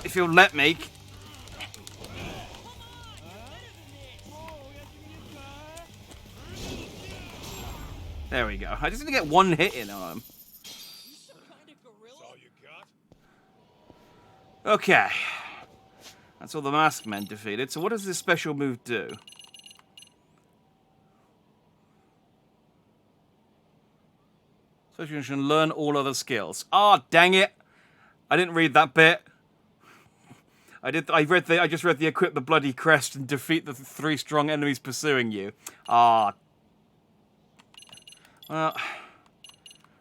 If you'll let me. There we go. I just need to get one hit in on him. Okay. That's all the masked men defeated. So what does this special move do? So you can learn all other skills. Ah, dang it! I didn't read that bit. I just read the equip the bloody crest and defeat the 3 strong enemies pursuing you. Ah. Well,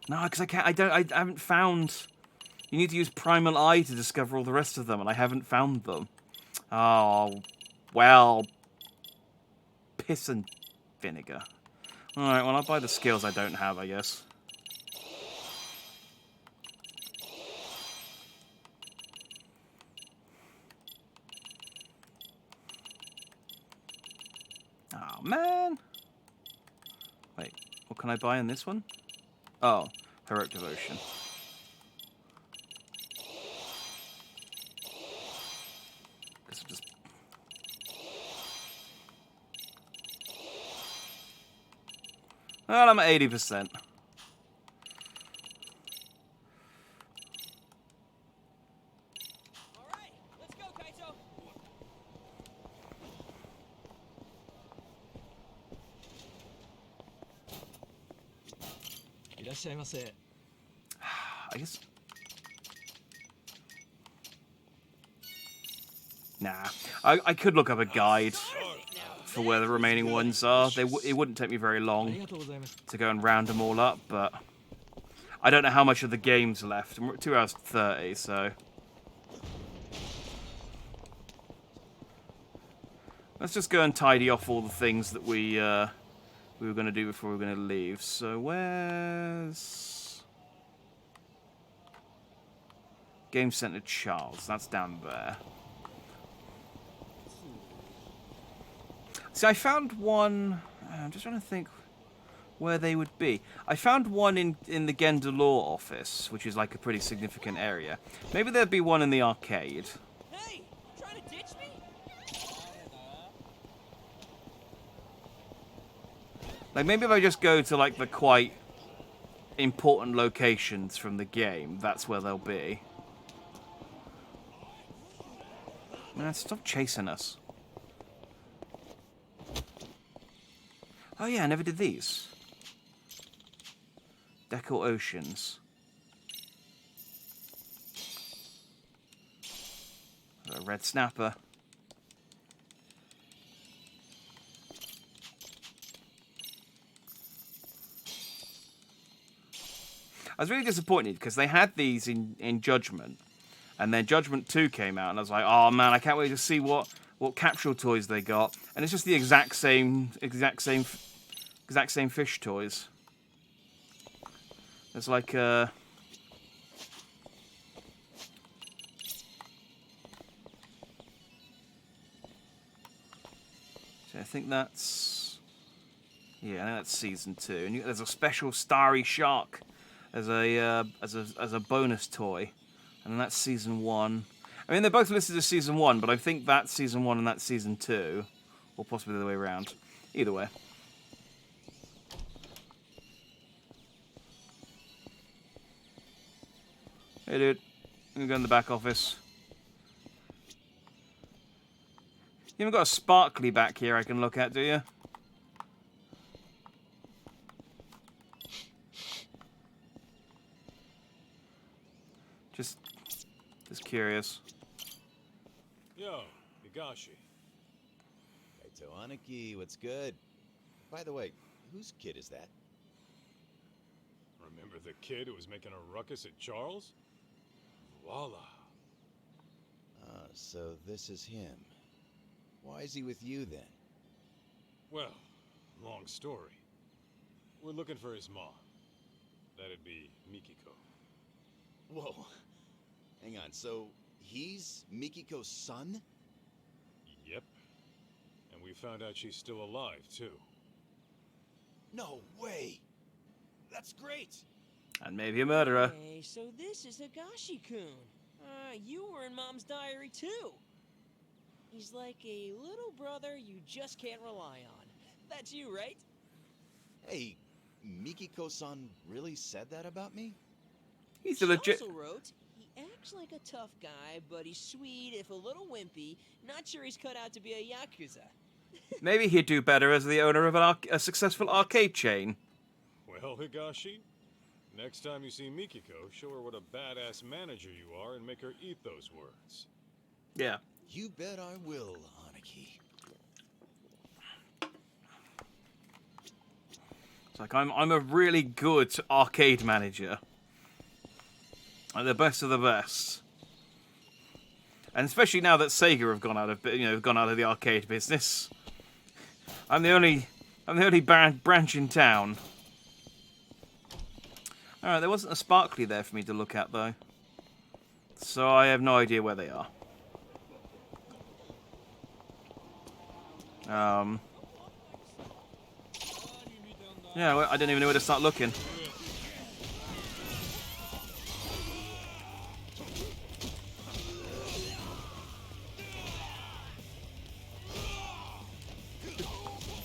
no, because I can't. I haven't found. You need to use Primal Eye to discover all the rest of them, and I haven't found them. Oh, well, piss and vinegar. All right, well, I'll buy the skills I don't have, I guess. Oh, man. Wait, what can I buy in this one? Oh, Heroic Devotion. Guess I'll just... Well, I'm at 80%. Alright, let's go, Kaito! I guess... Nah. I could look up a guide for where the remaining ones are. It wouldn't take me very long to go and round them all up, but... I don't know how much of the game's left. We're at 2 hours 30, so... Let's just go and tidy off all the things that we were going to do before we were going to leave. So where's... Game Center Charles. That's down there. See, I found one... I'm just trying to think where they would be. I found one in the Gendalore office, which is like a pretty significant area. Maybe there'd be one in the arcade. Hey, trying to ditch me? Like, maybe if I just go to, like, the quite important locations from the game, that's where they'll be. Man, stop chasing us. Oh yeah, I never did these. Deckle Oceans. A red snapper. I was really disappointed because they had these in Judgment, and then Judgment 2 came out, and I was like, oh man, I can't wait to see what capsule toys they got, and it's just the exact same fish toys. There's like a... So I think that's... Yeah, I think that's Season 2. And there's a special Starry Shark as a bonus toy. And then that's Season 1. I mean, they're both listed as Season 1, but I think that's Season 1 and that's Season 2. Or possibly the other way around. Either way. Hey, dude. I'm going to go in the back office. You haven't got a sparkly back here I can look at, do you? Just curious. Yo, Higashi. Kaito Aniki, what's good? By the way, whose kid is that? Remember the kid who was making a ruckus at Charles? Voila. Ah, so this is him. Why is he with you then? Well, long story. We're looking for his mom. That'd be Mikiko. Whoa. Hang on, so he's Mikiko's son? Yep. And we found out she's still alive, too. No way! That's great! And maybe a murderer. Hey, so this is Higashi-kun. You were in Mom's diary, too. He's like a little brother you just can't rely on. That's you, right? Hey, Mikiko-san really said that about me? He's She a legit. also wrote, he acts like a tough guy, but he's sweet if a little wimpy. Not sure he's cut out to be a Yakuza. Maybe he'd do better as the owner of a successful arcade chain. Well, Higashi, next time you see Mikiko, show her what a badass manager you are and make her eat those words. Yeah. You bet I will, Aniki. It's like I'm a really good arcade manager. Like the best of the best. And especially now that Sega have gone out of the arcade business. I'm the only branch in town. Alright, there wasn't a sparkly there for me to look at though. So I have no idea where they are. Yeah, well, I didn't even know where to start looking.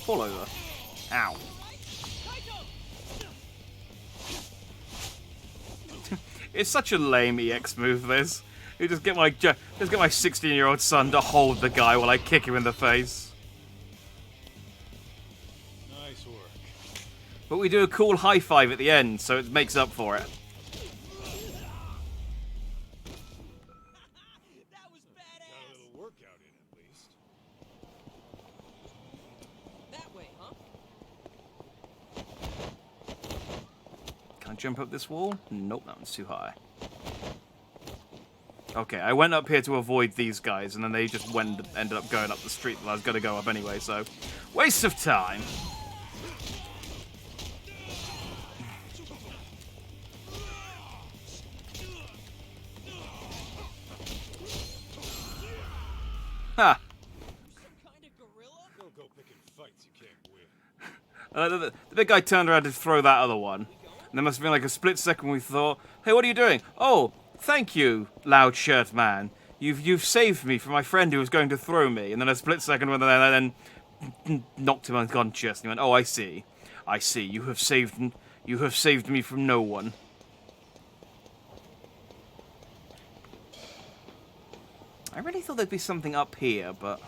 Fall over. Ow. It's such a lame EX move, this. You just get my 16-year-old son to hold the guy while I kick him in the face. Nice work. But we do a cool high five at the end, so it makes up for it. That was Got a badass. little workout in, at least. That way, huh? Can I jump up this wall? Nope, that one's too high. Okay, I went up here to avoid these guys, and then they just ended up going up the street that I was going to go up anyway, so... Waste of time! Ha! Some kind of gorilla? Don't go picking fights you can't win. The big guy turned around to throw that other one. And there must have been like a split second we thought, hey, what are you doing? Oh, thank you, loud shirt man. You've saved me from my friend who was going to throw me. And then a split second when I then knocked him unconscious. And he went, oh, I see. I see. You have saved me from no one. I really thought there'd be something up here, but...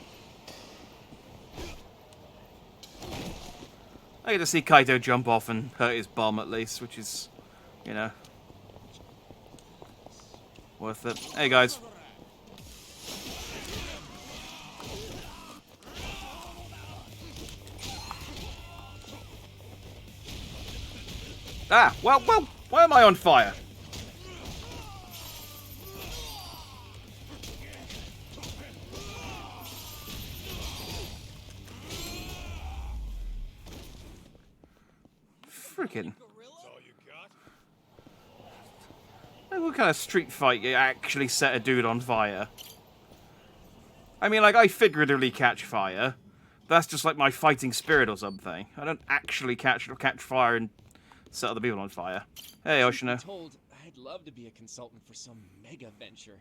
I get to see Kaito jump off and hurt his bum at least, which is, you know, worth it. Hey guys. Ah, well, why am I on fire? Freaking. That's all you got? What kind of street fight you actually set a dude on fire? I mean, like, I figuratively catch fire. That's just like my fighting spirit or something. I don't actually catch fire and set other people on fire. Hey, Oshino. Told I'd love to be a consultant for some mega venture.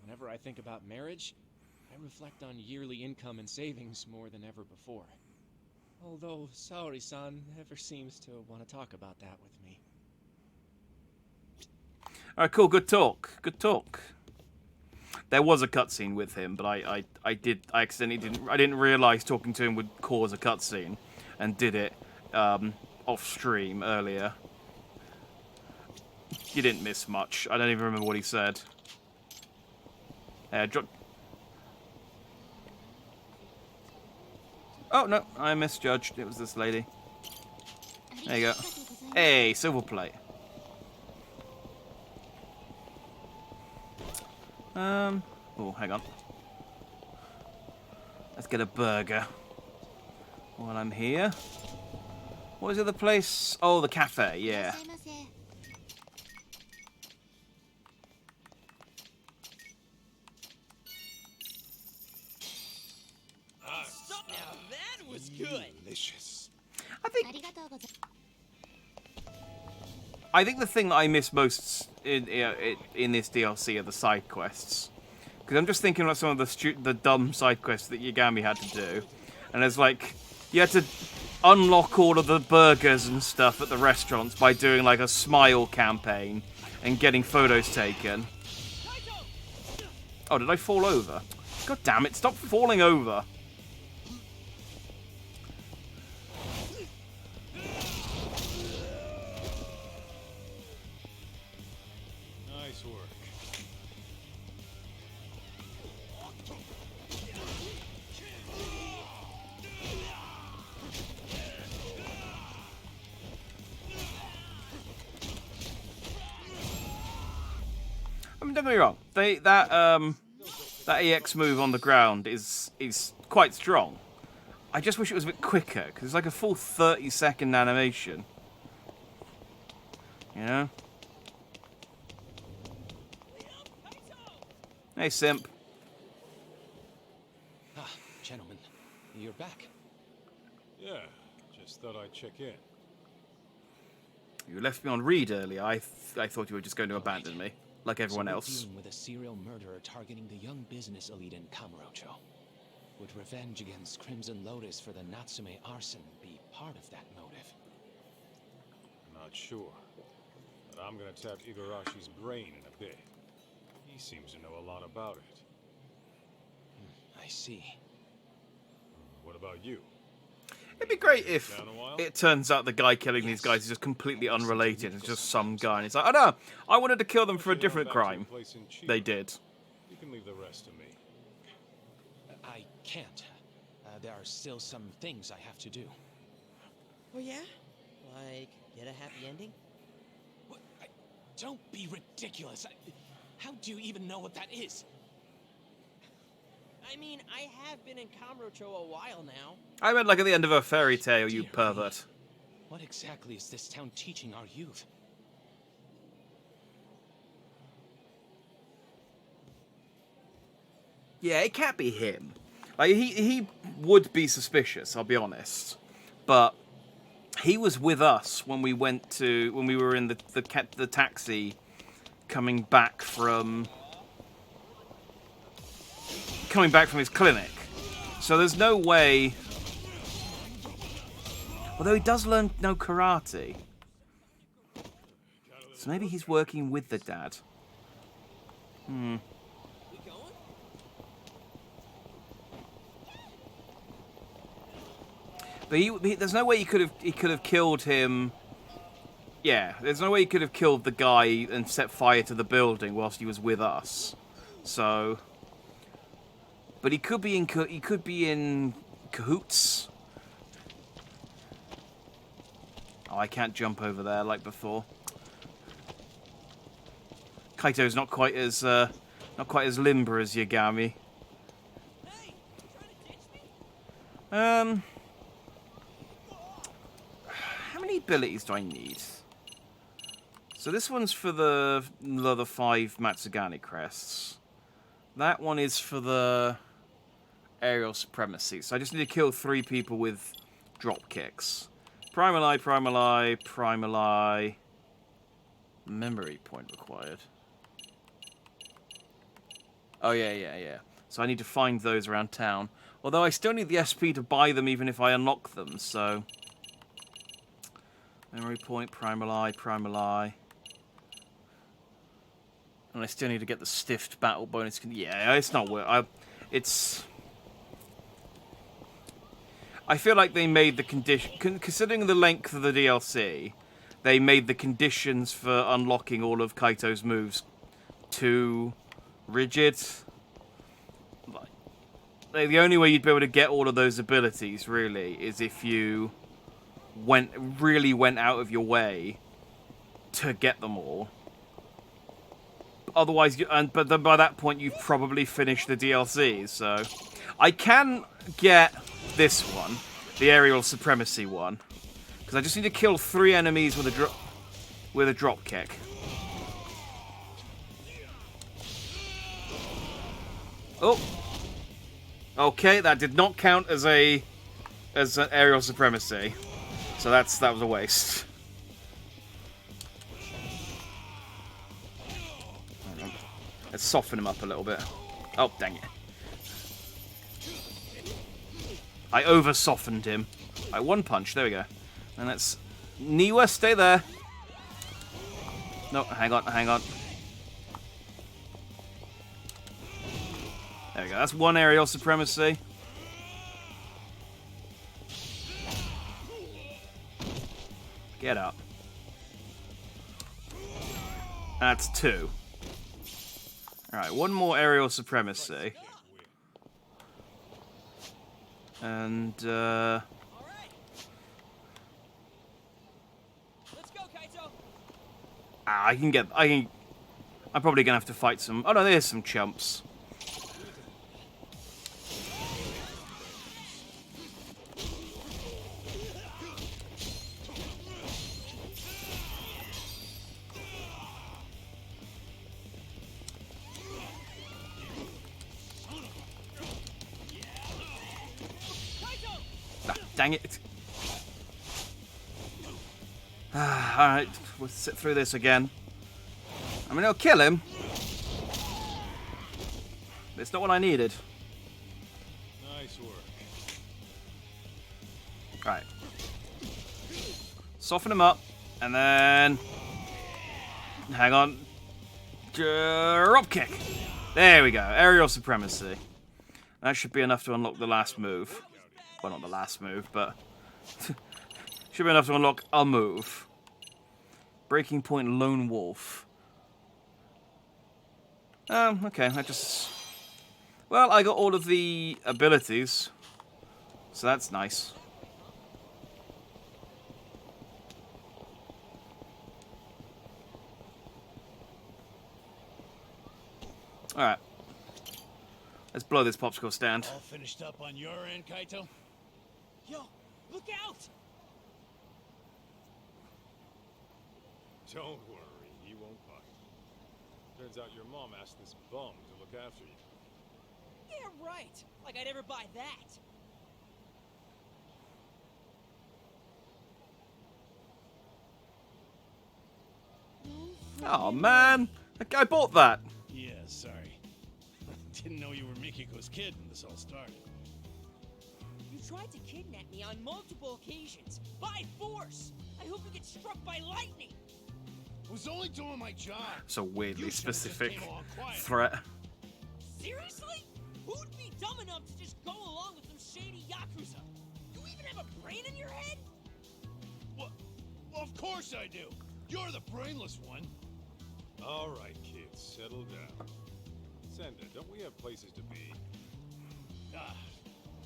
Whenever I think about marriage, I reflect on yearly income and savings more than ever before. Although Saori-san never seems to want to talk about that with me. Alright, cool. Good talk. Good talk. There was a cutscene with him, but I accidentally didn't realize talking to him would cause a cutscene, and did it off stream earlier. You didn't miss much. I don't even remember what he said. Oh no, I misjudged. It was this lady. There you go. Hey, silver plate. Oh, hang on. Let's get a burger while I'm here. What was the other place? Oh, the cafe, yeah. Now that was good. Delicious. I think the thing that I miss most in this DLC are the side quests, because I'm just thinking about some of the dumb side quests that Yagami had to do, and it's like you had to unlock all of the burgers and stuff at the restaurants by doing like a smile campaign and getting photos taken. Oh, did I fall over? God damn it! Stop falling over. Nice work. I mean, don't get me wrong. That EX move on the ground is quite strong. I just wish it was a bit quicker, because it's like a full 30-second animation. You know? Hey, simp. Ah, gentlemen, you're back. Yeah, just thought I'd check in. You left me on read earlier. I thought you were just going to abandon me, like everyone So we're else. dealing with a serial murderer targeting the young business elite in Kamurocho. Would revenge against Crimson Lotus for the Natsume arson be part of that motive? Not sure, but I'm gonna tap Igarashi's brain in a bit. He seems to know a lot about it. I see. What about you? It'd be great if Down a while? it turns out the guy killing these guys is just completely unrelated. It's just some guy, and it's like, oh no, I wanted to kill them for a different crime. They did. You can leave the rest to me. I can't. There are still some things I have to do. Oh yeah? Like, get a happy ending? What? Don't be ridiculous. How do you even know what that is? I mean, I have been in Kamurocho a while now. I meant like at the end of a fairy tale, you pervert. What exactly is this town teaching our youth? Yeah, it can't be him. Like he would be suspicious, I'll be honest. But he was with us when we were in the taxi coming back from his clinic. So there's no way. Although he does know karate. So maybe he's working with the dad. But there's no way he could have killed him. Yeah, there's no way he could have killed the guy and set fire to the building whilst he was with us. So, but he could be in cahoots. Oh, I can't jump over there like before. Kaito's not quite as limber as Yagami. How many abilities do I need? So this one's for the 5 Matsugane crests. That one is for the aerial supremacy. So I just need to kill 3 people with drop kicks. Primal Eye, Primal Eye, Primal Eye. Memory point required. Oh yeah. So I need to find those around town. Although I still need the SP to buy them even if I unlock them, so... Memory point, Primal Eye, Primal Eye. And I still need to get the stiffed battle bonus. Yeah, it's not worth. I feel like they made the condition, considering the length of the DLC, they made the conditions for unlocking all of Kaito's moves too rigid. Like, the only way you'd be able to get all of those abilities, really, is if you really went out of your way to get them all. Otherwise, but then by that point, you've probably finished the DLCs. So, I can get this one, the aerial supremacy one, because I just need to kill 3 enemies with a drop kick. Oh, okay, that did not count as an aerial supremacy, so that was a waste. Let's soften him up a little bit. Oh, dang it. I over-softened him. Right, one punch. There we go. And let's... Niwa, stay there. No, hang on. There we go. That's one aerial supremacy. Get up. That's 2. Alright, one more aerial supremacy. And, Let's go, Kaito. I'm probably gonna have to fight some... Oh no, there's some chumps. Dang it. Alright, we'll sit through this again. I mean, it'll kill him. But it's not what I needed. Nice work. Alright. Soften him up. And then... Hang on. Drop kick. There we go. Aerial supremacy. That should be enough to unlock the last move. Well, not the last move, but... should be enough to unlock a move. Breaking Point Lone Wolf. Okay, I just... Well, I got all of the abilities. So that's nice. Alright. Let's blow this popsicle stand. All finished up on your end, Kaito? Yo, look out! Don't worry, he won't bite. Turns out your mom asked this bum to look after you. Yeah, right. Like I'd ever buy that. Oh man, I bought that. Yeah, sorry. Didn't know you were Mikiko's kid when this all started. You tried to kidnap me on multiple occasions, by force. I hope you get struck by lightning. I was only doing my job. It's a weirdly You should've just specific came along quiet. threat. Seriously? Who'd be dumb enough to just go along with some shady yakuza? You even have a brain in your head? Well, of course I do. You're the brainless one. All right, kids, settle down. Senda, don't we have places to be? Ah,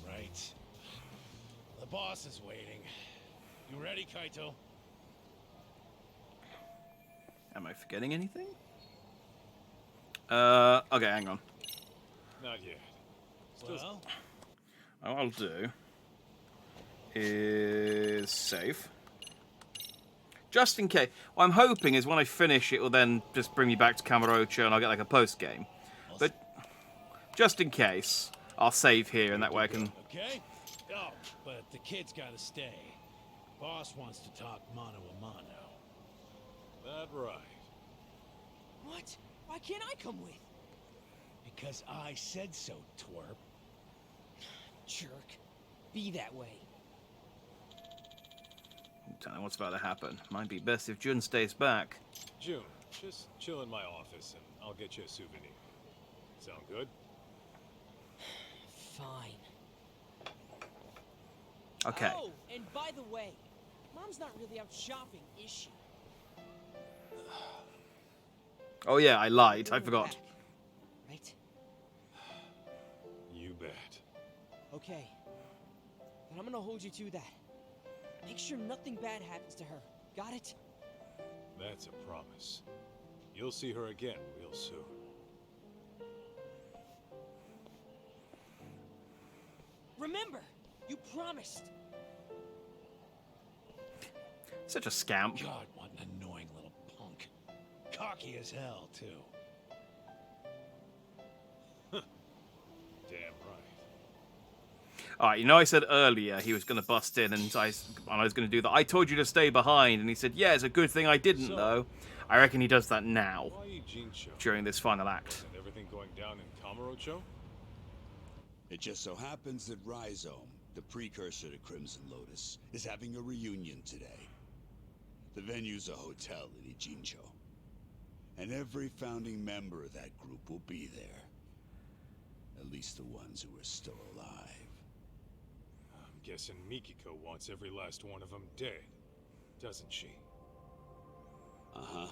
right. The boss is waiting. You ready, Kaito? Am I forgetting anything? Okay, hang on. Not yet. Well, What I'll do is save. Just in case. What I'm hoping is when I finish, it will then just bring me back to Kamurocho and I'll get like a post-game. But just in case, I'll save here and that way I can... okay. Oh, but the kid's gotta stay. Boss wants to talk mano a mano. That right. What? Why can't I come with? Because I said so, twerp. Jerk. Be that way. Don't know what's about to happen. Might be best if Jun stays back. June, just chill in my office and I'll get you a souvenir. Sound good? Fine. Okay. Oh, and by the way, Mom's not really out shopping, is she? Oh yeah, I lied. I Bring her forgot. back, right? You bet. Okay. Then I'm gonna hold you to that. Make sure nothing bad happens to her. Got it? That's a promise. You'll see her again real soon. Remember, you promised. Such a scamp. God, what an annoying little punk. Cocky as hell, too. Damn right. Alright, you know I said earlier he was going to bust in and I was going to do that. I told you to stay behind, and he said, yeah, it's a good thing I didn't, though. I reckon he does that now, Why Jincho? during this final act. Isn't everything going down in Kamurocho? It just so happens that Rhizome, the precursor to Crimson Lotus, is having a reunion today. The venue's a hotel in Ijincho. And every founding member of that group will be there. At least the ones who are still alive. I'm guessing Mikiko wants every last one of them dead, doesn't she? Uh-huh.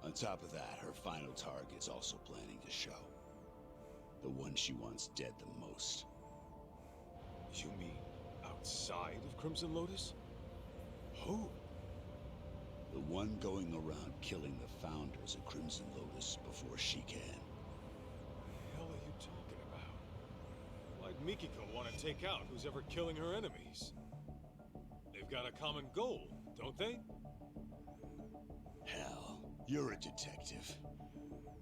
On top of that, her final target's also planning to show. The one she wants dead the most. You mean outside of Crimson Lotus? Who? The one going around killing the founders of Crimson Lotus before she can. What the hell are you talking about? Why'd Mikiko want to take out who's ever killing her enemies? They've got a common goal, don't they? Hell, you're a detective.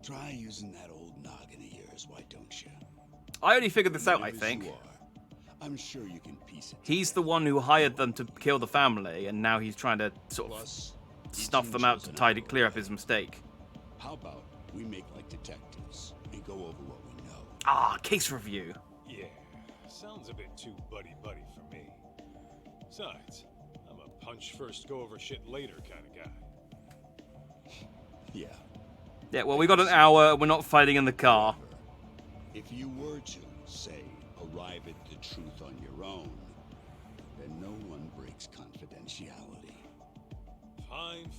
Try using that old noggin of yours, why don't you? I already figured this out, I Brave as think. you are, I'm sure you can piece it He's the one who hired them to kill the family, and now he's trying to sort of Plus, snuff them out to try to clear up his mistake. How about we make like detectives and go over what we know? Ah, case review. Yeah, sounds a bit too buddy-buddy for me. Besides, I'm a punch first, go over shit later kind of guy. Yeah. Yeah, well, we got an hour. We're not fighting in the car. If you were to, say, arrive at the truth on your own, then no one breaks confidentiality. Fine,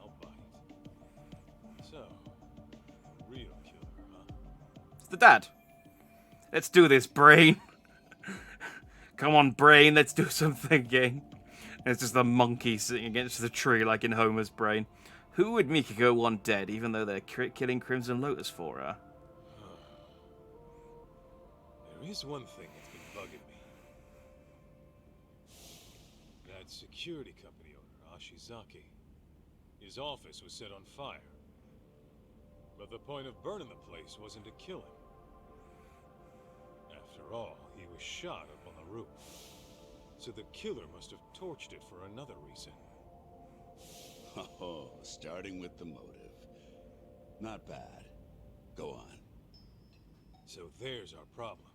I'll bite. So, real killer, huh? It's the dad. Let's do this, Brain. Come on, Brain, let's do some thinking. It's just the monkey sitting against the tree like in Homer's brain. Who would Mikiko want dead, even though they're killing Crimson Lotus for her? There is one thing that's been bugging me. That security company owner, Ashizaki. His office was set on fire. But the point of burning the place wasn't to kill him. After all, he was shot up on the roof. So the killer must have torched it for another reason. Oh, starting with the motive. Not bad. Go on. So there's our problem.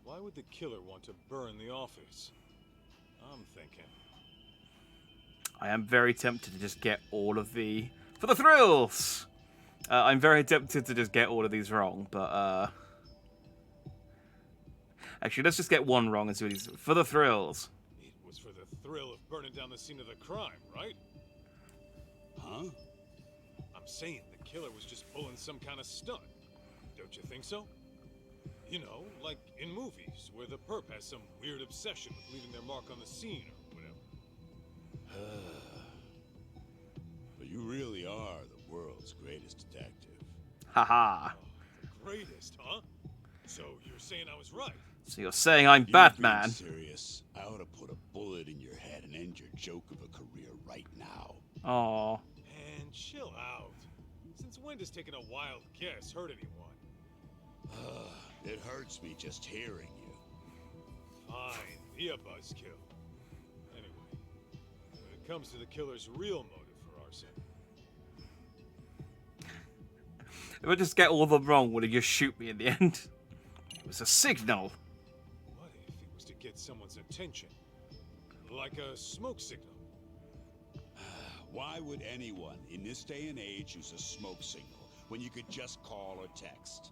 Why would the killer want to burn the office? I'm thinking. I am very tempted to just get all of the... For the thrills! I'm very tempted to just get all of these wrong, but, Actually, let's just get one wrong and see what he's... For the thrills. It was for the thrill of burning down the scene of the crime, right? Huh? I'm saying the killer was just pulling some kind of stunt. Don't you think so? You know, like in movies, where the perp has some weird obsession with leaving their mark on the scene or whatever. But you really are the world's greatest detective. Haha. The greatest, huh? So you're saying I was right? So you're saying I'm You Batman? being serious, I ought to put a bullet in your head and end your joke of a career right now. Aww. And chill out. Since when does taking a wild guess hurt anyone? It hurts me just hearing you. Fine, be a buzzkill. Anyway, when it comes to the killer's real motive for arson, If I just get all of them wrong, will he just shoot me in the end? It was a signal. what if it was to get someone's attention? Like a smoke signal? Why would anyone in this day and age use a smoke signal when you could just call or text?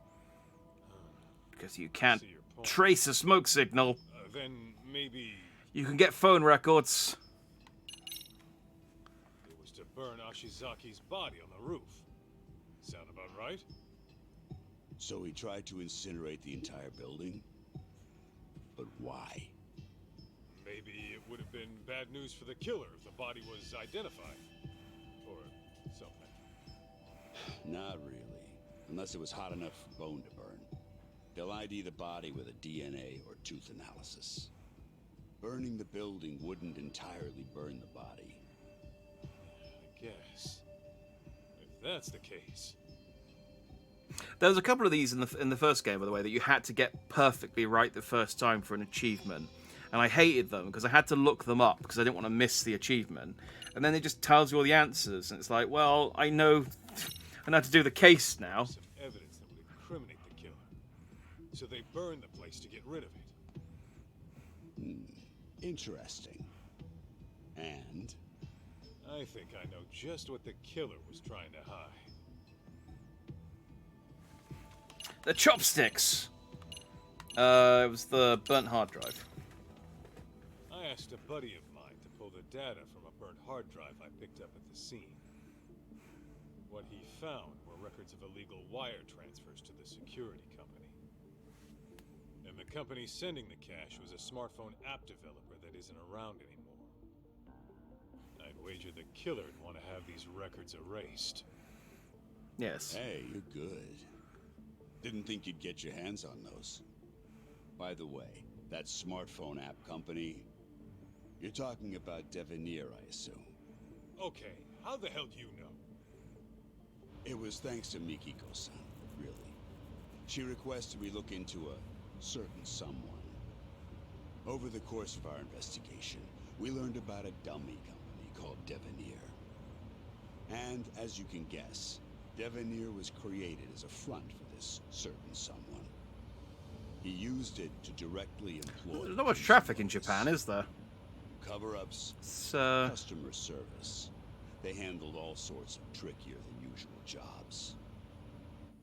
Because you can't See your point. trace a smoke signal. Then maybe You can get phone records. it was to burn Ashizaki's body on the roof. Sound about right? So he tried to incinerate the entire building? But why? Maybe it would have been bad news for the killer if the body was identified. Or something. Not really. Unless it was hot enough for bone to burn. They'll ID the body with a DNA or tooth analysis. Burning the building wouldn't entirely burn the body. I guess. If that's the case. There was a couple of these in the first game, by the way, that you had to get perfectly right the first time for an achievement. And I hated them because I had to look them up because I didn't want to miss the achievement. And then it just tells you all the answers. And it's like, well, I know how to do the case now. Some evidence that would incriminate the killer. So they burned the place to get rid of it. Interesting. And? I think I know just what the killer was trying to hide. The chopsticks. It was the burnt hard drive. I asked a buddy of mine to pull the data from a burnt hard drive I picked up at the scene. What he found were records of illegal wire transfers to the security company. And the company sending the cash was a smartphone app developer that isn't around anymore. I'd wager the killer'd want to have these records erased. Yes. Hey, you're good. Didn't think you'd get your hands on those. By the way, that smartphone app company, you're talking about Devenir, I assume. Okay, how the hell do you know? It was thanks to Mikiko-san, really. She requested we look into a certain someone. Over the course of our investigation, we learned about a dummy company called Devenir. And, as you can guess, Devenir was created as a front for this certain someone. He used it to directly employ... There's not much traffic in Japan, is there? Cover-ups, It's, customer service. They handled all sorts of trickier than usual jobs.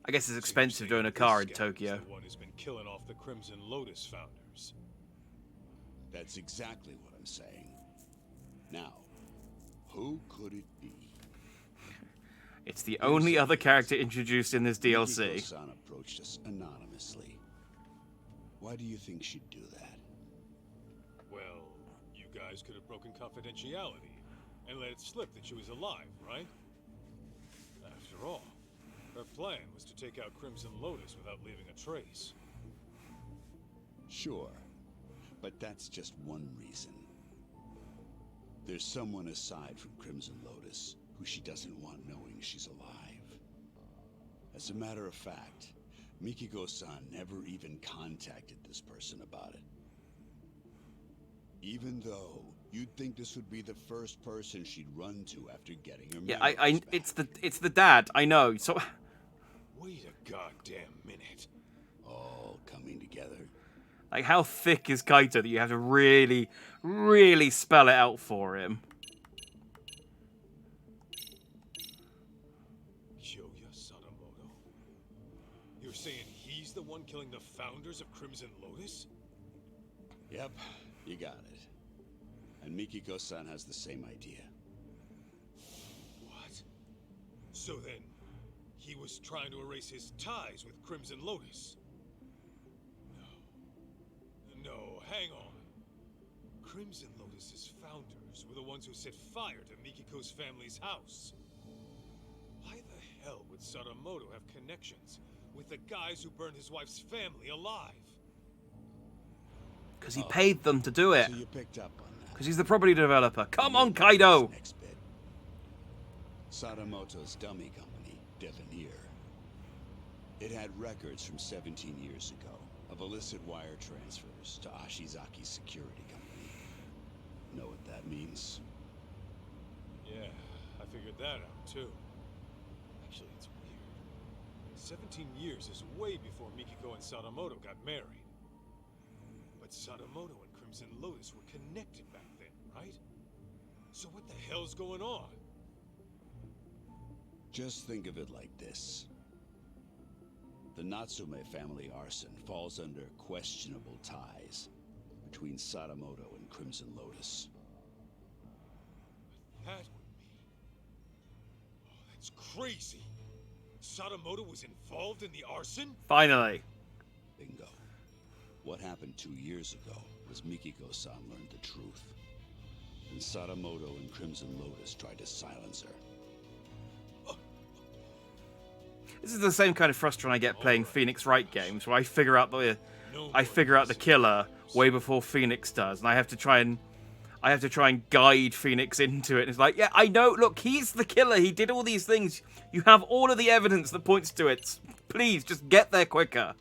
I guess it's expensive doing a car in This guy is Tokyo. the one who's been killing off the Crimson Lotus founders. That's exactly what I'm saying. Now, who could it be? It's the only other character introduced in this DLC. Mikiko-san approached us anonymously. Why do you think she'd do that? Well, you guys could have broken confidentiality and let it slip that she was alive, right? After all, her plan was to take out Crimson Lotus without leaving a trace. Sure, but that's just one reason. There's someone aside from Crimson Lotus who she doesn't want knowing she's alive. As a matter of fact, Mikiko-san never even contacted this person about it. Even though you'd think this would be the first person she'd run to after getting her Yeah, memories back. it's the dad. I know. So Wait a goddamn minute. All coming together. like, how thick is Kaito that you have to really, really spell it out for him? Kyoya Sadamoto? You're saying he's the one killing the founders of Crimson Lotus? Yep, you got it. And Mikiko-san has the same idea. What? So then, he was trying to erase his ties with Crimson Lotus? No, hang on. Crimson Lotus's founders were the ones who set fire to Mikiko's family's house. Why the hell would Sadamoto have connections with the guys who burned his wife's family alive? Because he paid them to do it. So you picked up on that. Because he's the property developer. Come on, Kaito! Next bit. Sadamoto's dummy company, Devenir. It had records from 17 years ago of illicit wire transfers to Ashizaki's security company. Know what that means? Yeah, I figured that out too. Actually, it's weird. 17 years is way before Mikiko and Sadamoto got married. But Sadamoto and Crimson Lotus were connected back then, right? So what the hell's going on? Just think of it like this. The Natsume family arson falls under questionable ties between Sadamoto and Crimson Lotus. That would mean... Oh, that's crazy! Sadamoto was involved in the arson? Finally. Bingo. What happened 2 years ago was Mikiko-san learned the truth. And Sadamoto and Crimson Lotus tried to silence her. This is the same kind of frustration I get playing Phoenix Wright games, where I figure out the killer way before Phoenix does, and I have to try and guide Phoenix into it. And it's like, yeah, I know. Look, he's the killer. He did all these things. You have all of the evidence that points to it. Please, just get there quicker.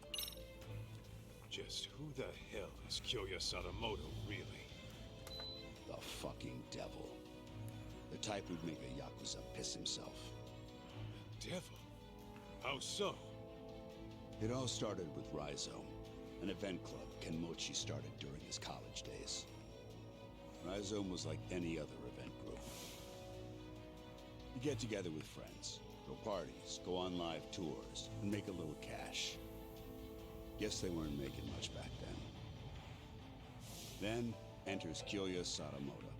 Just who the hell is Kyoya Sadamoto, really? The fucking devil. The type who'd make a Yakuza piss himself. Devil? How so? It all started with Rhizome, an event club Kenmochi started during his college days. Rhizome was like any other event group. You get together with friends, throw parties, go on live tours, and make a little cash. Guess they weren't making much back then. Then enters Kyoya Sadamoto,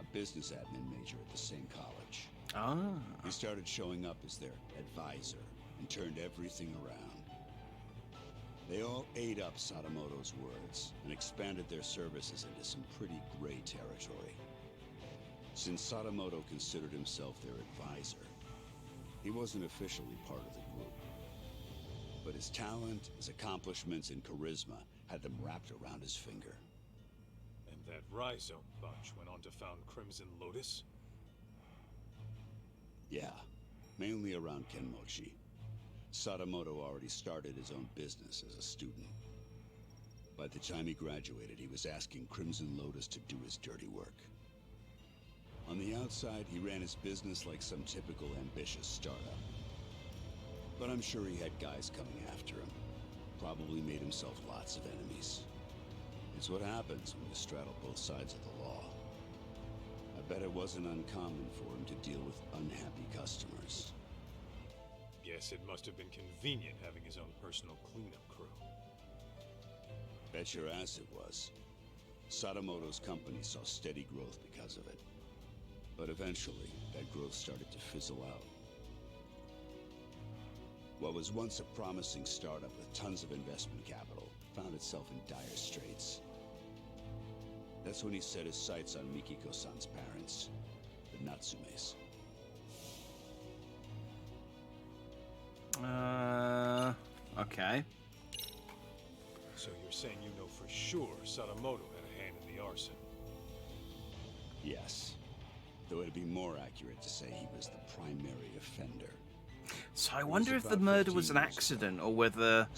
a business admin major at the same college. Ah. He started showing up as their advisor and turned everything around. They all ate up Sadamoto's words and expanded their services into some pretty gray territory. Since Sadamoto considered himself their advisor, he wasn't officially part of the group. But his talent, his accomplishments, and charisma had them wrapped around his finger. And that Rhizome bunch went on to found Crimson Lotus? Yeah, mainly around Kenmochi. Sadamoto already started his own business as a student. By the time he graduated, he was asking Crimson Lotus to do his dirty work. On the outside, he ran his business like some typical ambitious startup. But I'm sure he had guys coming after him. Probably made himself lots of enemies. It's what happens when you straddle both sides of the law. I bet it wasn't uncommon for him to deal with unhappy customers. Guess it must have been convenient having his own personal cleanup crew. Bet your ass it was. Sadamoto's company saw steady growth because of it. But eventually, that growth started to fizzle out. What was once a promising startup with tons of investment capital found itself in dire straits. That's when he set his sights on Mikiko-san's parents, the Natsumes. Okay. So you're saying you know for sure Sadamoto had a hand in the arson? Yes. Though it'd be more accurate to say he was the primary offender. So I wonder if the murder was an accident or whether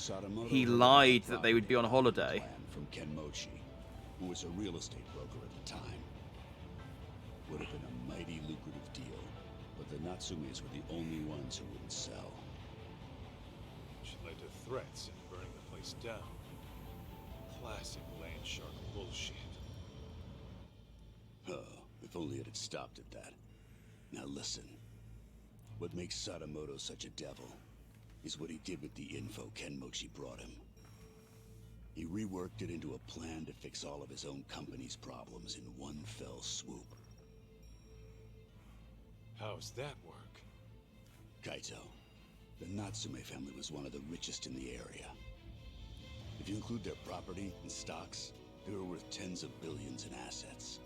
he lied that they would be on a holiday. From Kenmochi, who was a real estate broker at the time. Would have been a mighty lucrative deal, but the Natsumes were the only ones who wouldn't sell. Which led to threats and burning the place down. Classic land shark bullshit. Oh, if only it had stopped at that. Now listen. What makes Sadamoto such a devil is what he did with the info Kenmochi brought him. He reworked it into a plan to fix all of his own company's problems in one fell swoop. How's that work? Kaito, the Natsume family was one of the richest in the area. If you include their property and stocks, they were worth tens of billions in assets.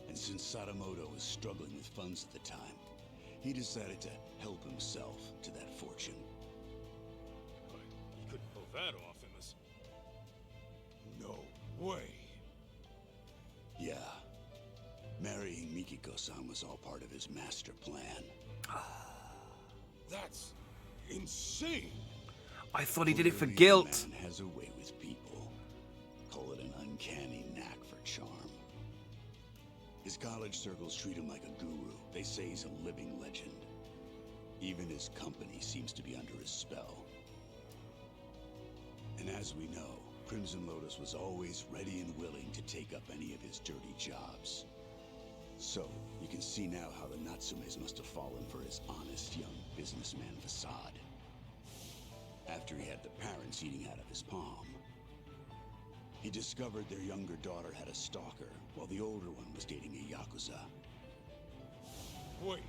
And since Sadamoto was struggling with funds at the time, he decided to help himself to that fortune. But he couldn't pull that off unless... No way! Yeah. Marrying Mikiko-san was all part of his master plan. That's insane! I thought he did it for Clearly, guilt. the man has a way with people. Call it an uncanny knack for charm. His college circles treat him like a guru. They say he's a living legend. Even his company seems to be under his spell. And as we know, Crimson Lotus was always ready and willing to take up any of his dirty jobs. So, you can see now how the Natsumes must have fallen for his honest young businessman facade. after he had the parents eating out of his palm. He discovered their younger daughter had a stalker, while the older one was dating a Yakuza. Wait,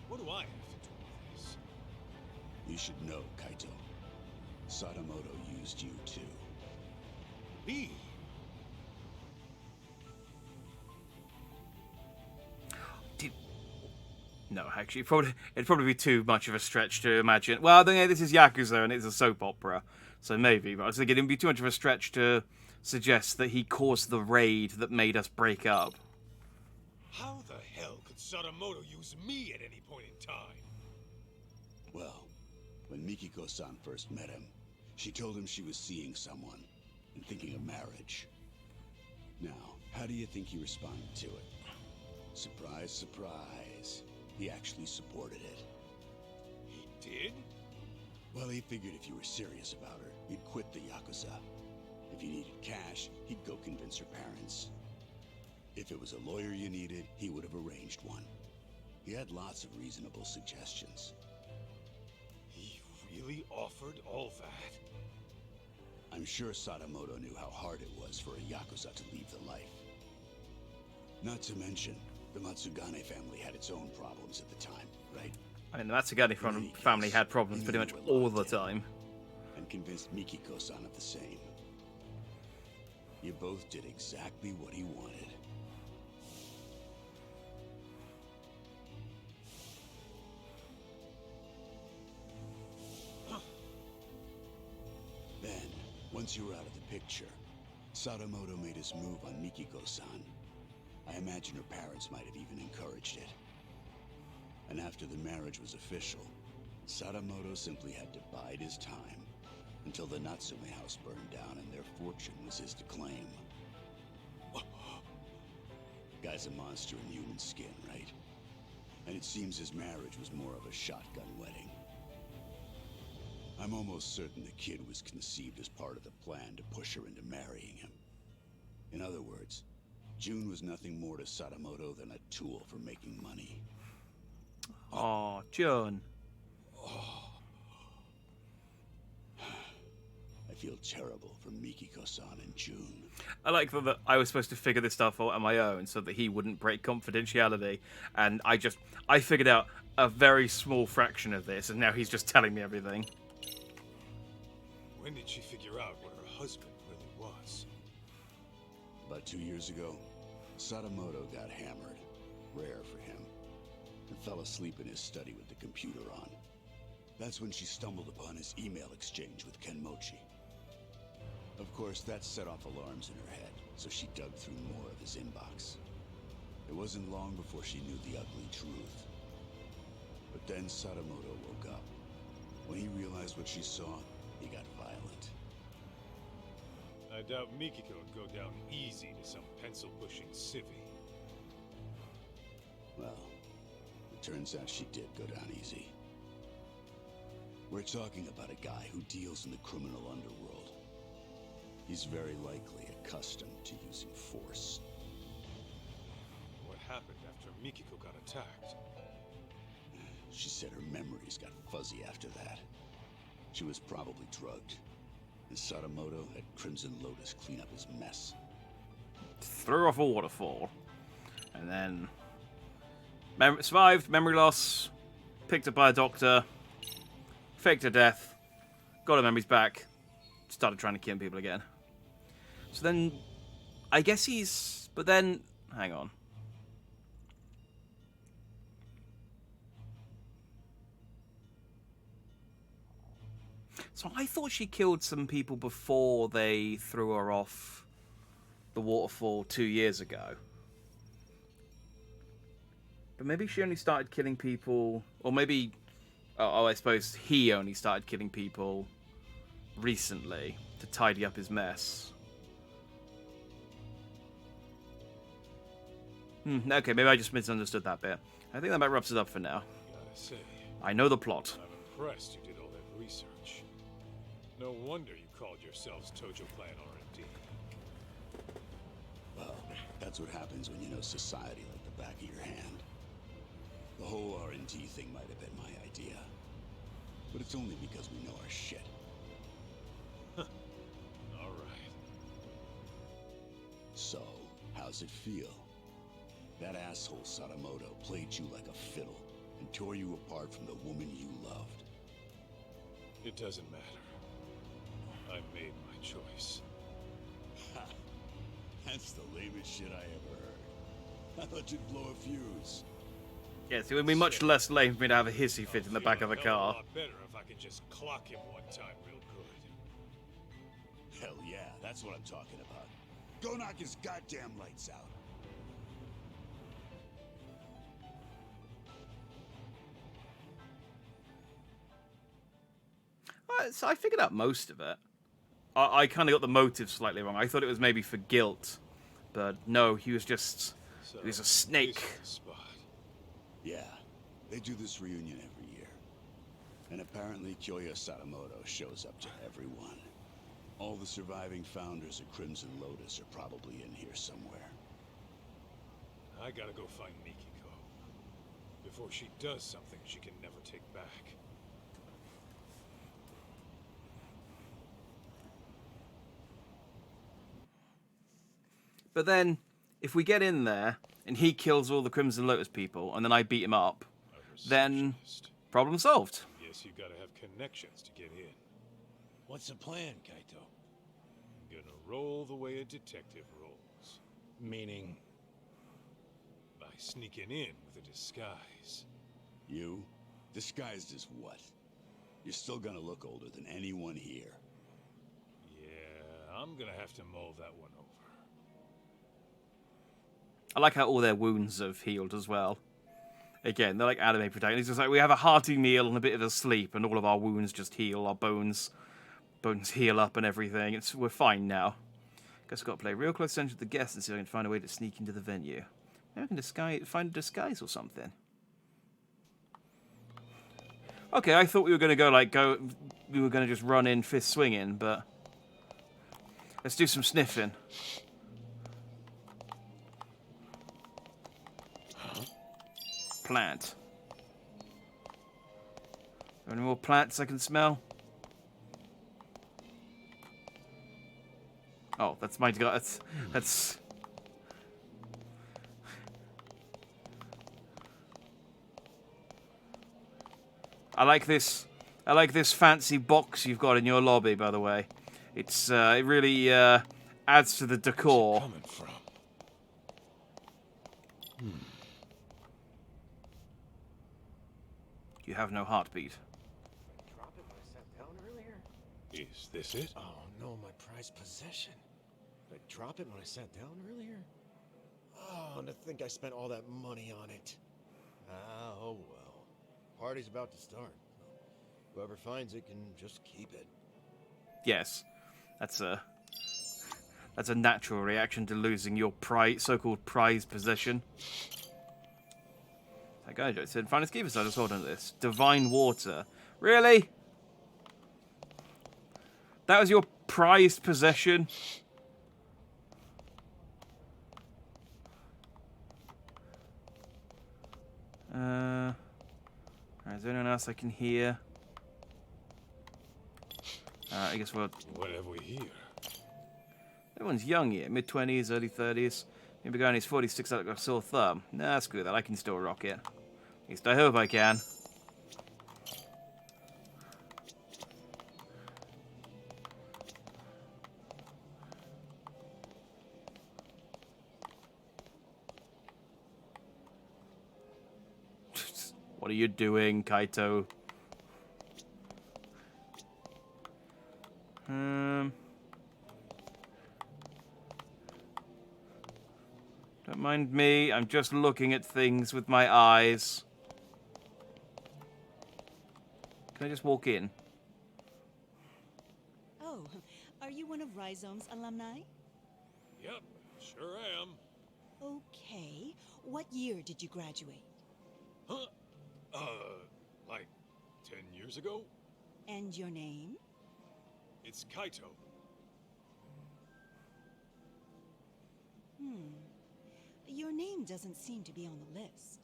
what do I have to do with this? You should know, Kaito. Sadamoto used you too. Me? No, actually, it'd probably be too much of a stretch to imagine. Well, then, yeah, this is Yakuza and it's a soap opera, so maybe. But I was thinking it'd be too much of a stretch to suggest that he caused the raid that made us break up. How the hell could Sadamoto use me at any point in time? Well, when Mikiko-san first met him, she told him she was seeing someone and thinking of marriage. Now, how do you think he responded to it? Surprise, surprise. He actually supported it. He did? Well, he figured if you were serious about her, you'd quit the Yakuza. If you needed cash, he'd go convince her parents. If it was a lawyer you needed, he would have arranged one. He had lots of reasonable suggestions. He really offered all that? I'm sure Sadamoto knew how hard it was for a Yakuza to leave the life. Not to mention, the Matsugane family had its own problems at the time, right? I mean, the Matsugane family had problems pretty much all the time. And convinced Mikiko-san of the same. You both did exactly what he wanted. Then, once you were out of the picture, Sadamoto made his move on Mikiko-san. I imagine her parents might have even encouraged it. And after the marriage was official, Sadamoto simply had to bide his time until the Natsume house burned down and their fortune was his to claim. Guy's a monster in human skin, right? And it seems his marriage was more of a shotgun wedding. I'm almost certain the kid was conceived as part of the plan to push her into marrying him. In other words, June was nothing more to Sadamoto than a tool for making money. Oh, June. I feel terrible for Mikiko-san and June. I like that I was supposed to figure this stuff out on my own so that he wouldn't break confidentiality, and I figured out a very small fraction of this, and now he's just telling me everything. When did she figure out what her husband really was? About 2 years ago, Sadamoto got hammered, rare for him, and fell asleep in his study with the computer on. That's when she stumbled upon his email exchange with Kenmochi. Of course, that set off alarms in her head, so she dug through more of his inbox. It wasn't long before she knew the ugly truth. But then Sadamoto woke up. When he realized what she saw, he got violent. I doubt Mikiko would go down easy to some pencil-pushing civvy. Well, it turns out she did go down easy. We're talking about a guy who deals in the criminal underworld. He's very likely accustomed to using force. What happened after Mikiko got attacked? She said her memories got fuzzy after that. She was probably drugged. And Sadamoto had Crimson Lotus clean up his mess. Threw off a waterfall. And then survived, memory loss, picked up by a doctor, faked her death, got her memories back, started trying to kill people again. So then, I guess but then, hang on. So I thought she killed some people before they threw her off the waterfall 2 years ago. But maybe she only started killing people, or maybe, I suppose he only started killing people recently to tidy up his mess. Okay, maybe I just misunderstood that bit. I think that about wraps it up for now. Gotta say, I know the plot. I'm impressed you did all that research. No wonder you called yourselves Tojo Clan R&D. Well, that's what happens when you know society like the back of your hand. The whole R&D thing might have been my idea. But it's only because we know our shit. So, how's it feel? That asshole Sadamoto played you like a fiddle and tore you apart from the woman you loved. It doesn't matter. I made my choice. Ha! That's the lamest shit I ever heard. I thought you'd blow a fuse. Yes, it would be much less lame for me to have a hissy fit in the back of the A car. lot better if I could just clock him one time real good. Hell yeah, that's what I'm talking about. Go knock his goddamn lights out. So I figured out most of it. I kind of got the motive slightly wrong. I thought it was maybe for guilt, but no, he was just... he was a snake. Yeah, they do this reunion every year. And apparently Kyoya Sadamoto shows up to everyone. All the surviving founders of Crimson Lotus are probably in here somewhere. I gotta go find Mikiko. Before she does something she can never take back. But then, if we get in there, and he kills all the Crimson Lotus people, and then I beat him up, then problem solved. Yes, you gotta have connections to get in. What's the plan, Kaito? Gonna roll the way a detective rolls. Meaning? By sneaking in with a disguise. You? Disguised as what? You're still gonna look older than anyone here. Yeah, I'm gonna have to mull that one over. I like how all their wounds have healed as well. Again, they're like anime protagonists. It's like we have a hearty meal and a bit of a sleep, and all of our wounds just heal. Our bones heal up and everything. We're fine now. Guess I've got to play real close attention to the guests and see if I can find a way to sneak into the venue. Maybe I can find a disguise or something. Okay, I thought we were going to we were going to just run in fist swinging, but let's do some sniffing. Plant. Are there any more plants I can smell? Oh, that's my god. That's. I like this. I like this fancy box you've got in your lobby, by the way. It really adds to the decor. Where's it coming from? You have no heartbeat. Drop it when I sat down earlier? Is this it? Oh no, my prized possession. Did I drop it when I sat down earlier? Oh, and to think I spent all that money on it. Oh well. Party's about to start. Whoever finds it can just keep it. Yes, that's a natural reaction to losing your so-called prized possession. That guy just said, "Finest keepers." I just hold on to this. Divine water. Really? That was your prized possession? Is there anyone else I can hear? I guess we'll... What have we here? Everyone's young here. Mid-20s, early 30s. Maybe guy in his 40s sticks out like a sore thumb. Nah, screw that. I can still rock it. At least I hope I can. What are you doing, Kaito? Don't mind me. I'm just looking at things with my eyes. Can I just walk in? Oh, are you one of Rhizome's alumni? Yep, sure am. Okay. What year did you graduate? Huh? Like 10 years ago? And your name? It's Kaito. Your name doesn't seem to be on the list.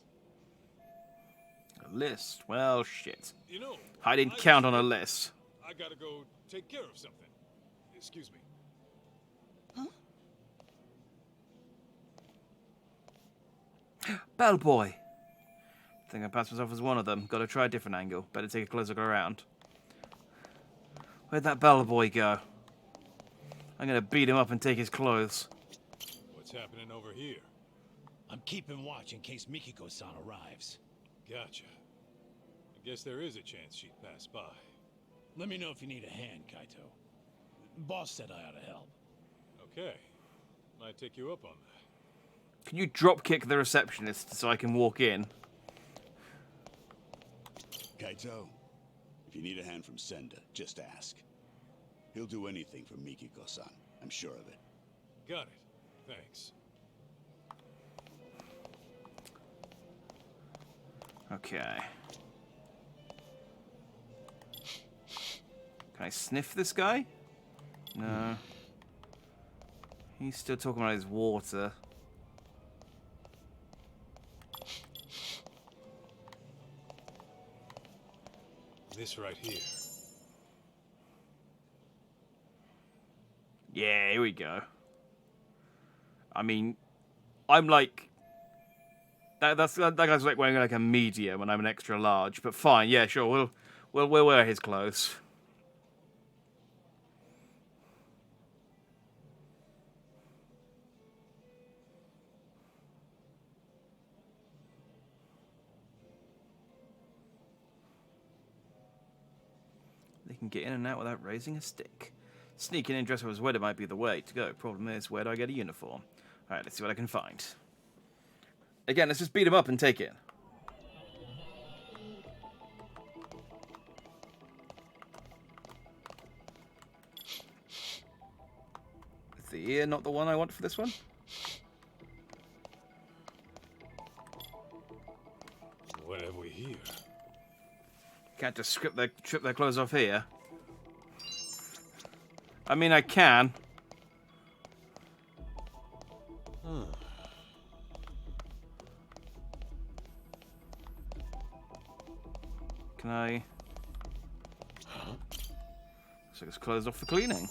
A list? Well, shit. You know, I didn't count on a list. I gotta go take care of something. Excuse me. Huh? Bellboy! I think I passed myself as one of them. Gotta try a different angle. Better take a closer look around. Where'd that bellboy go? I'm gonna beat him up and take his clothes. What's happening over here? I'm keeping watch in case Mikiko-san arrives. Gotcha. I guess there is a chance she'd pass by. Let me know if you need a hand, Kaito. Boss said I ought to help. Okay. Might take you up on that. Can you drop kick the receptionist so I can walk in? Kaito, if you need a hand from Senda, just ask. He'll do anything for Mikiko-san. I'm sure of it. Got it. Thanks. Okay. Can I sniff this guy? No. He's still talking about his water. This right here. Yeah, here we go. I mean, I'm like... That guy's like wearing like a medium and I'm an extra large. But fine, yeah, sure, we'll wear his clothes. They can get in and out without raising a stick. Sneaking in dressed up as weather might be the way to go. Problem is, where do I get a uniform? Alright, let's see what I can find. Again, let's just beat him up and take it. Is the ear not the one I want for this one? What have we here? Can't just strip their clothes off here. I mean, I can. Can I? Looks like it's closed off for cleaning.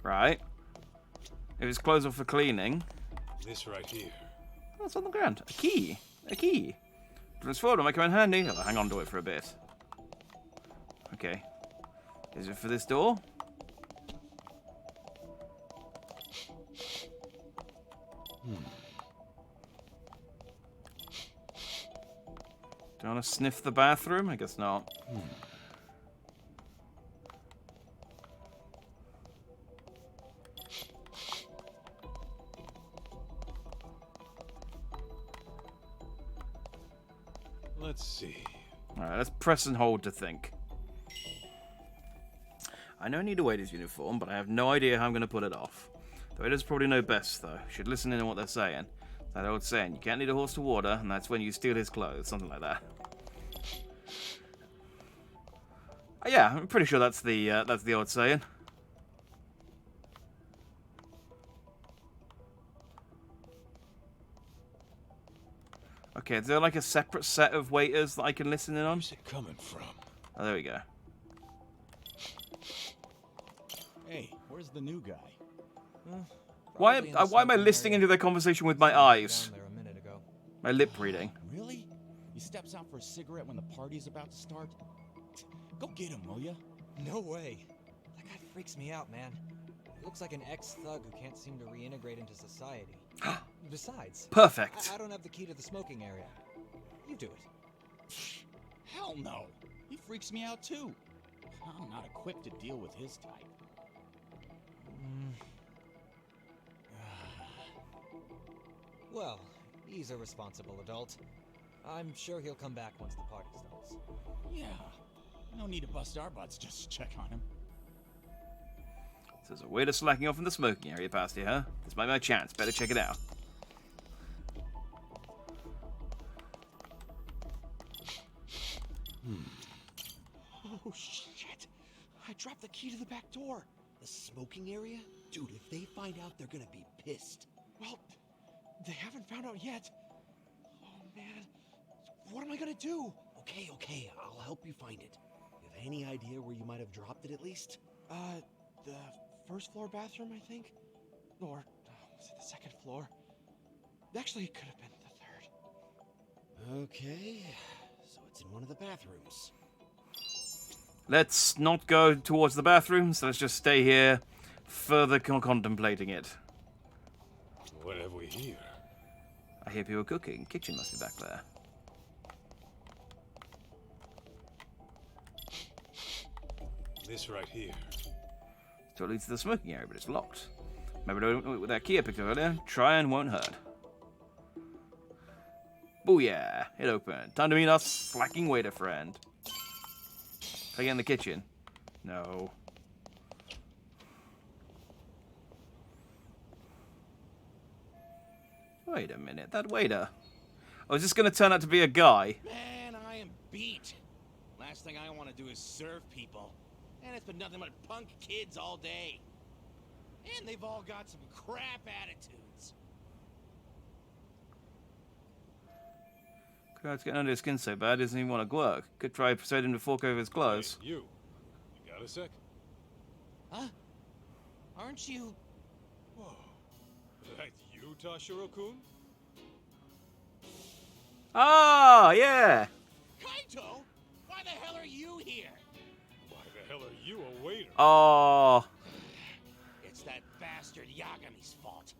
Right. If it's closed off for cleaning. This right here. Oh, it's on the ground. A key. A key. Transform, might come in handy. I'll hang on to it for a bit. Okay. Is it for this door? Do I want to sniff the bathroom? I guess not. Let's see. Alright, let's press and hold to think. I know I need a waiter's uniform, but I have no idea how I'm going to put it off. The waiters probably know best, though. Should listen in on what they're saying. That old saying, you can't lead a horse to water, and that's when you steal his clothes. Something like that. Yeah, I'm pretty sure that's the old saying. Okay, is there like a separate set of waiters that I can listen in on? Where's it coming from? Oh, there we go. Hey, where's the new guy? Why am I listening into their conversation with my eyes? My lip reading. Really? He steps out for a cigarette when the party's about to start? Go get him, will ya? No way. That guy freaks me out, man. He looks like an ex-thug who can't seem to reintegrate into society. Besides, Perfect. I don't have the key to the smoking area. You do it. Hell no. He freaks me out too. I'm not equipped to deal with his type. Well, he's a responsible adult. I'm sure he'll come back once the party starts. Yeah. No need to bust our butts just to check on him. So there's a waiter slacking off in the smoking area past here, huh? This might be my chance. Better check it out. Oh, shit. I dropped the key to the back door. The smoking area? Dude, if they find out, they're gonna be pissed. Well, they haven't found out yet. Oh, man. What am I gonna do? Okay, I'll help you find it. You have any idea where you might have dropped it at least? The first floor bathroom, I think? Or was it the second floor? Actually, it could have been the third. Okay, so it's in one of the bathrooms. Let's not go towards the bathrooms. Let's just stay here, further contemplating it. What have we here? I hear people cooking. Kitchen must be back there. This right here. So it leads to the smoking area, but it's locked. Maybe with that key I picked up earlier. Try and won't hurt. Booyah! It opened. Time to meet our slacking waiter friend. Can I get in the kitchen? No. Wait a minute. That waiter. Oh, is this going to turn out to be a guy? Man, I am beat. Last thing I want to do is serve people. And it's been nothing but punk kids all day. And they've all got some crap attitudes. Crowd's getting under his skin so bad, doesn't even want to work. Could try persuading him to fork over his clothes. Hey, you got a sec? Huh? Aren't you... Whoa. That you, Tashiro-kun? Ah, yeah! Kaito? Why the hell are you here? Why the hell are you a waiter? Oh. It's that bastard Yagami's fault.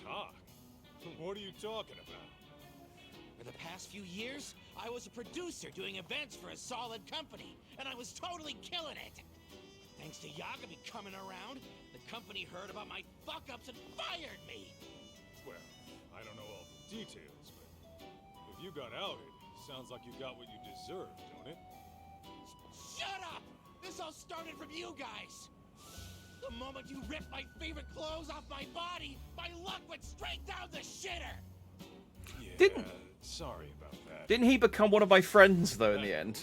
Talk? What are you talking about? For the past few years, I was a producer doing events for a solid company, and I was totally killing it. Thanks to Yagami coming around, the company heard about my fuck-ups and fired me. Well, I don't know all the details, but if you got outed, sounds like you got what you deserved, don't it? Shut up! This all started from you guys! The moment you ripped my favorite clothes off my body, my luck went straight down the shitter! Yeah, sorry about that. Didn't he become one of my friends, though, in the end?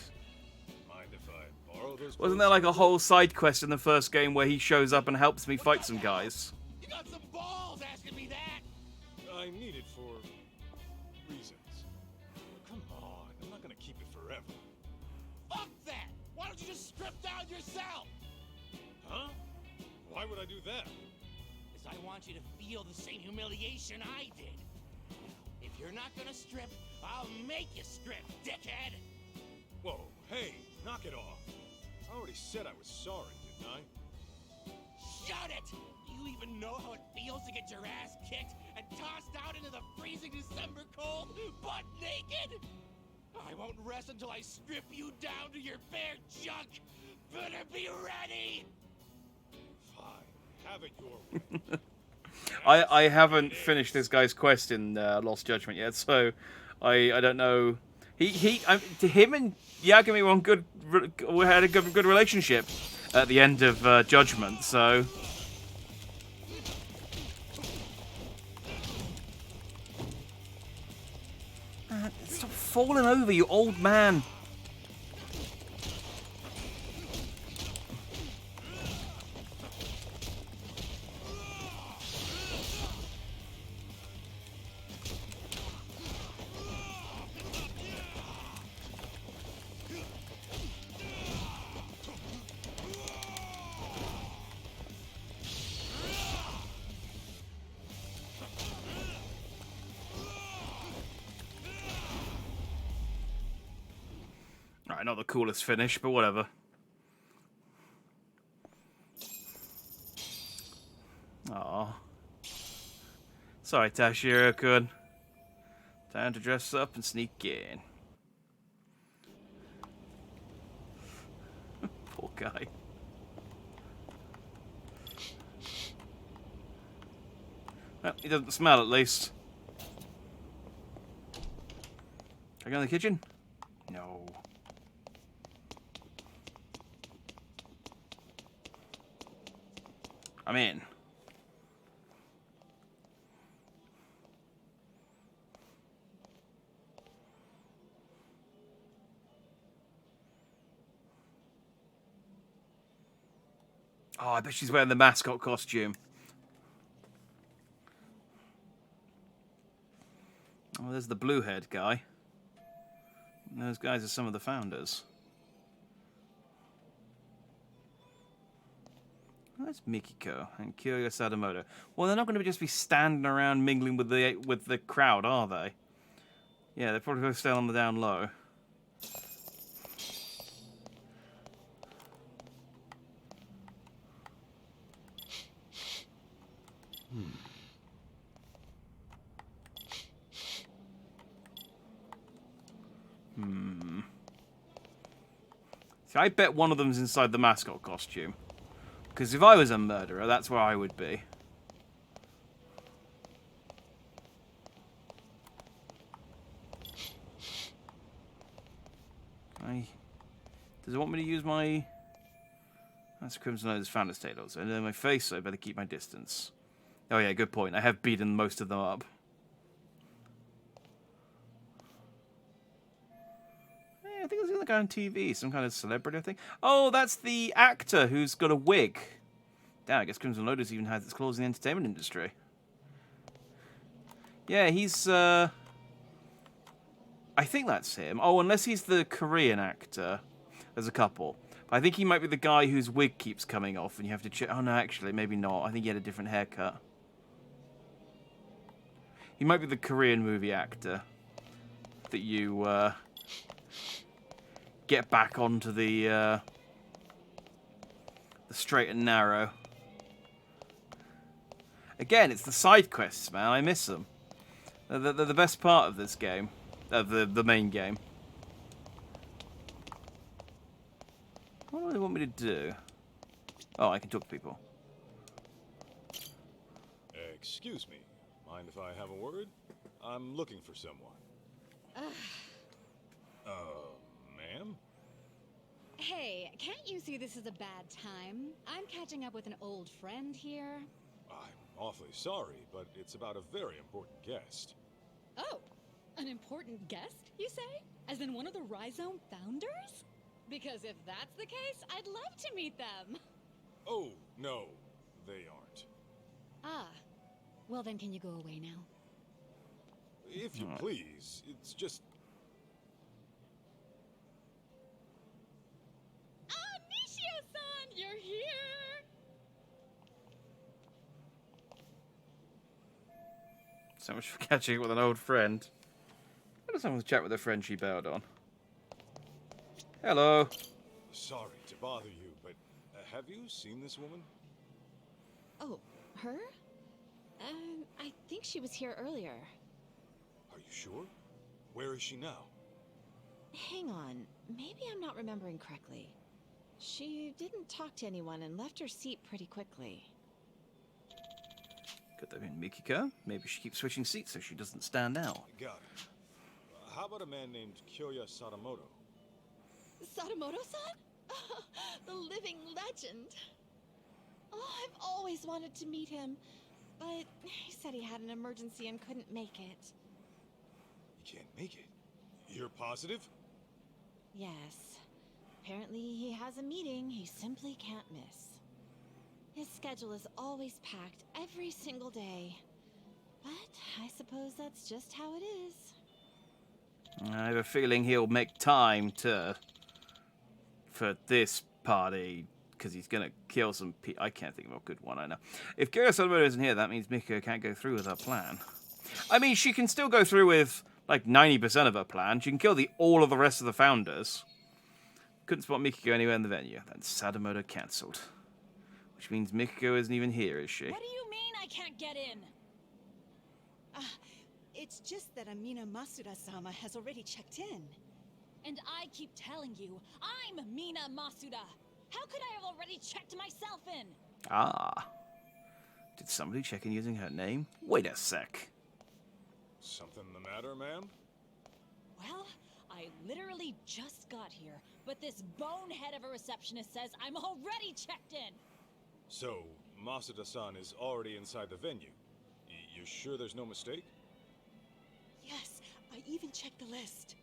Mind if I borrow those? Wasn't there like a whole side quest in the first game where he shows up and helps me fight some guys? You got some balls asking me that! I need it for reasons. Come on, I'm not gonna keep it forever. Fuck that! Why don't you just strip down yourself? Huh? Why would I do that? Because I want you to feel the same humiliation I did. If you're not gonna strip, I'll make you strip, dickhead! Whoa, hey, knock it off. I already said I was sorry, didn't I? Shut it! Do you even know how it feels to get your ass kicked and tossed out into the freezing December cold, butt naked? I won't rest until I strip you down to your bare junk! Better be ready! Fine, have it your way. I haven't finished this guy's quest in Lost Judgment yet, so I don't know. To him and Yagami were on we had a good relationship at the end of Judgment, so. Stop falling over, you old man. Alright, not the coolest finish, but whatever. Aww. Sorry, Tashiro-kun. Time to dress up and sneak in. Poor guy. Well, he doesn't smell, at least. Can I go in the kitchen? No. I'm in. Oh, I bet she's wearing the mascot costume. Oh, there's the blue-haired guy. And those guys are some of the founders. Where's Mikiko and Kyoya Sadamoto? Well, they're not going to just be standing around mingling with the crowd, are they? Yeah, they're probably going to stay on the down low. See, I bet one of them's inside the mascot costume. Because if I was a murderer, that's where I would be. Does it want me to use my... That's Crimson Lotus Founder's Tale also. And then my face, so I better keep my distance. Oh yeah, good point. I have beaten most of them up. I think there's another guy on TV, some kind of celebrity, I think. Oh, that's the actor who's got a wig. Damn, I guess Crimson Lotus even has its claws in the entertainment industry. Yeah, he's, I think that's him. Oh, unless he's the Korean actor. There's a couple. But I think he might be the guy whose wig keeps coming off and you have to check. Oh, no, actually, maybe not. I think he had a different haircut. He might be the Korean movie actor that you, get back onto the straight and narrow. Again, it's the side quests, man. I miss them. They're the best part of this game, of the main game. What do they want me to do? Oh, I can talk to people. Excuse me. Mind if I have a word? I'm looking for someone. Ma'am? Hey, can't you see this is a bad time? I'm catching up with an old friend here. I'm awfully sorry, but it's about a very important guest. Oh, an important guest, you say? As in one of the Rhizome founders? Because if that's the case, I'd love to meet them. Oh, no, they aren't. Ah, well then can you go away now? If you please, it's just... Ah, Nishio-san, you're here! So much for catching up with an old friend. How does someone chat with a friend she bailed on? Hello. Sorry to bother you, but have you seen this woman? Oh, her? I think she was here earlier. Are you sure? Where is she now? Hang on, maybe I'm not remembering correctly. She didn't talk to anyone and left her seat pretty quickly. Could that be Mikiko? Maybe she keeps switching seats so she doesn't stand out. Got it. How about a man named Kyoya Sadamoto? Sadamoto-san? The living legend. Oh, I've always wanted to meet him, but he said he had an emergency and couldn't make it. You can't make it. You're positive? Yes. Apparently he has a meeting he simply can't miss. His schedule is always packed every single day. But I suppose that's just how it is. I have a feeling he'll make time for this party, because he's going to kill some people. I can't think of a good one, I know. If Kyoya Sadamoto isn't here, that means Mikiko can't go through with her plan. I mean, she can still go through with, like, 90% of her plan. She can kill all of the rest of the founders. Couldn't spot Mikiko anywhere in the venue. Then Sadamoto cancelled. Which means Mikiko isn't even here, is she? What do you mean I can't get in? It's just that Amina Masuda-sama has already checked in. And I keep telling you, I'm Mina Masuda. How could I have already checked myself in? Ah. Did somebody check in using her name? Wait a sec. Something the matter, ma'am? Well, I literally just got here, but this bonehead of a receptionist says I'm already checked in. So, Masuda-san is already inside the venue. You sure there's no mistake? Yes, I even checked the list.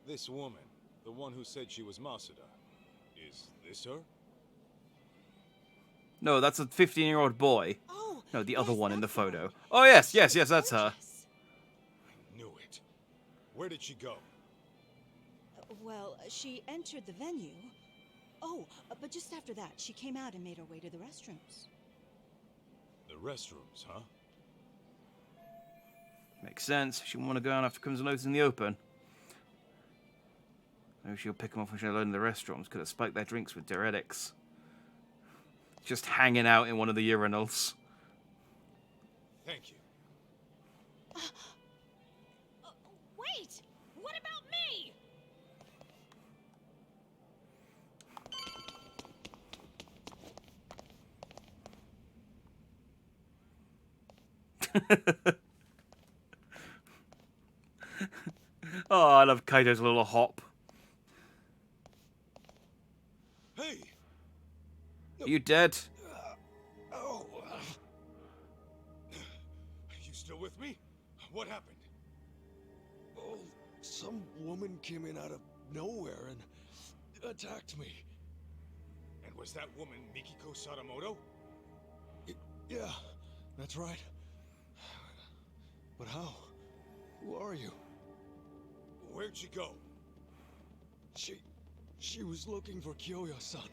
This woman, the one who said she was Masuda, is this her? No, that's a 15-year-old boy. Oh, no, the other one in the photo. Oh, yes, that's her. I knew it. Where did she go? Well, she entered the venue. Oh, but just after that, she came out and made her way to the restrooms. The restrooms, huh? Makes sense. She won't want to go out after Crimson Lotus in the open. Maybe she'll pick them off when she's alone in the restrooms. Could have spiked their drinks with diuretics. Just hanging out in one of the urinals. Thank you. Wait! What about me? Oh, I love Kaito's little hop. Hey! Are you dead? Oh. You still with me? What happened? Oh, some woman came in out of nowhere and attacked me. And was that woman Mikiko Sadamoto? Yeah, that's right. But how? Who are you? Where'd she go? She was looking for Kyoya-san.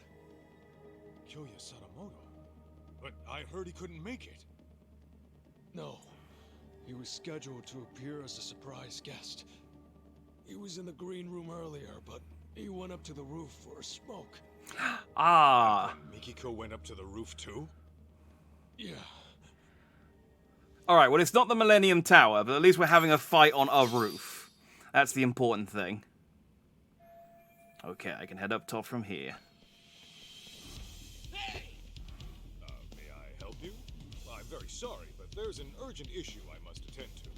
Kyoya Sadamoto? But I heard he couldn't make it. No. He was scheduled to appear as a surprise guest. He was in the green room earlier, but he went up to the roof for a smoke. Ah. Mikiko went up to the roof too? Yeah. Alright, well, it's not the Millennium Tower, but at least we're having a fight on a roof. That's the important thing. Okay, I can head up top from here. May I help you? I'm very sorry, but there's an urgent issue I must attend to.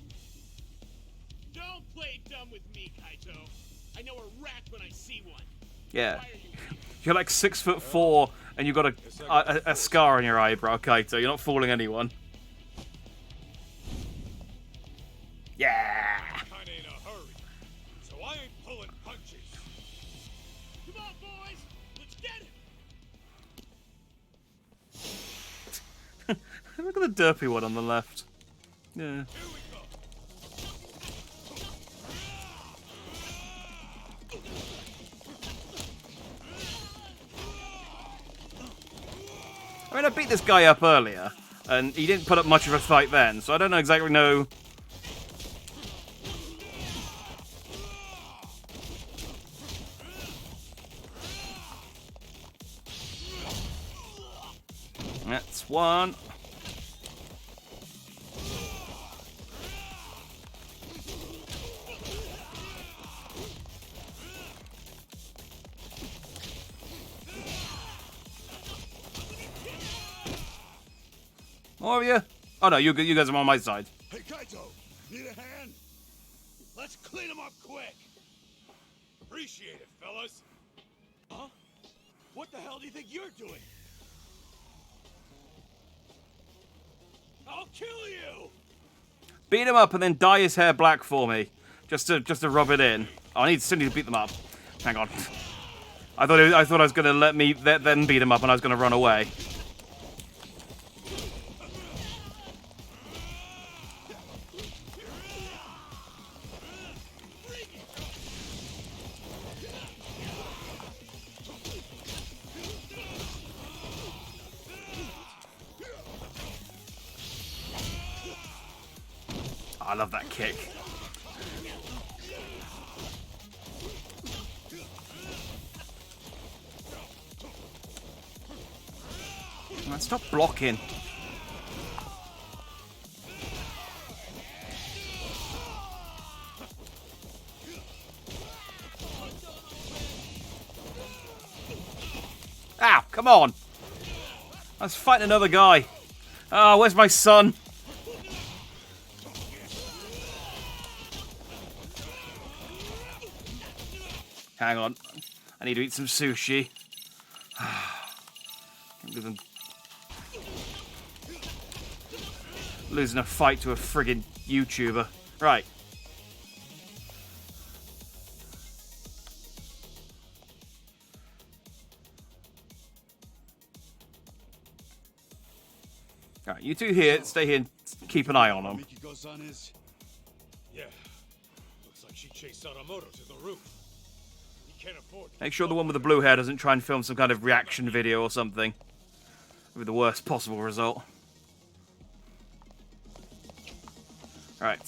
Don't play dumb with me, Kaito. I know a rat when I see one. Yeah. You're like 6'4", and you've got a scar on your eyebrow, Kaito. You're not fooling anyone. Yeah! Kinda in a hurry, so I ain't pulling punches. Come on, boys! Let's get it! Look at the derpy one on the left. Yeah. I mean, I beat this guy up earlier, and he didn't put up much of a fight then, so I don't exactly know. That's one. More of you? Oh no, you guys are on my side. Hey, Kaito! Need a hand? Let's clean them up quick! Appreciate it, fellas! Huh? What the hell do you think you're doing? I'll kill you! Beat him up and then dye his hair black for me, just to rub it in. Oh, I still need to beat them up. Hang on. I thought I was gonna let them beat him up and I was gonna run away. I love that kick. Man, stop blocking. Ow, come on. Let's fight another guy. Ah, where's my son? Hang on. I need to eat some sushi. Losing a fight to a friggin' YouTuber. Right. Alright, you two here, stay here and keep an eye on them. Mikiko-san is? Yeah. Looks like she chased Sadamoto to the roof. can't afford Make sure the one with the blue hair doesn't try and film some kind of reaction video or something. With the worst possible result. Right.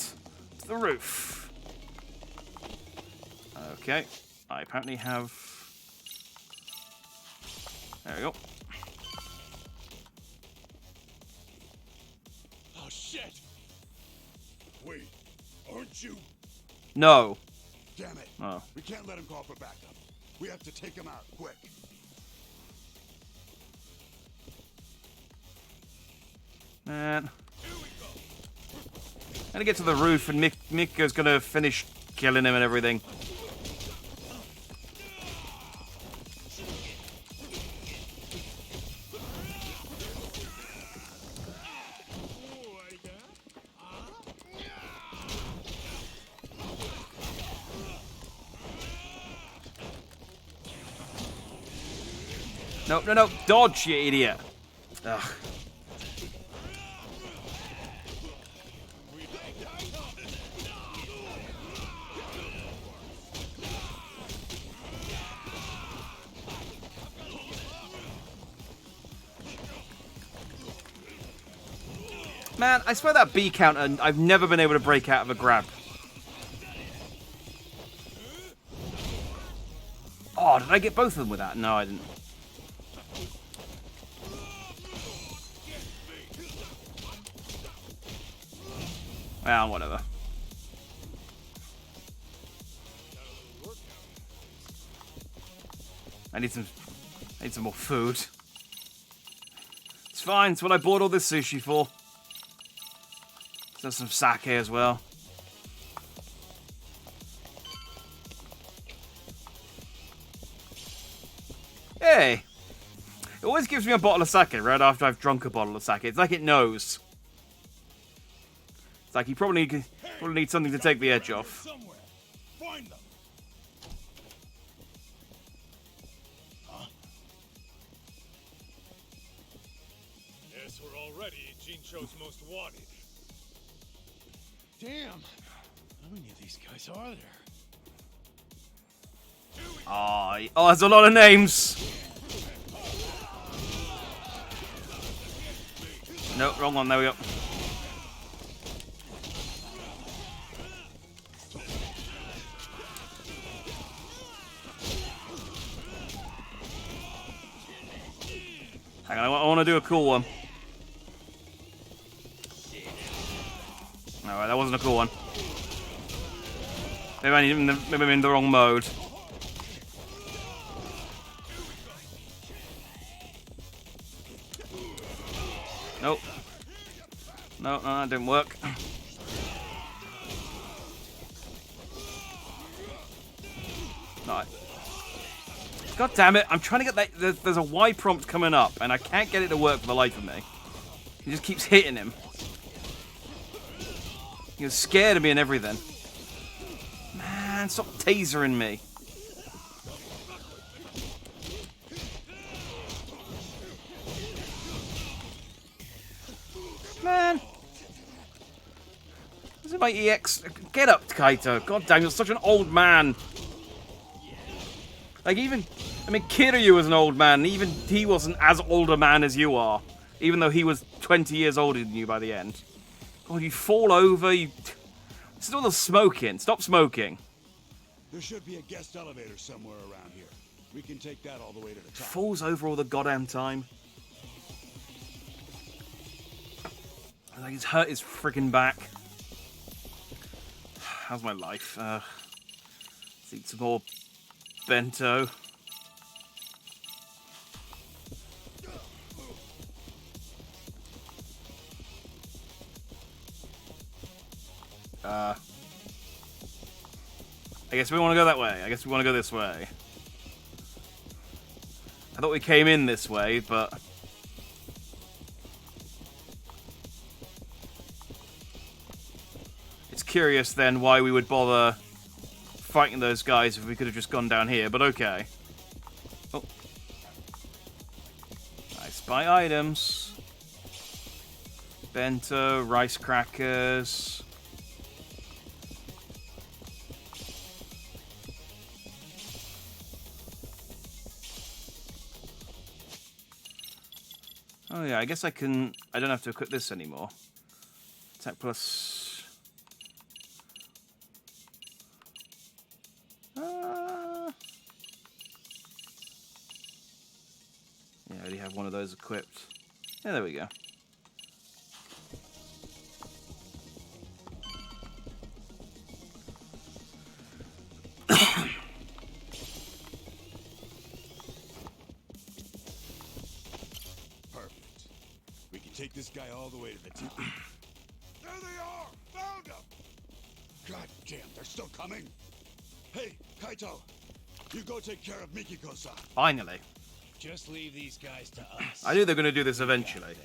To the roof. Okay. I apparently have... There we go. Oh shit! Wait, aren't you? No. Damn it. Oh. We can't let him call for backup. We have to take him out, quick. Man. I'm gonna get to the roof and Miko's gonna finish killing him and everything. No, no, no. Dodge, you idiot. Ugh. Man, I swear that B count, and I've never been able to break out of a grab. Oh, did I get both of them with that? No, I didn't. Well, whatever. I need some more food. It's fine. It's what I bought all this sushi for. There's some sake as well. Hey! It always gives me a bottle of sake right after I've drunk a bottle of sake. It's like it knows. It's like you probably need something to take the edge off. Somewhere. Find them. Huh? Yes, we're already Jincho's most wanted. Damn. How many of these guys are there? Oh, there's a lot of names. No, wrong one. There we go. Hang on, I want to do a cool one. Alright, that wasn't a cool one. Maybe I'm in the wrong mode. Nope. No, that didn't work. No. God damn it, I'm trying to get that. There's a Y prompt coming up, and I can't get it to work for the life of me. He just keeps hitting him. He was scared of me and everything. Man, stop tasering me. Man. This is my EX. Get up, Kaito. God damn, you're such an old man. Like, even... I mean, Kiryu was an old man, and even he wasn't as old a man as you are. Even though he was 20 years older than you by the end. God, you fall over, you... Still the smoking. Stop smoking. There should be a guest elevator somewhere around here. We can take that all the way to the top. Falls over all the goddamn time. Like, he's hurt his freaking back. How's my life? Let's eat some more bento. I guess we want to go that way. I guess we want to go this way. I thought we came in this way, but... It's curious then why we would bother fighting those guys if we could have just gone down here, but okay. Oh. Nice buy items. Bento, rice crackers. Oh yeah, I guess I can... I don't have to equip this anymore. Attack plus... Yeah, I already have one of those equipped. Yeah, there we go. Perfect. We can take this guy all the way to the tip. There they are! Found them! God damn, they're still coming! Hey, Kaito! You go take care of Mikiko-san. Finally. Just leave these guys to us. I knew they were going to do this eventually.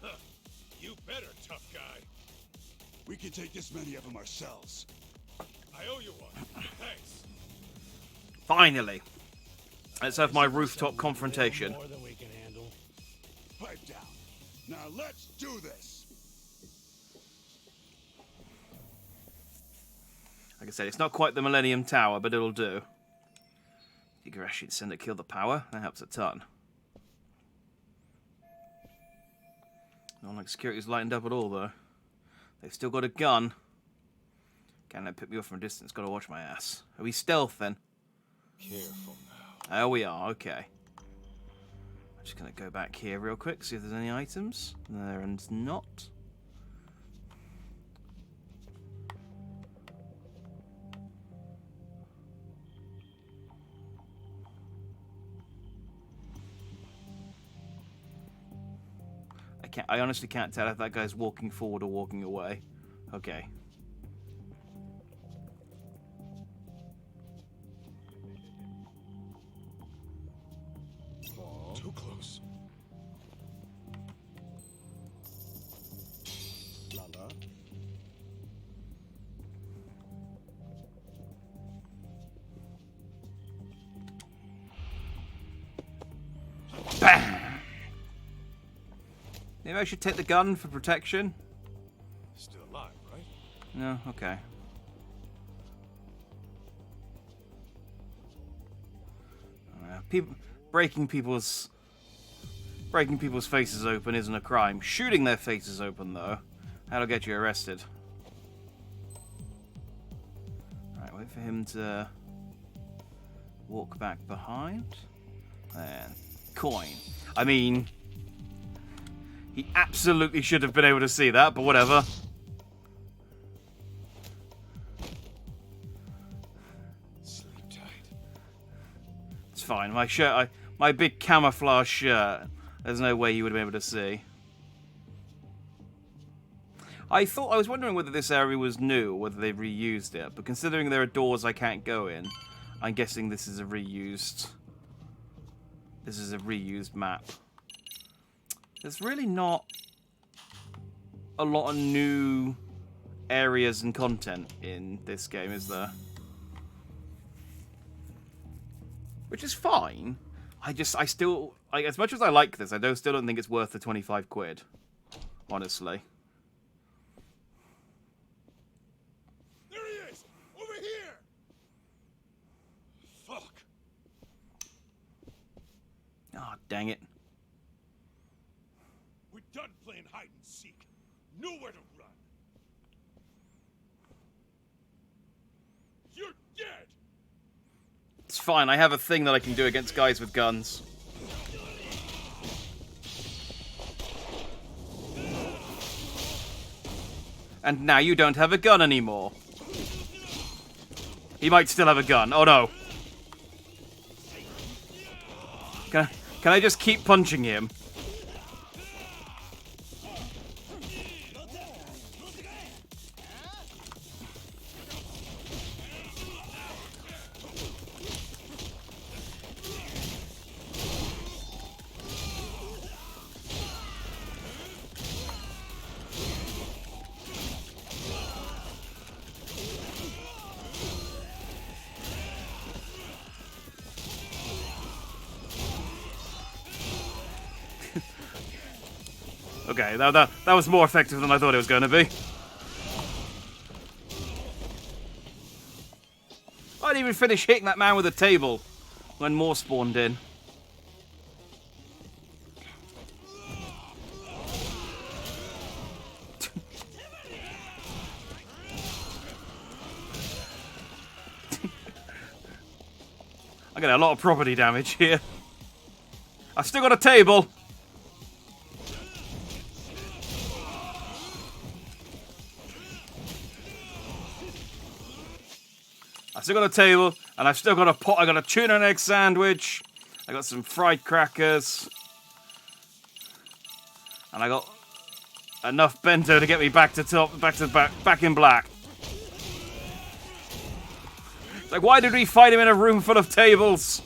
Huh. You better, tough guy. We can take this many of them ourselves. I owe you one. Thanks. Finally. Let's have my rooftop confrontation. More than we can handle. Pipe down. Now let's do this. Like I said, it's not quite the Millennium Tower, but it'll do. Igarashi send it kill the power. That helps a ton. Not like security's lightened up at all, though. They've still got a gun. Can't let pick me off from a distance. Gotta watch my ass. Are we stealth then? Careful now. Oh, we are. Okay. I'm just gonna go back here real quick, see if there's any items. There and not. I honestly can't tell if that guy's walking forward or walking away. Okay. Too close. Lala. Bam! Maybe I should take the gun for protection? Still alive, right? No? Okay. Breaking people's faces open isn't a crime. Shooting their faces open, though, that'll get you arrested. Alright, wait for him to walk back behind. And coin. I mean, he absolutely should have been able to see that, but whatever. Sleep tight. It's fine. My shirt, my big camouflage shirt, there's no way you would have been able to see. I was wondering whether this area was new or whether they reused it, but considering there are doors I can't go in, I'm guessing this is a reused map. There's really not a lot of new areas and content in this game, is there? Which is fine. I still, as much as I like this, I still don't think it's worth the 25 quid. Honestly. There he is! Over here! Fuck. Ah, dang it. We're done playing hide and seek. Nowhere to run. You're dead! It's fine, I have a thing that I can do against guys with guns. And now you don't have a gun anymore. He might still have a gun. Oh no. Can I just keep punching him? Okay, that was more effective than I thought it was going to be. I didn't even finish hitting that man with a table when more spawned in. I got a lot of property damage here. I've still got a table. I've still got a table, and I've still got a pot. I got a tuna and egg sandwich. I got some fried crackers. And I got enough bento to get me back in black. It's like, why did we fight him in a room full of tables?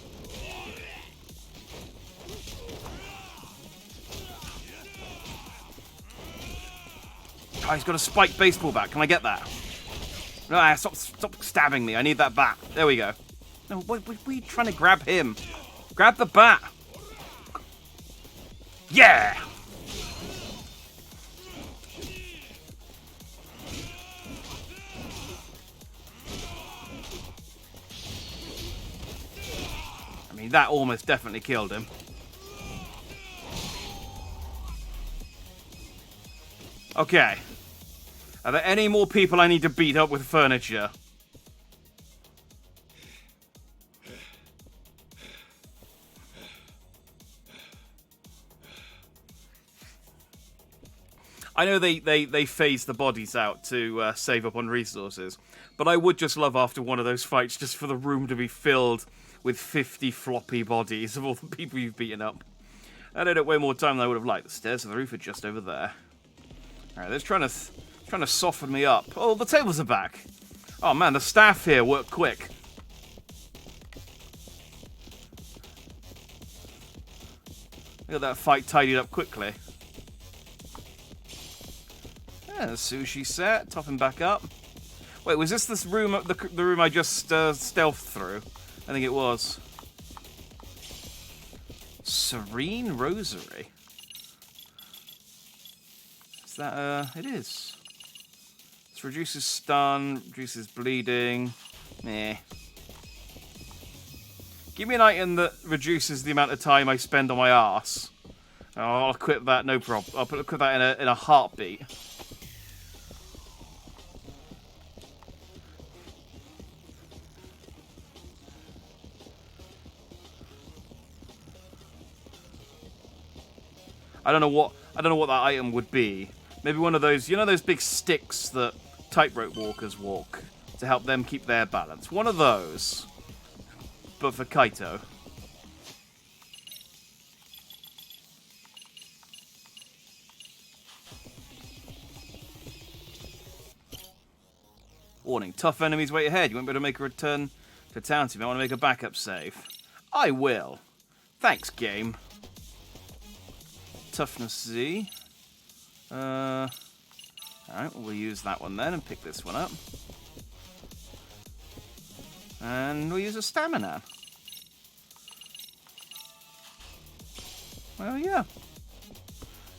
Oh, he's got a spiked baseball bat. Can I get that? No, stop stabbing me. I need that bat. There we go. No, what are you trying to grab him? Grab the bat. Yeah! I mean, that almost definitely killed him. Okay. Are there any more people I need to beat up with furniture? I know they phase the bodies out to save up on resources, but I would just love after one of those fights just for the room to be filled with 50 floppy bodies of all the people you've beaten up. That took way more time than I would have liked. The stairs to the roof are just over there. Alright, they're trying to soften me up. Oh, the tables are back. Oh man, the staff here work quick. Look at that fight tidied up quickly. Yeah, the sushi set, topping back up. Wait, was this room, the room I just stealthed through? I think it was. Serene Rosary. Is that, it is. This reduces stun, reduces bleeding. Meh. Give me an item that reduces the amount of time I spend on my arse. Oh, I'll equip that, no problem. I'll equip that in a heartbeat. I don't know what that item would be. Maybe one of those, you know, those big sticks that tightrope walkers walk to help them keep their balance. One of those, but for Kaito. Warning: tough enemies wait ahead. You won't be able to make a return to town. So you may want to make a backup save. I will. Thanks, game. Toughness Z. Alright, we'll use that one then and pick this one up. And we'll use a stamina. Well, yeah.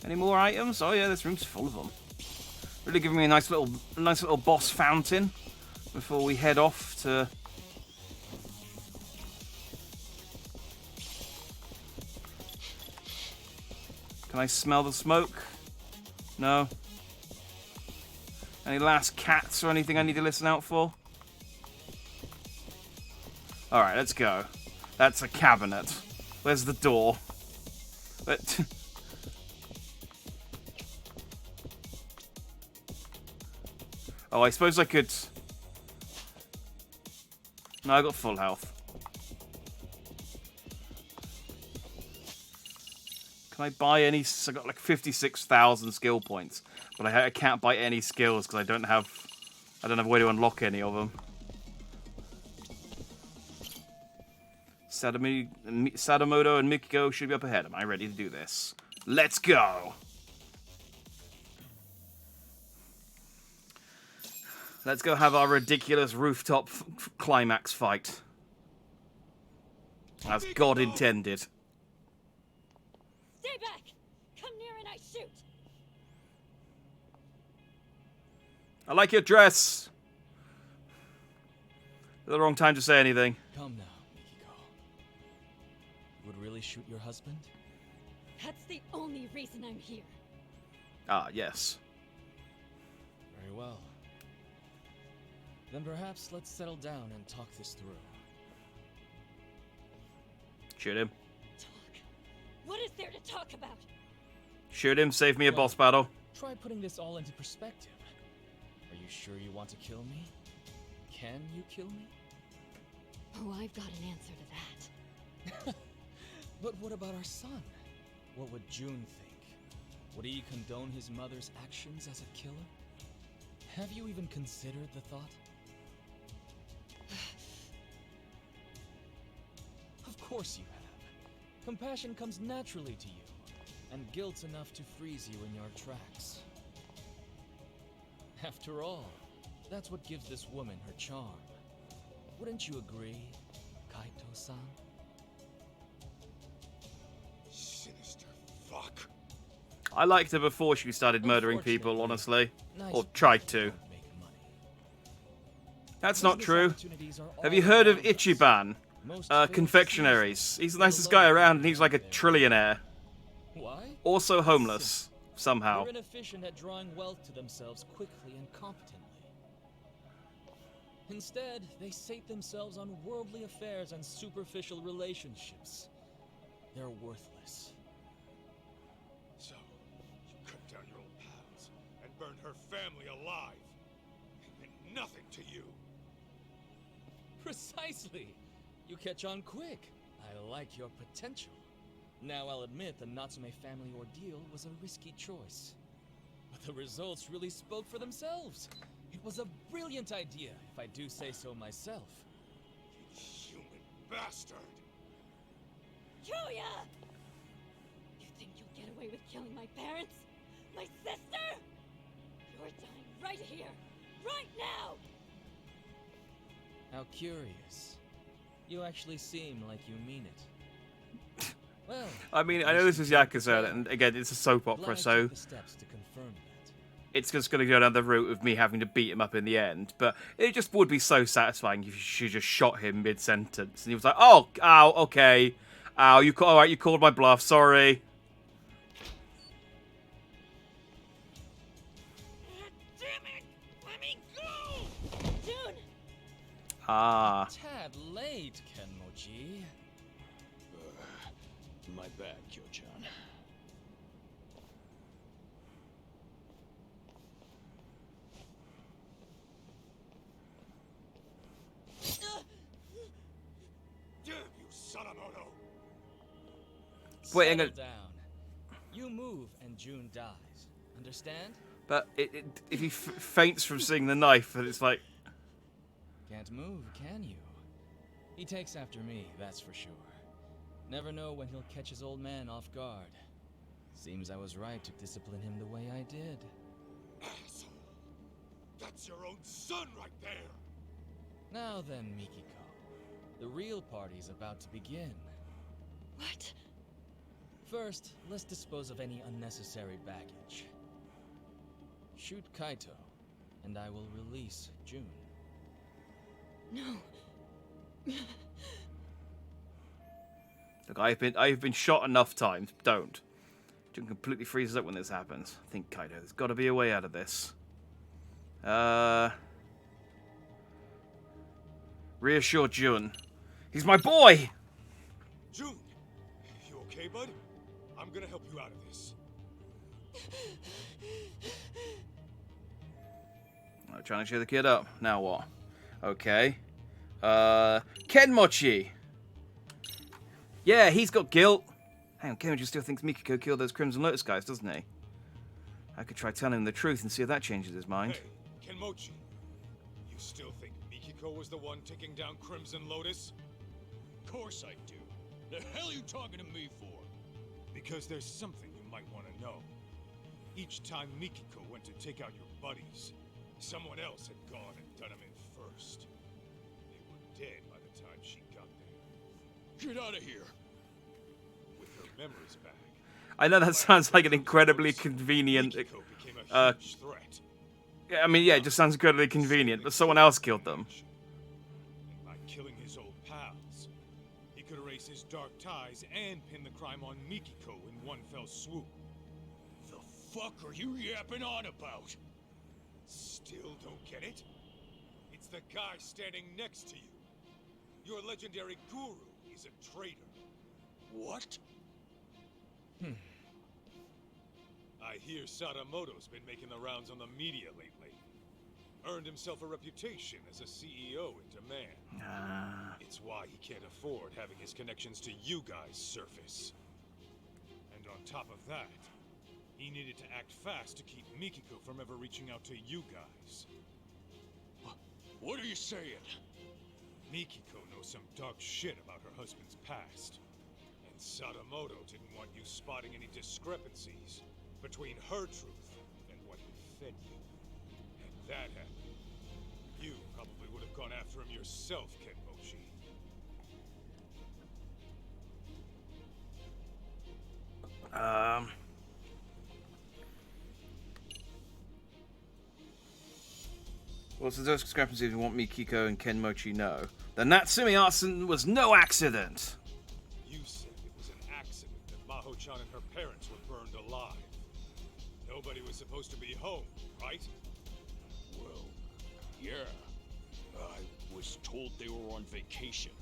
Any more items? Oh yeah, this room's full of them. Really giving me a nice little boss fountain before we head off to. Can I smell the smoke? No. Any last cats or anything I need to listen out for? Alright, let's go. That's a cabinet. Where's the door? Oh, I suppose I could. No, I got full health. Can I buy any? I got like 56,000 skill points, but I can't buy any skills because I don't have a way to unlock any of them. Sadamoto and Mikiko should be up ahead. Am I ready to do this? Let's go! Let's go have our ridiculous rooftop climax fight. As God intended. Stay back! Come near and I shoot! I like your dress! The wrong time to say anything. Come now, Mikiko. Would really shoot your husband? That's the only reason I'm here. Ah, yes. Very well. Then perhaps let's settle down and talk this through. Shoot him. What is there to talk about? Shoot him, save me a boss battle. Try putting this all into perspective. Are you sure you want to kill me? Can you kill me? Oh, I've got an answer to that. But what about our son? What would June think? Would he condone his mother's actions as a killer? Have you even considered the thought? Of course you have. Compassion comes naturally to you, and guilt's enough to freeze you in your tracks. After all, that's what gives this woman her charm. Wouldn't you agree, Kaito-san? Sinister fuck. I liked her before she started murdering people, honestly. Or tried to. That's not true. Have you heard of Ichiban? Confectionaries. He's the nicest guy around and he's like a trillionaire. Why? Also homeless. Somehow. They're inefficient at drawing wealth to themselves quickly and competently. Instead, they sate themselves on worldly affairs and superficial relationships. They're worthless. So, you cut down your old pals and burned her family alive. It meant nothing to you. Precisely. You catch on quick. I like your potential. Now I'll admit the Natsume family ordeal was a risky choice. But the results really spoke for themselves. It was a brilliant idea, if I do say so myself. You human bastard! Julia! You think you'll get away with killing my parents? My sister? You're dying right here, right now! How curious. You actually seem like you mean it. Well, I mean, I know this is Yakuza, and again, it's a soap opera, so the steps to confirm that. it's just going to go down the route of me having to beat him up in the end. But it just would be so satisfying if she just shot him mid-sentence, and he was like, "Oh, ow, okay, ow, all right, you called my bluff, sorry." Damn it! Let me go! June! Ah. Tad late, Kenmochi. My bad, Kyo-chan. Damn you, Sadamoto! Wait, hang on. Settle down. You move and June dies. Understand? But if he faints from seeing the knife, then it's like... Can't move, can you? He takes after me, that's for sure. Never know when he'll catch his old man off guard. Seems I was right to discipline him the way I did. Asshole! That's your own son right there! Now then, Mikiko. The real party's about to begin. What? First, let's dispose of any unnecessary baggage. Shoot Kaito, and I will release June. No. Look, I've been shot enough times. Don't. June completely freezes up when this happens. I think, Kaito, there's got to be a way out of this. Reassure June. He's my boy! June! You okay, bud? I'm gonna help you out of this. I'm trying to cheer the kid up. Now what? Okay. Kenmochi! Yeah, he's got guilt. Hang on, Kenmochi still thinks Mikiko killed those Crimson Lotus guys, doesn't he? I could try telling him the truth and see if that changes his mind. Hey, Kenmochi. You still think Mikiko was the one taking down Crimson Lotus? Of course I do. The hell are you talking to me for? Because there's something you might want to know. Each time Mikiko went to take out your buddies, someone else had gone and done him in first. They were dead by the time she got there. Get out of here! With her memories back. I know that sounds like an incredibly convenient... Mikiko became a huge threat. I mean, yeah, it just sounds incredibly convenient, but someone else killed them. And by killing his old pals, he could erase his dark ties and pin the crime on Mikiko in one fell swoop. The fuck are you yapping on about? Still don't get it? It's the guy standing next to you. Your legendary guru is a traitor. What? I hear Sadamoto's been making the rounds on the media lately. Earned himself a reputation as a CEO in demand. It's why he can't afford having his connections to you guys surface. And on top of that, he needed to act fast to keep Mikiko from ever reaching out to you guys. What are you saying? Mikiko knows some dark shit about her husband's past. And Sadamoto didn't want you spotting any discrepancies between her truth and what he fed you. And that happened. You probably would have gone after him yourself, Kenmochi. Well, since those discrepancies we want Mikiko and Kenmochi know, the Natsume arson was no accident. You said it was an accident that Maho-chan and her parents were burned alive. Nobody was supposed to be home, right? Well, yeah. I was told they were on vacation.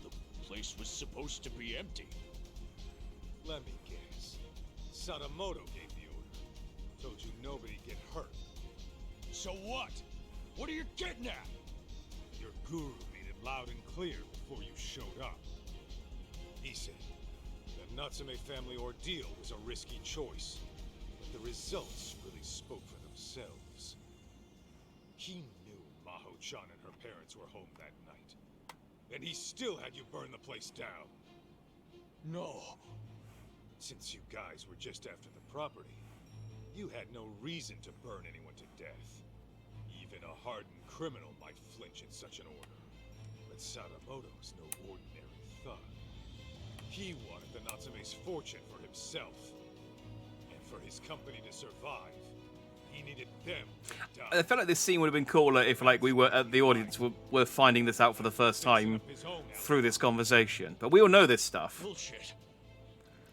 The place was supposed to be empty. Let me guess. Sadamoto gave the order. Told you nobody'd get hurt. So what? What are you getting at? Your guru made it loud and clear before you showed up. He said the Natsume family ordeal was a risky choice, but the results really spoke for themselves. He knew Maho-chan and her parents were home that night, and he still had you burn the place down. No. Since you guys were just after the property, you had no reason to burn anyone to death. Even a hardened criminal might flinch at such an order. But Sadamoto's no ordinary thug. He wanted the Natsume's fortune for himself. And for his company to survive, he needed them to die. I felt like this scene would have been cooler if, like, we were the audience were finding this out for the first time through this conversation. But we all know this stuff. Bullshit.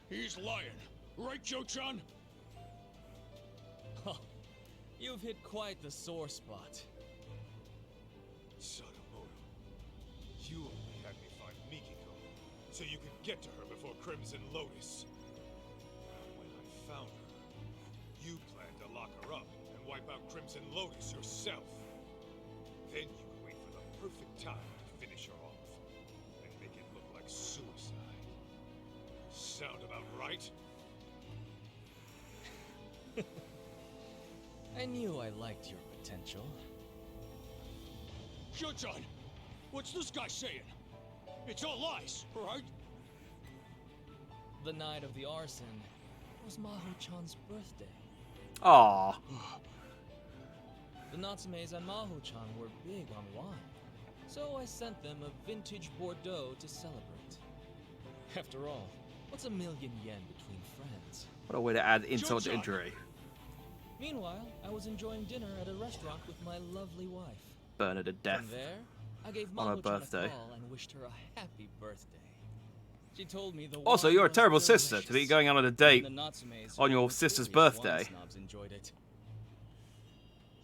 He's lying. Right, Joe-chan? Huh. You've hit quite the sore spot. Sadamoto, you only had me find Mikiko, so you could get to her before Crimson Lotus. When I found her, you planned to lock her up and wipe out Crimson Lotus yourself. Then you could wait for the perfect time to finish her off, and make it look like suicide. Sound about right? I knew I liked your potential. Joe-chan, what's this guy saying? It's all lies, right? The night of the arson was Maho-chan's birthday. Aww. The Natsumes and Maho-chan were big on wine, so I sent them a vintage Bordeaux to celebrate. After all, what's a million yen between friends? What a way to add insult to injury. Meanwhile, I was enjoying dinner at a restaurant with my lovely wife. Burn her to death. From there, I gave on her Maho-chan birthday. a call and wished her a happy birthday. She told me the Also, wine you're a was terrible sister delicious, to be going out on a date and the Natsumes on who your were sister's serious birthday. wine snobs enjoyed it.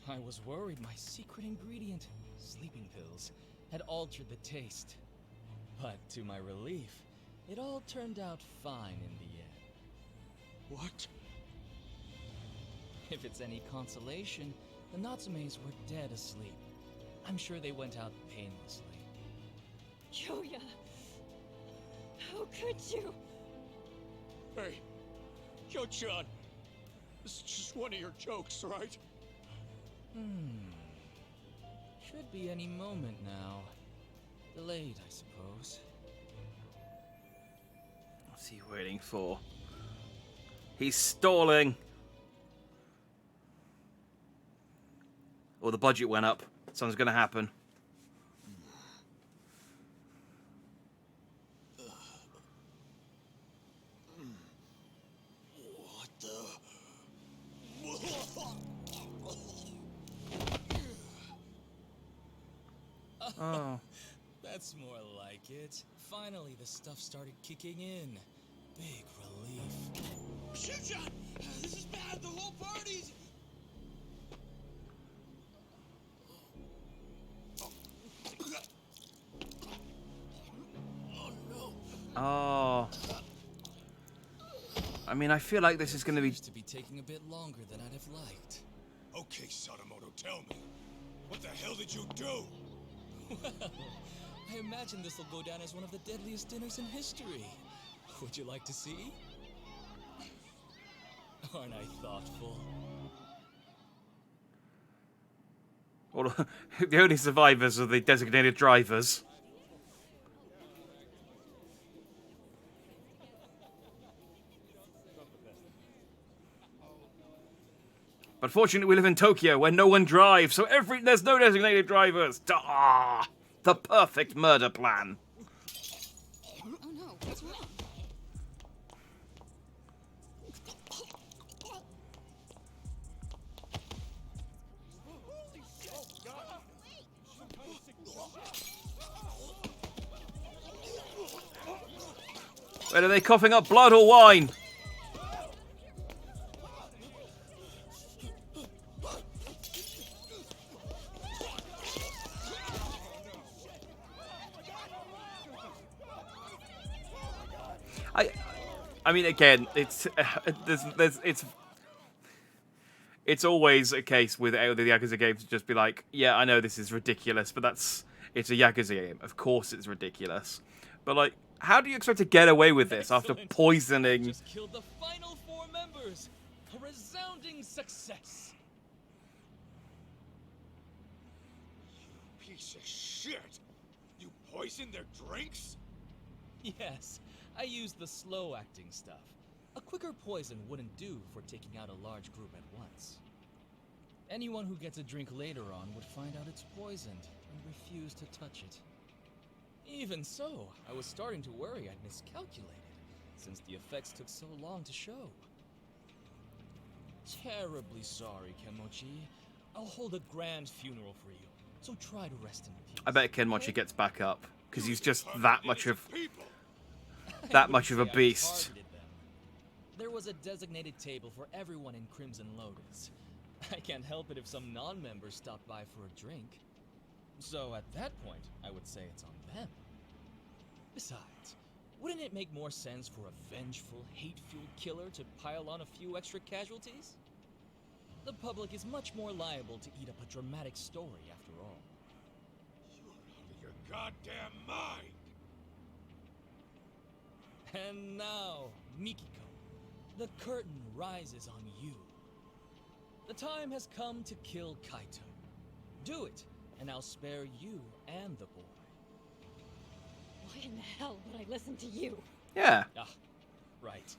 I was worried my secret ingredient, sleeping pills, had altered the taste. But to my relief, it all turned out fine in the end. What? If it's any consolation, the Natsumes were dead asleep. I'm sure they went out painlessly. Julia! How could you? Hey, Joe-chan, this is just one of your jokes, right? Should be any moment now. Delayed, I suppose. What's he waiting for? He's stalling. Or the budget went up. Something's gonna happen. What the? Oh. That's more like it. Finally, the stuff started kicking in. Big relief. Shoot-chan! This is bad! The whole party's... Oh. I mean, I feel like this is going to be... to be taking a bit longer than I'd have liked. Okay, Sadamoto, tell me. What the hell did you do? Well, I imagine this will go down as one of the deadliest dinners in history. Would you like to see? Aren't I thoughtful? All, the only survivors are the designated drivers. But fortunately, we live in Tokyo, where no one drives, so there's no designated drivers. Ah, the perfect murder plan. Oh no, what's wrong? Wait, are they coughing up blood or wine? I mean, again, it's always a case with the Yakuza games to just be like, yeah, I know this is ridiculous, but it's a Yakuza game. Of course, it's ridiculous. But like, how do you expect to get away with this after poisoning? Just killed the final 4 members. A resounding success. Piece of shit! You poisoned their drinks? Yes, I used the slow-acting stuff. A quicker poison wouldn't do for taking out a large group at once. Anyone who gets a drink later on would find out it's poisoned and refuse to touch it. Even so, I was starting to worry I'd miscalculated, since the effects took so long to show. Terribly sorry, Kenmochi. I'll hold a grand funeral for you, so try to rest in peace. I bet Kenmochi gets back up, because he's just that much of a beast. There was a designated table for everyone in Crimson Lotus. I can't help it if some non-members stop by for a drink. So at that point, I would say it's on them. Besides, wouldn't it make more sense for a vengeful, hate-fueled killer to pile on a few extra casualties? The public is much more liable to eat up a dramatic story after all. You're out of your goddamn mind! And now, Mikiko, the curtain rises on you. The time has come to kill Kaito. Do it, and I'll spare you and the boy. Why in the hell would I listen to you? Yeah. Ah, right.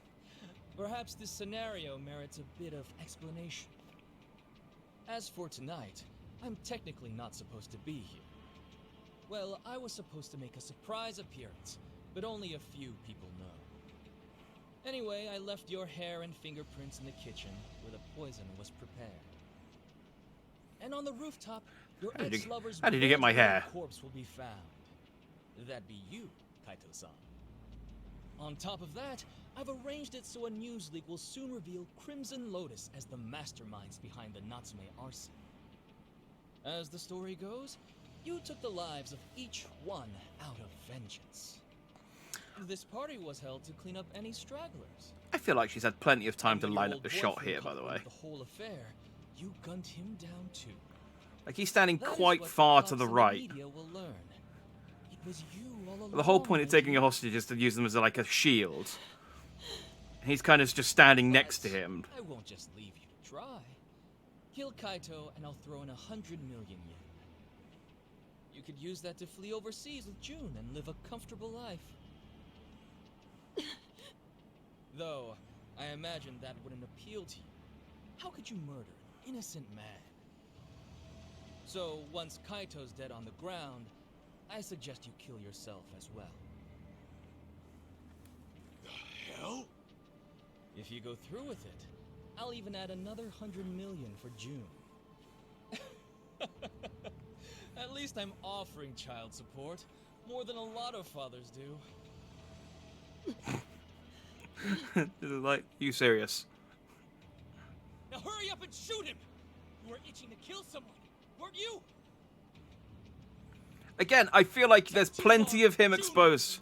Perhaps this scenario merits a bit of explanation. As for tonight, I'm technically not supposed to be here. Well, I was supposed to make a surprise appearance, but only a few people know. Anyway, I left your hair and fingerprints in the kitchen, where the poison was prepared. And on the rooftop, your ex-lover's how did you get my hair? Corpse will be found. That'd be you, Kaito-san. On top of that, I've arranged it so a news leak will soon reveal Crimson Lotus as the masterminds behind the Natsume arson. As the story goes, you took the lives of each one out of vengeance. This party was held to clean up any stragglers. I feel like she's had plenty of time And to when line your up the old shot boyfriend here, by the caught way. wind of the whole affair, you gunned him down too. Like, he's standing That is quite what far the to the cops and right. media will learn. It was you all along. The whole point of taking a hostage is to use them as like a shield. He's kind of just standing next to him. I won't just leave you to try. Kill Kaito, and I'll throw in 100 million yen. You could use that to flee overseas with June and live a comfortable life. Though, I imagine that wouldn't appeal to you. How could you murder an innocent man? So, once Kaito's dead on the ground, I suggest you kill yourself as well. The hell? If you go through with it, I'll even add another 100 million for June. At least I'm offering child support, more than a lot of fathers do. Like, you serious? Now hurry up and shoot him! You were itching to kill someone, weren't you? Again, I feel like there's plenty of him exposed.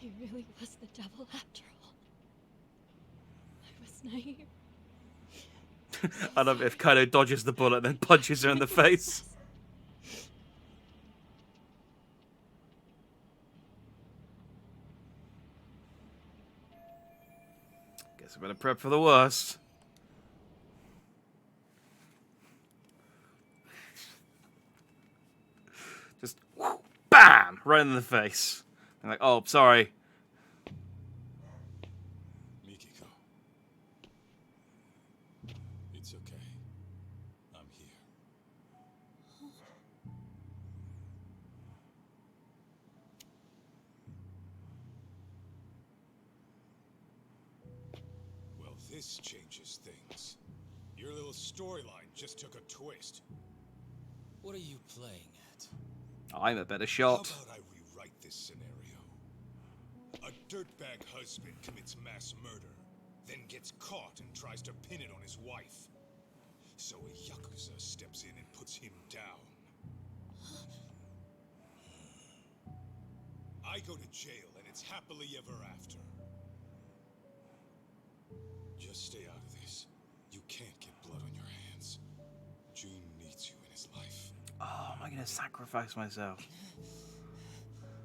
He really was the devil after all. I was naive. I love it if Kaito dodges the bullet and then punches her in the face. Guess I better prep for the worst. Just whoo, bam! Right in the face. I'm like, oh, sorry. Mikiko. It's okay. I'm here. Well, this changes things. Your little storyline just took a twist. What are you playing at? I'm a better shot. How about I rewrite this scenario? A dirtbag husband commits mass murder, then gets caught and tries to pin it on his wife. So a Yakuza steps in and puts him down. I go to jail and it's happily ever after. Just stay out of this. You can't get blood on your hands. June needs you in his life. Oh, am I gonna sacrifice myself?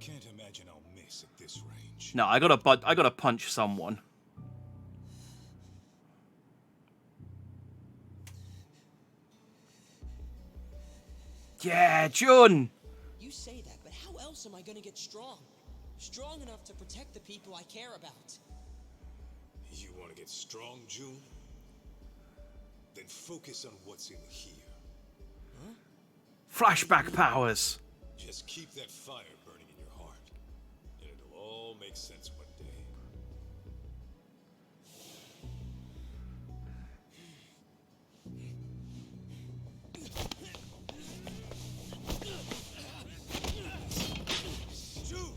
Can't imagine I'll miss at this range. No, I gotta punch someone. Yeah, Jun! You say that, but how else am I gonna get strong? Strong enough to protect the people I care about. You want to get strong, June? Then focus on what's in here. Huh? Flashback powers. Just keep that fire burning in your heart, and it'll all make sense one day. June!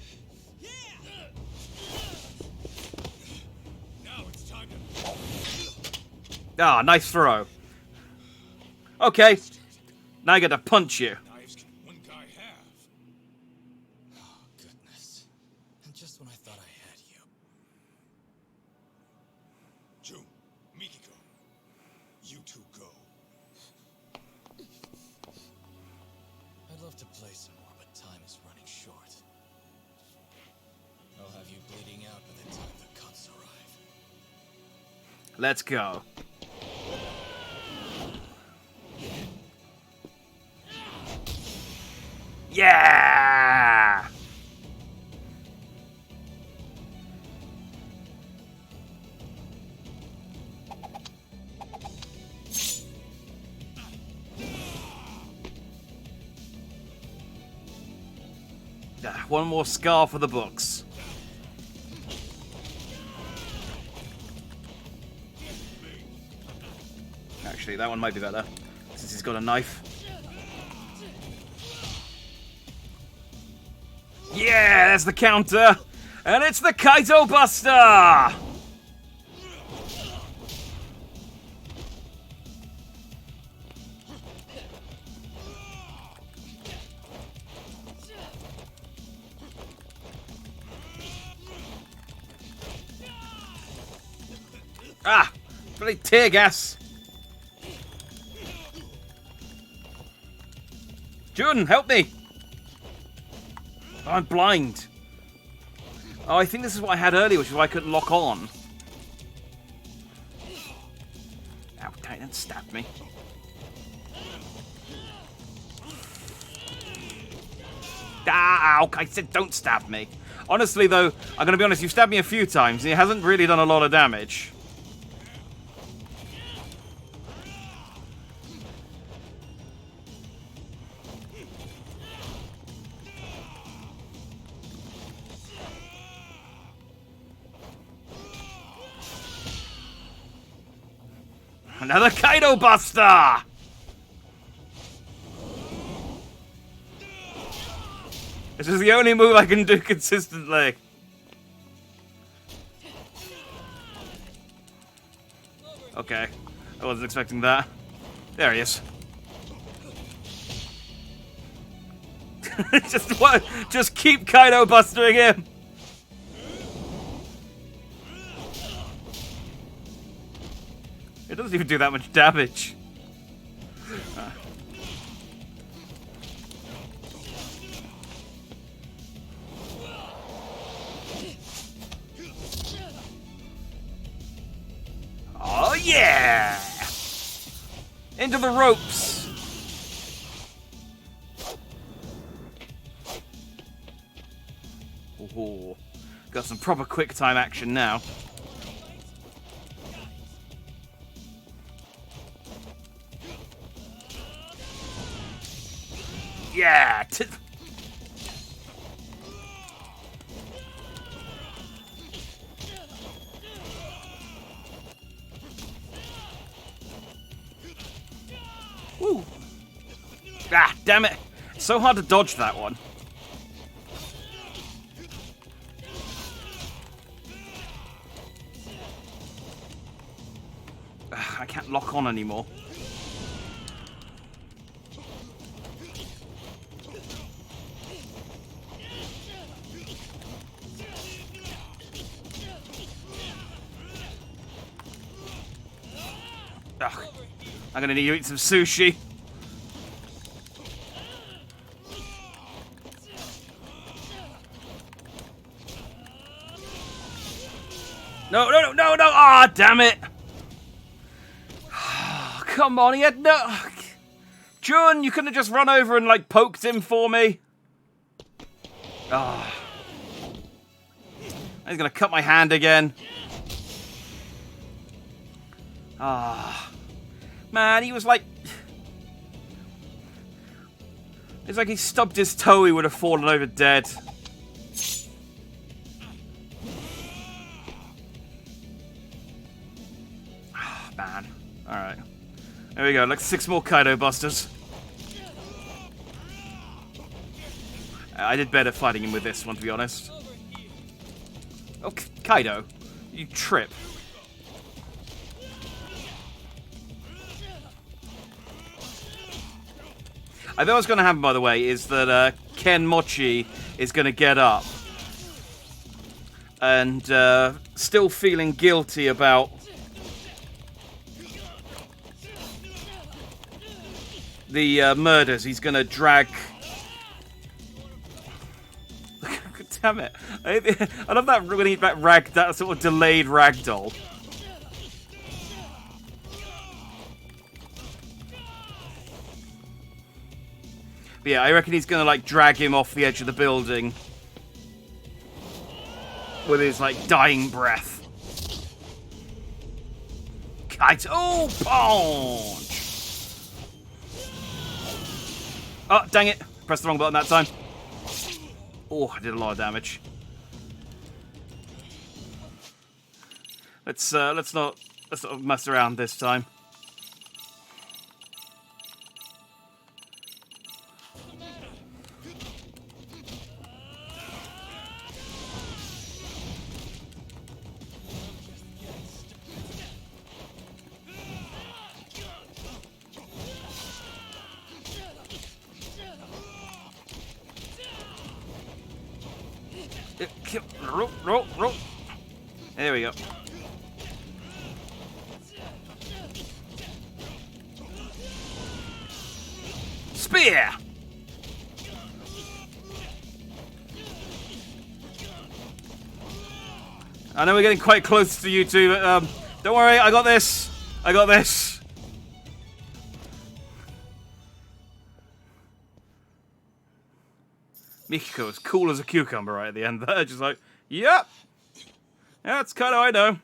Yeah! Now it's time to... Ah, nice throw. Okay. Now I gotta punch you. Knives can one guy have. Oh, goodness. And just when I thought I had you. June, Mikiko, you two go. I'd love to play some more, but time is running short. I'll have you bleeding out by the time the cuts arrive. Let's go. Yeah! One more scar for the books. Actually, that one might be better, since he's got a knife. Yeah, there's the counter! And it's the Kaito Buster! Ah! Bloody tear gas! Jun, help me! Oh, I'm blind. Oh, I think this is what I had earlier, which is why I couldn't lock on. Ow, don't stab me. Ow, I said don't stab me. Honestly, though, I'm going to be honest, you've stabbed me a few times, and it hasn't really done a lot of damage. Another Kaito Buster! This is the only move I can do consistently. Okay. I wasn't expecting that. There he is. Just keep Kaito bustering him. It doesn't even do that much damage. Oh yeah! Into the ropes! Ooh, got some proper quick time action now. Yeah! Woo! Ah, damn it! It's so hard to dodge that one. I can't lock on anymore. Ugh. I'm gonna need to eat some sushi. No, no, no, no, no! Ah, damn it! Come on, he had no... Jun, you couldn't have just run over and, like, poked him for me? Ah. He's gonna cut my hand again. Ah. Man, he was like... It's like he stubbed his toe, he would have fallen over dead. Ah, man. Alright. There we go, like 6 more Kaito busters. I did better fighting him with this one, to be honest. Oh, Kaito. You trip. I think what's going to happen, by the way, is that Ken Mochi is going to get up. And still feeling guilty about... the murders. He's going to drag... Damn it. I love that when he that sort of delayed ragdoll. But yeah, I reckon he's gonna like drag him off the edge of the building with his like dying breath. Kaito, oh, punch! Oh, dang it! Pressed the wrong button that time. Oh, I did a lot of damage. Let's not mess around this time. Roll. There we go. Spear! I know we're getting quite close to you two, but don't worry, I got this. I got this. Mikiko is cool as a cucumber right at the end there, just like, yep. Yeah, that's kind of I know.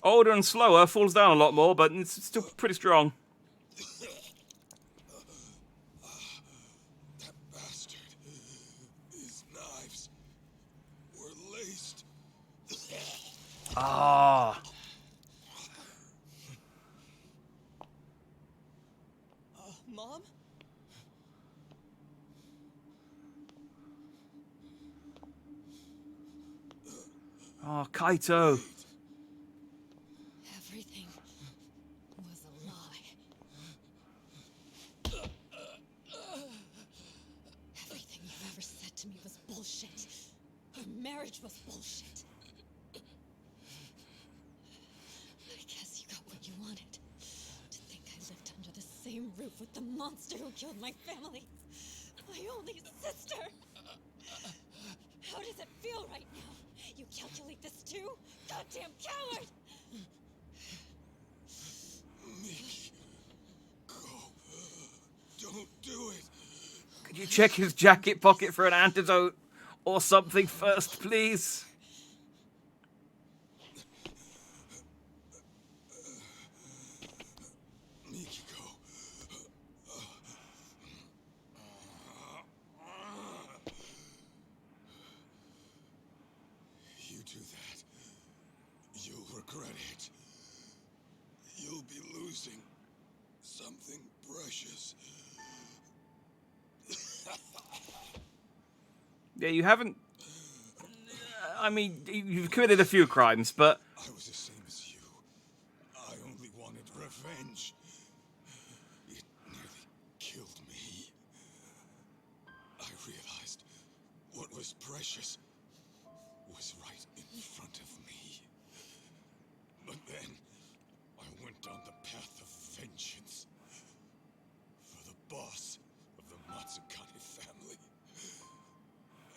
Older and slower, falls down a lot more, but it's still pretty strong. That bastard. His knives were laced. Ah. Mom? Oh, Kaito. Everything was a lie. Everything you've ever said to me was bullshit. Our marriage was bullshit. I guess you got same roof with the monster who killed my family. My only sister. How does it feel right now? You calculate this too? Goddamn coward! Don't do it. Could you check his jacket pocket for an antidote or something first, please? You do that, you'll regret it. You'll be losing something precious. Yeah, you haven't... I mean, you've committed a few crimes, but... I was the same as you. I only wanted revenge. It nearly killed me. I realized what was precious was right in front of me. But then, I went down the path of vengeance. For the boss of the Matsukane family.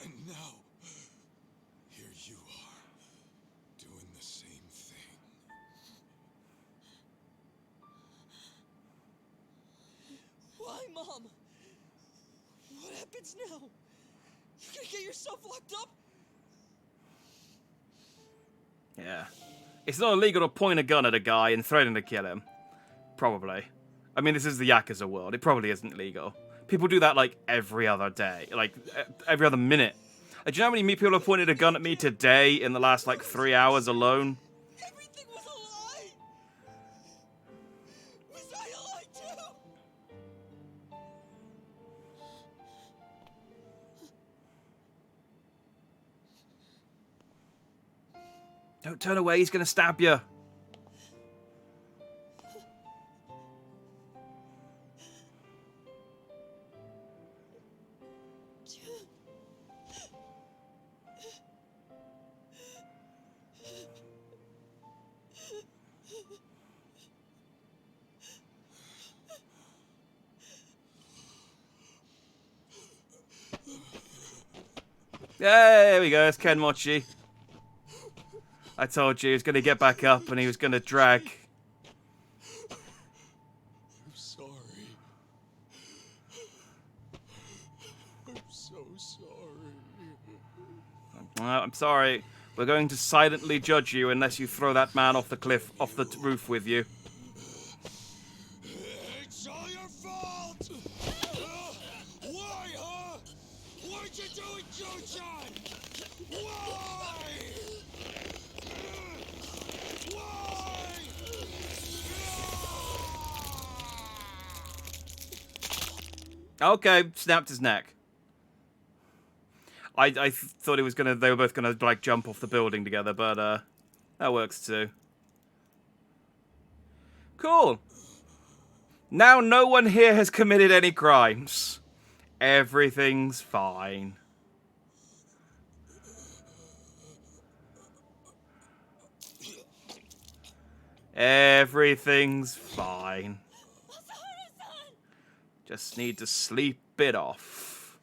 And now, here you are, doing the same thing. Why, Mom? What happens now? You gonna get yourself locked up? Yeah. It's not illegal to point a gun at a guy and threaten to kill him. Probably. I mean, this is the Yakuza world. It probably isn't legal. People do that, like, every other day. Like, every other minute. Do you know how many people have pointed a gun at me today in the last, like, 3 hours alone? Everything was a lie! Was I a lie too? Don't turn away, he's gonna stab you. There we go, it's Ken Mochi. I told you he was going to get back up and he was going to drag. I'm sorry. I'm so sorry. I'm sorry. We're going to silently judge you unless you throw that man off the cliff, off the roof with you. It's all your fault! Why, huh? Why'd you do it, Joe-chan? Why? Okay, snapped his neck. I thought it was gonna. They were both gonna like jump off the building together, but that works too. Cool. Now no one here has committed any crimes. Everything's fine. Everything's fine. Just need to sleep it off.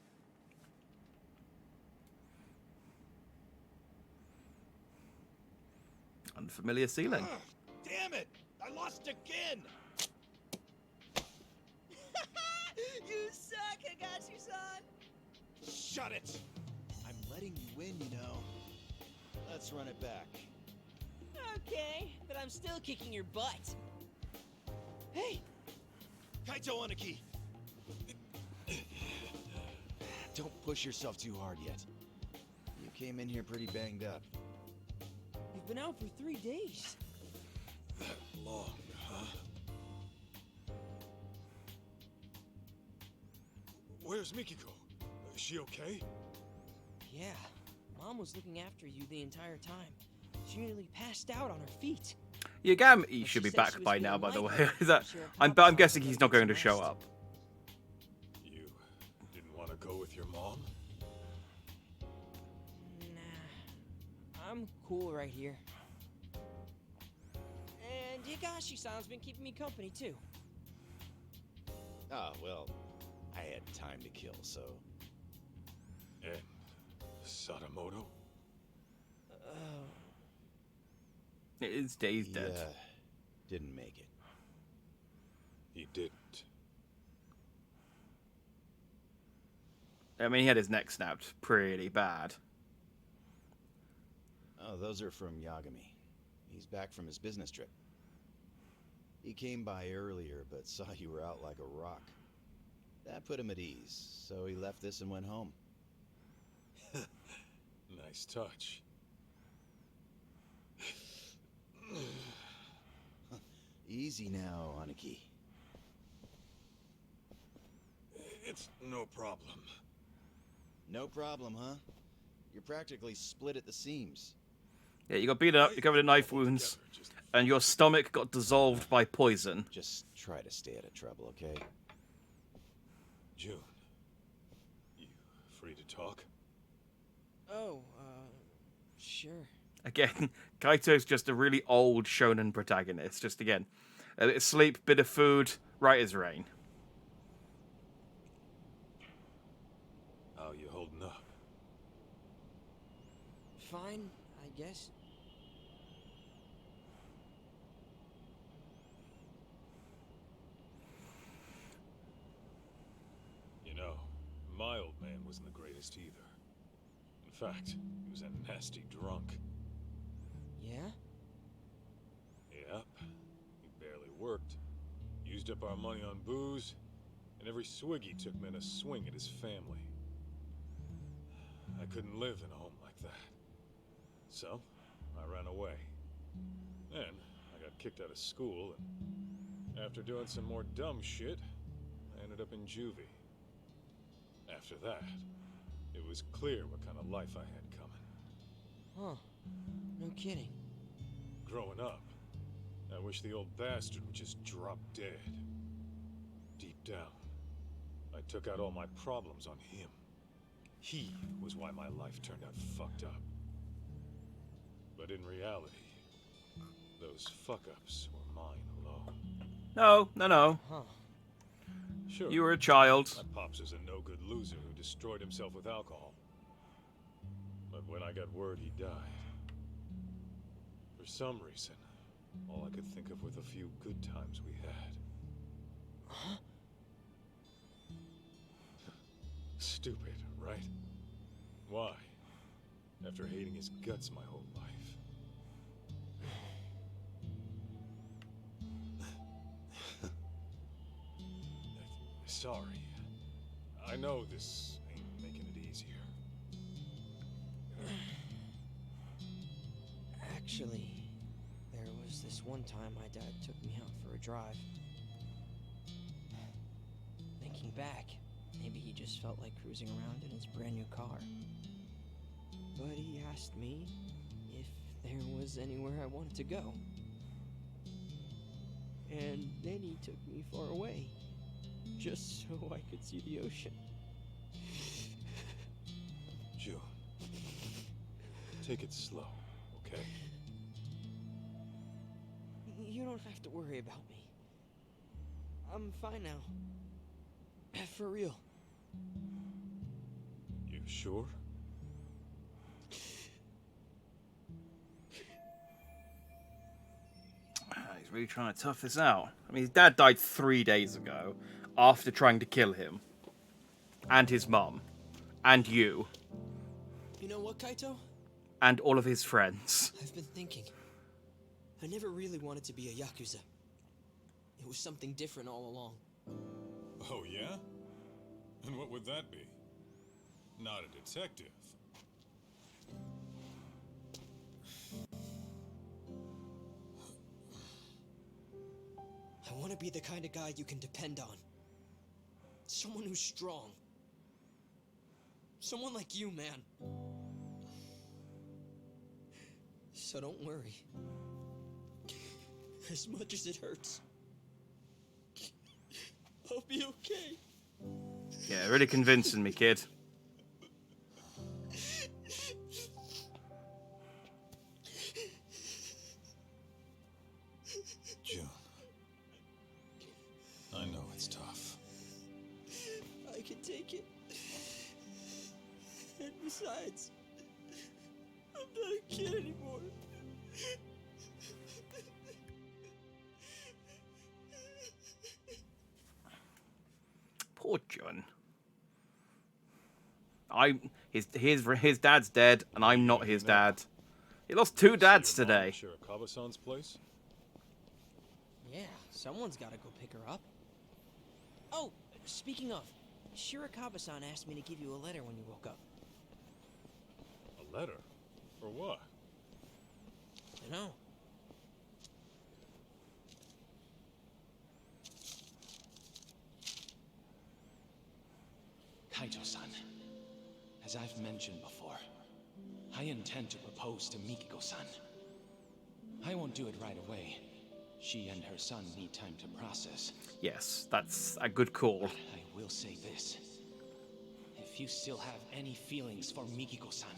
Unfamiliar ceiling. Damn it! I lost again! You suck, Higashi-san! Shut it! I'm letting you win, you know. Let's run it back. Okay, but I'm still kicking your butt. Hey! Kaito Aniki! Don't push yourself too hard yet. You came in here pretty banged up. You've been out for 3 days. That long, huh? Where's Mikiko? Is she okay? Yeah, Mom was looking after you the entire time. She nearly passed out on her feet. Yagami should be back by now, by the way. I'm guessing he's not going to show up. You didn't want to go with your mom? Nah, I'm cool right here. And Higashi-san's been keeping me company too. Ah, well, I had time to kill, so... And Sadamoto? His day's dead. Didn't make it. He didn't. I mean, he had his neck snapped pretty bad. Oh, those are from Yagami. He's back from his business trip. He came by earlier, but saw you were out like a rock. That put him at ease, so he left this and went home. Nice touch. Easy now, Aniki. It's no problem. No problem, huh? You're practically split at the seams. Yeah, you got beat up, you covered in knife wounds, and your stomach got dissolved by poison. Just try to stay out of trouble, okay? June, you free to talk? Oh, sure. Again, Kaito's just a really old shonen protagonist. Just again, a bit of sleep, bit of food, right as rain. How you holding up? Fine, I guess. You know, my old man wasn't the greatest either. In fact, he was a nasty drunk. Yeah? Yep. He barely worked. Used up our money on booze, and every swig he took meant a swing at his family. I couldn't live in a home like that. So, I ran away. Then, I got kicked out of school, and after doing some more dumb shit, I ended up in juvie. After that, it was clear what kind of life I had coming. Huh. No kidding. Growing up, I wish the old bastard would just drop dead. Deep down, I took out all my problems on him. He was why my life turned out fucked up. But in reality, those fuck-ups were mine alone. No. Huh. Sure. You were a child. My pops was a no-good loser who destroyed himself with alcohol. But when I got word he died, for some reason, all I could think of were the few good times we had. Huh? Stupid, right? Why? After hating his guts my whole life. Sorry. I know this ain't making it easier. Actually, there was this one time my dad took me out for a drive. Thinking back, maybe he just felt like cruising around in his brand new car. But he asked me if there was anywhere I wanted to go. And then he took me far away, just so I could see the ocean. June, take it slow, okay? You don't have to worry about me. I'm fine now. For real. You sure? He's really trying to tough this out. I mean, his dad died 3 days ago after trying to kill him. And his mum. And you. You know what, Kaito? And all of his friends. I've been thinking. I never really wanted to be a Yakuza. It was something different all along. Oh, yeah? And what would that be? Not a detective. I want to be the kind of guy you can depend on. Someone who's strong. Someone like you, man. So don't worry. As much as it hurts, I'll be okay. Yeah, really convincing me, kid. June. I know it's tough. can take it. And besides, I'm not a kid anymore. Poor Jun. His dad's dead, and I'm not his dad. He lost 2 dads today. Shirakawa-san's place? Yeah, someone's gotta go pick her up. Oh, speaking of, Shirakawa-san asked me to give you a letter when you woke up. A letter? For what? I know. Kaito-san, as I've mentioned before, I intend to propose to Mikiko-san. I won't do it right away. She and her son need time to process. Yes, that's a good call. But I will say this. If you still have any feelings for Mikiko-san,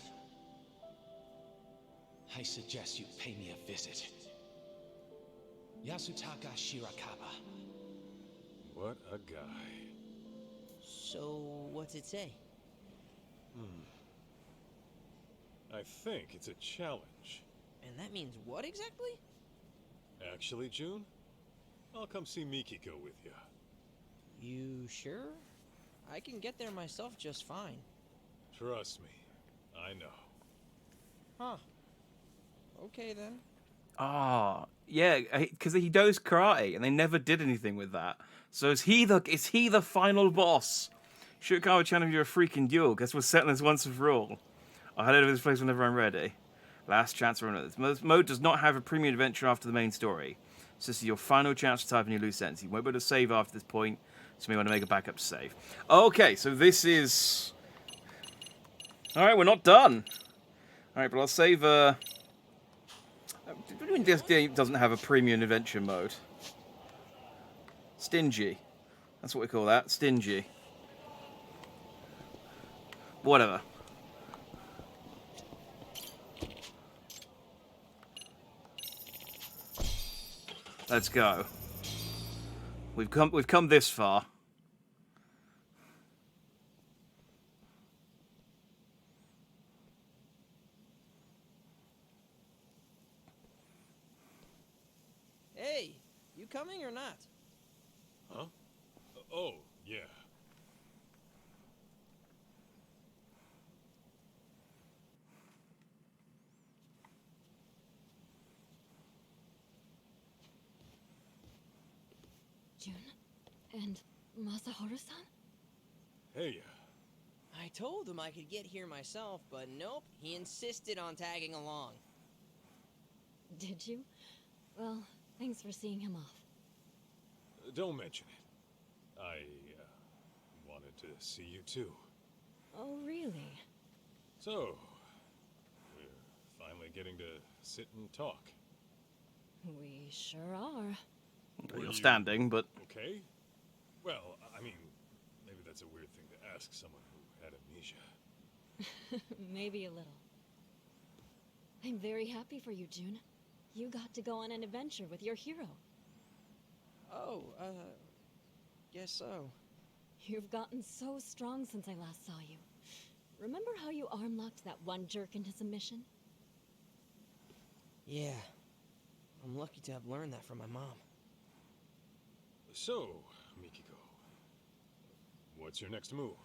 I suggest you pay me a visit. Yasutaka Shirakawa. What a guy. So, what's it say? I think it's a challenge. And that means what exactly? Actually, June, I'll come see Mikiko with you. You sure? I can get there myself just fine. Trust me, I know. Huh. Okay then. Ah, yeah, because he does karate, and they never did anything with that. So is he the final boss? Shirakawa challenge you a freaking duel. Guess we're settling this once and for all. I'll head over to this place whenever I'm ready. Last chance for another. This mode does not have a premium adventure after the main story. So this is your final chance to type in your loose ends. You won't be able to save after this point, so you may want to make a backup save. Okay, so this is... Alright, we're not done. Alright, but I'll save... This game doesn't have a premium adventure mode. Stingy. That's what we call that. Stingy. Whatever. Let's go. We've come this far. Hey, you coming or not? Huh? Oh, yeah. June? And Masaharu-san? Hey, I told him I could get here myself, but nope, he insisted on tagging along. Did you? Well, thanks for seeing him off. don't mention it. I, wanted to see you too. Oh, really? So, we're finally getting to sit and talk. We sure are. You're standing, but... Okay? Well, I mean, maybe that's a weird thing to ask someone who had amnesia. Maybe a little. I'm very happy for you, June. You got to go on an adventure with your hero. Oh, guess so. You've gotten so strong since I last saw you. Remember how you arm-locked that one jerk into submission? Yeah. I'm lucky to have learned that from my mom. So, Mikiko, what's your next move?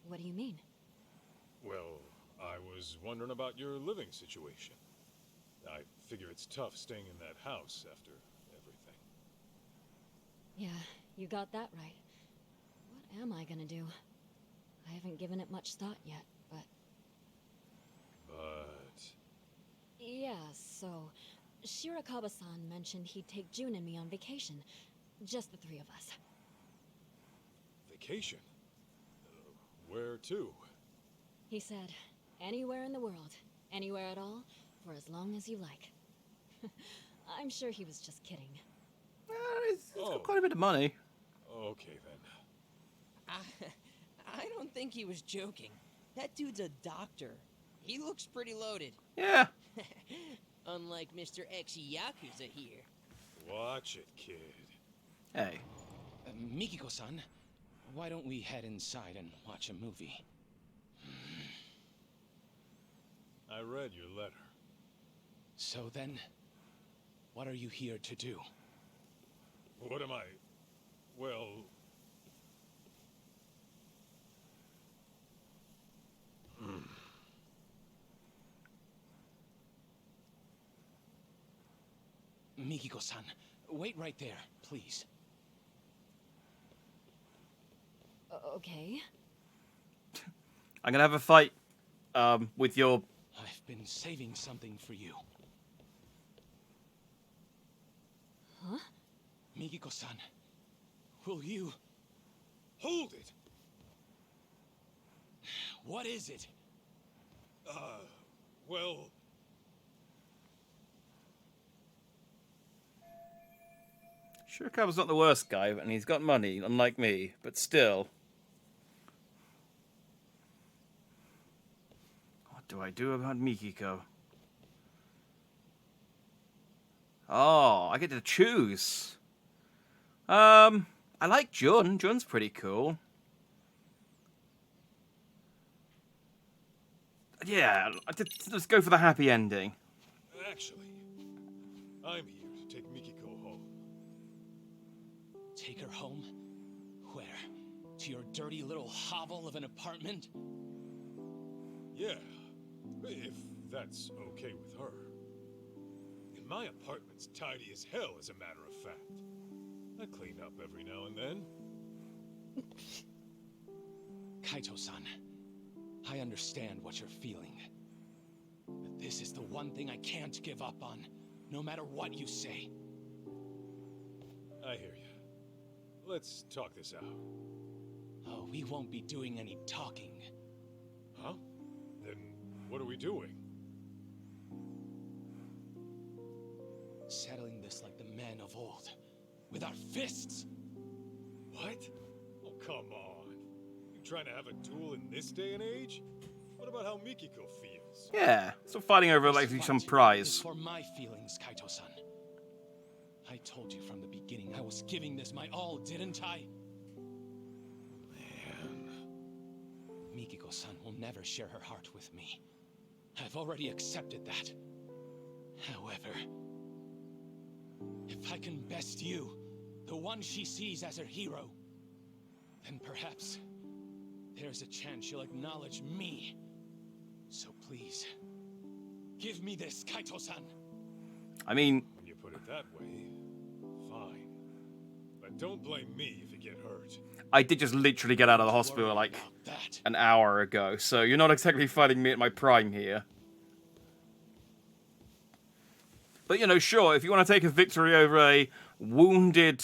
What do you mean? Well, I was wondering about your living situation. I figure it's tough staying in that house after everything. Yeah, you got that right. What am I gonna do? I haven't given it much thought yet, but... Yeah, so... Shirakawa-san mentioned he'd take June and me on vacation. Just the 3 of us. Vacation? Where to? He said, anywhere in the world, anywhere at all, for as long as you like. I'm sure he was just kidding. It's got quite a bit of money. Okay, then. I don't think he was joking. That dude's a doctor. He looks pretty loaded. Yeah. Unlike Mr. X Yakuza here. Watch it, kid. Hey. Mikiko-san, Why don't we head inside and watch a movie? I read your letter. So then, what are you here to do? What am I? Well... Mikiko-san, wait right there, please. Okay. I'm gonna have a fight with your... I've been saving something for you. Huh? Mikiko-san, will you... Hold it! What is it? Well... Shirakawa's not the worst guy, and he's got money, unlike me, but still. What do I do about Mikiko? Oh, I get to choose. I like Jun. Jun's pretty cool. Yeah, let's go for the happy ending. Actually, I'm here to take Mikiko home. Take her home? Where? To your dirty little hovel of an apartment? Yeah, if that's okay with her. And my apartment's tidy as hell, as a matter of fact. I clean up every now and then. Kaito-san, I understand what you're feeling. But this is the one thing I can't give up on, no matter what you say. I hear you. Let's talk this out. Oh, we won't be doing any talking. Huh? Then what are we doing? Settling this like the men of old. With our fists! What? Oh, come on. You trying to have a duel in this day and age? What about how Mikiko feels? Yeah, stop fighting over like some prize. For my feelings, Kaito-san. I told you from the beginning I was giving this my all, didn't I? Man. Mikiko-san will never share her heart with me. I've already accepted that. However, if I can best you, the one she sees as her hero, then perhaps there's a chance she'll acknowledge me. So please, give me this, Kaito-san. I mean... When you put it that way, fine. But don't blame me if you get hurt. I did just literally get out of the hospital like an hour ago, so you're not exactly fighting me at my prime here. But, you know, sure, if you want to take a victory over a wounded,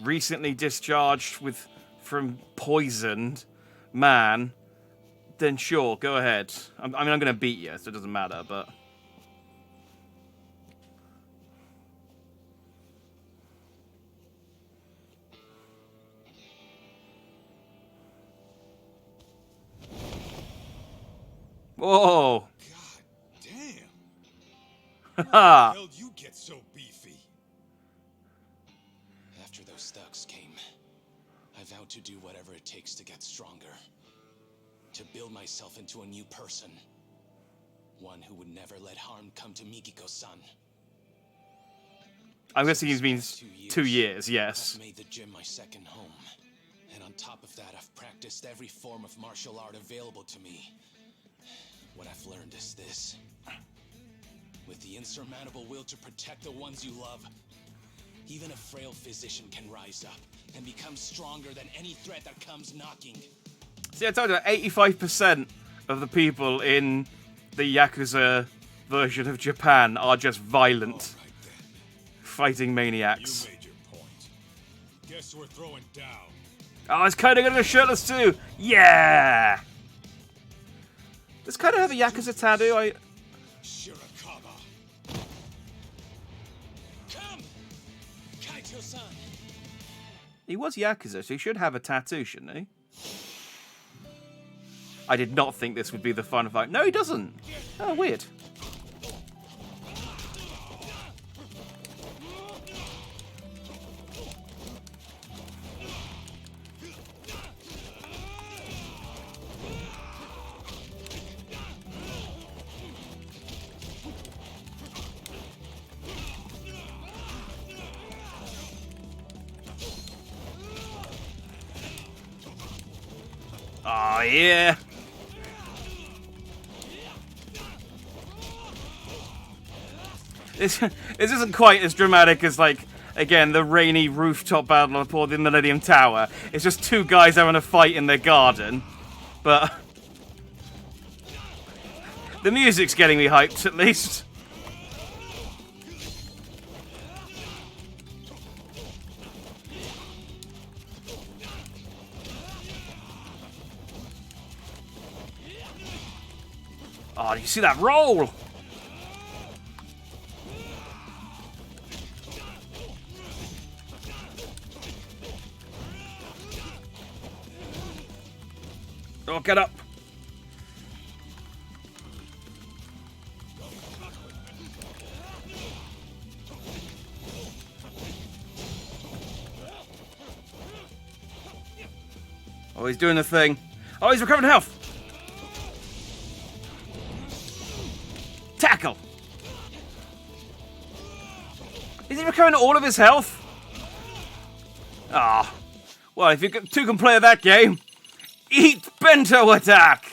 recently discharged from poisoned man, then sure, go ahead. I mean, I'm going to beat you, so it doesn't matter, but... Whoa! God damn! Haha! How'd you get so beefy? After those thugs came, I vowed to do whatever it takes to get stronger. To build myself into a new person. One who would never let harm come to Mikiko-san. I'm guessing he's been 2 years, yes. I've made the gym my second home. And on top of that, I've practiced every form of martial art available to me. What I've learned is this. With the insurmountable will to protect the ones you love, even a frail physician can rise up and become stronger than any threat that comes knocking. See, I told you, 85% of the people in the Yakuza version of Japan are just violent, fighting maniacs. You made your point. Guess we're throwing down. Oh, it's Kaito gonna shirt us too! Yeah! Does Kaito have a Yakuza tattoo? Shirakawa. Come! Kaito-san! He was Yakuza, so he should have a tattoo, shouldn't he? I did not think this would be the final fight. No, he doesn't! Oh, weird. Oh, yeah. This isn't quite as dramatic as, like, again, the rainy rooftop battle on the Millennium Tower. It's just two guys having a fight in their garden. But the music's getting me hyped, at least. Oh, you see that roll? Oh, get up. Oh, he's doing the thing. Oh, he's recovering health. Tackle. Is he recovering all of his health? Ah. Well, if you two can play that game, eat bento attack.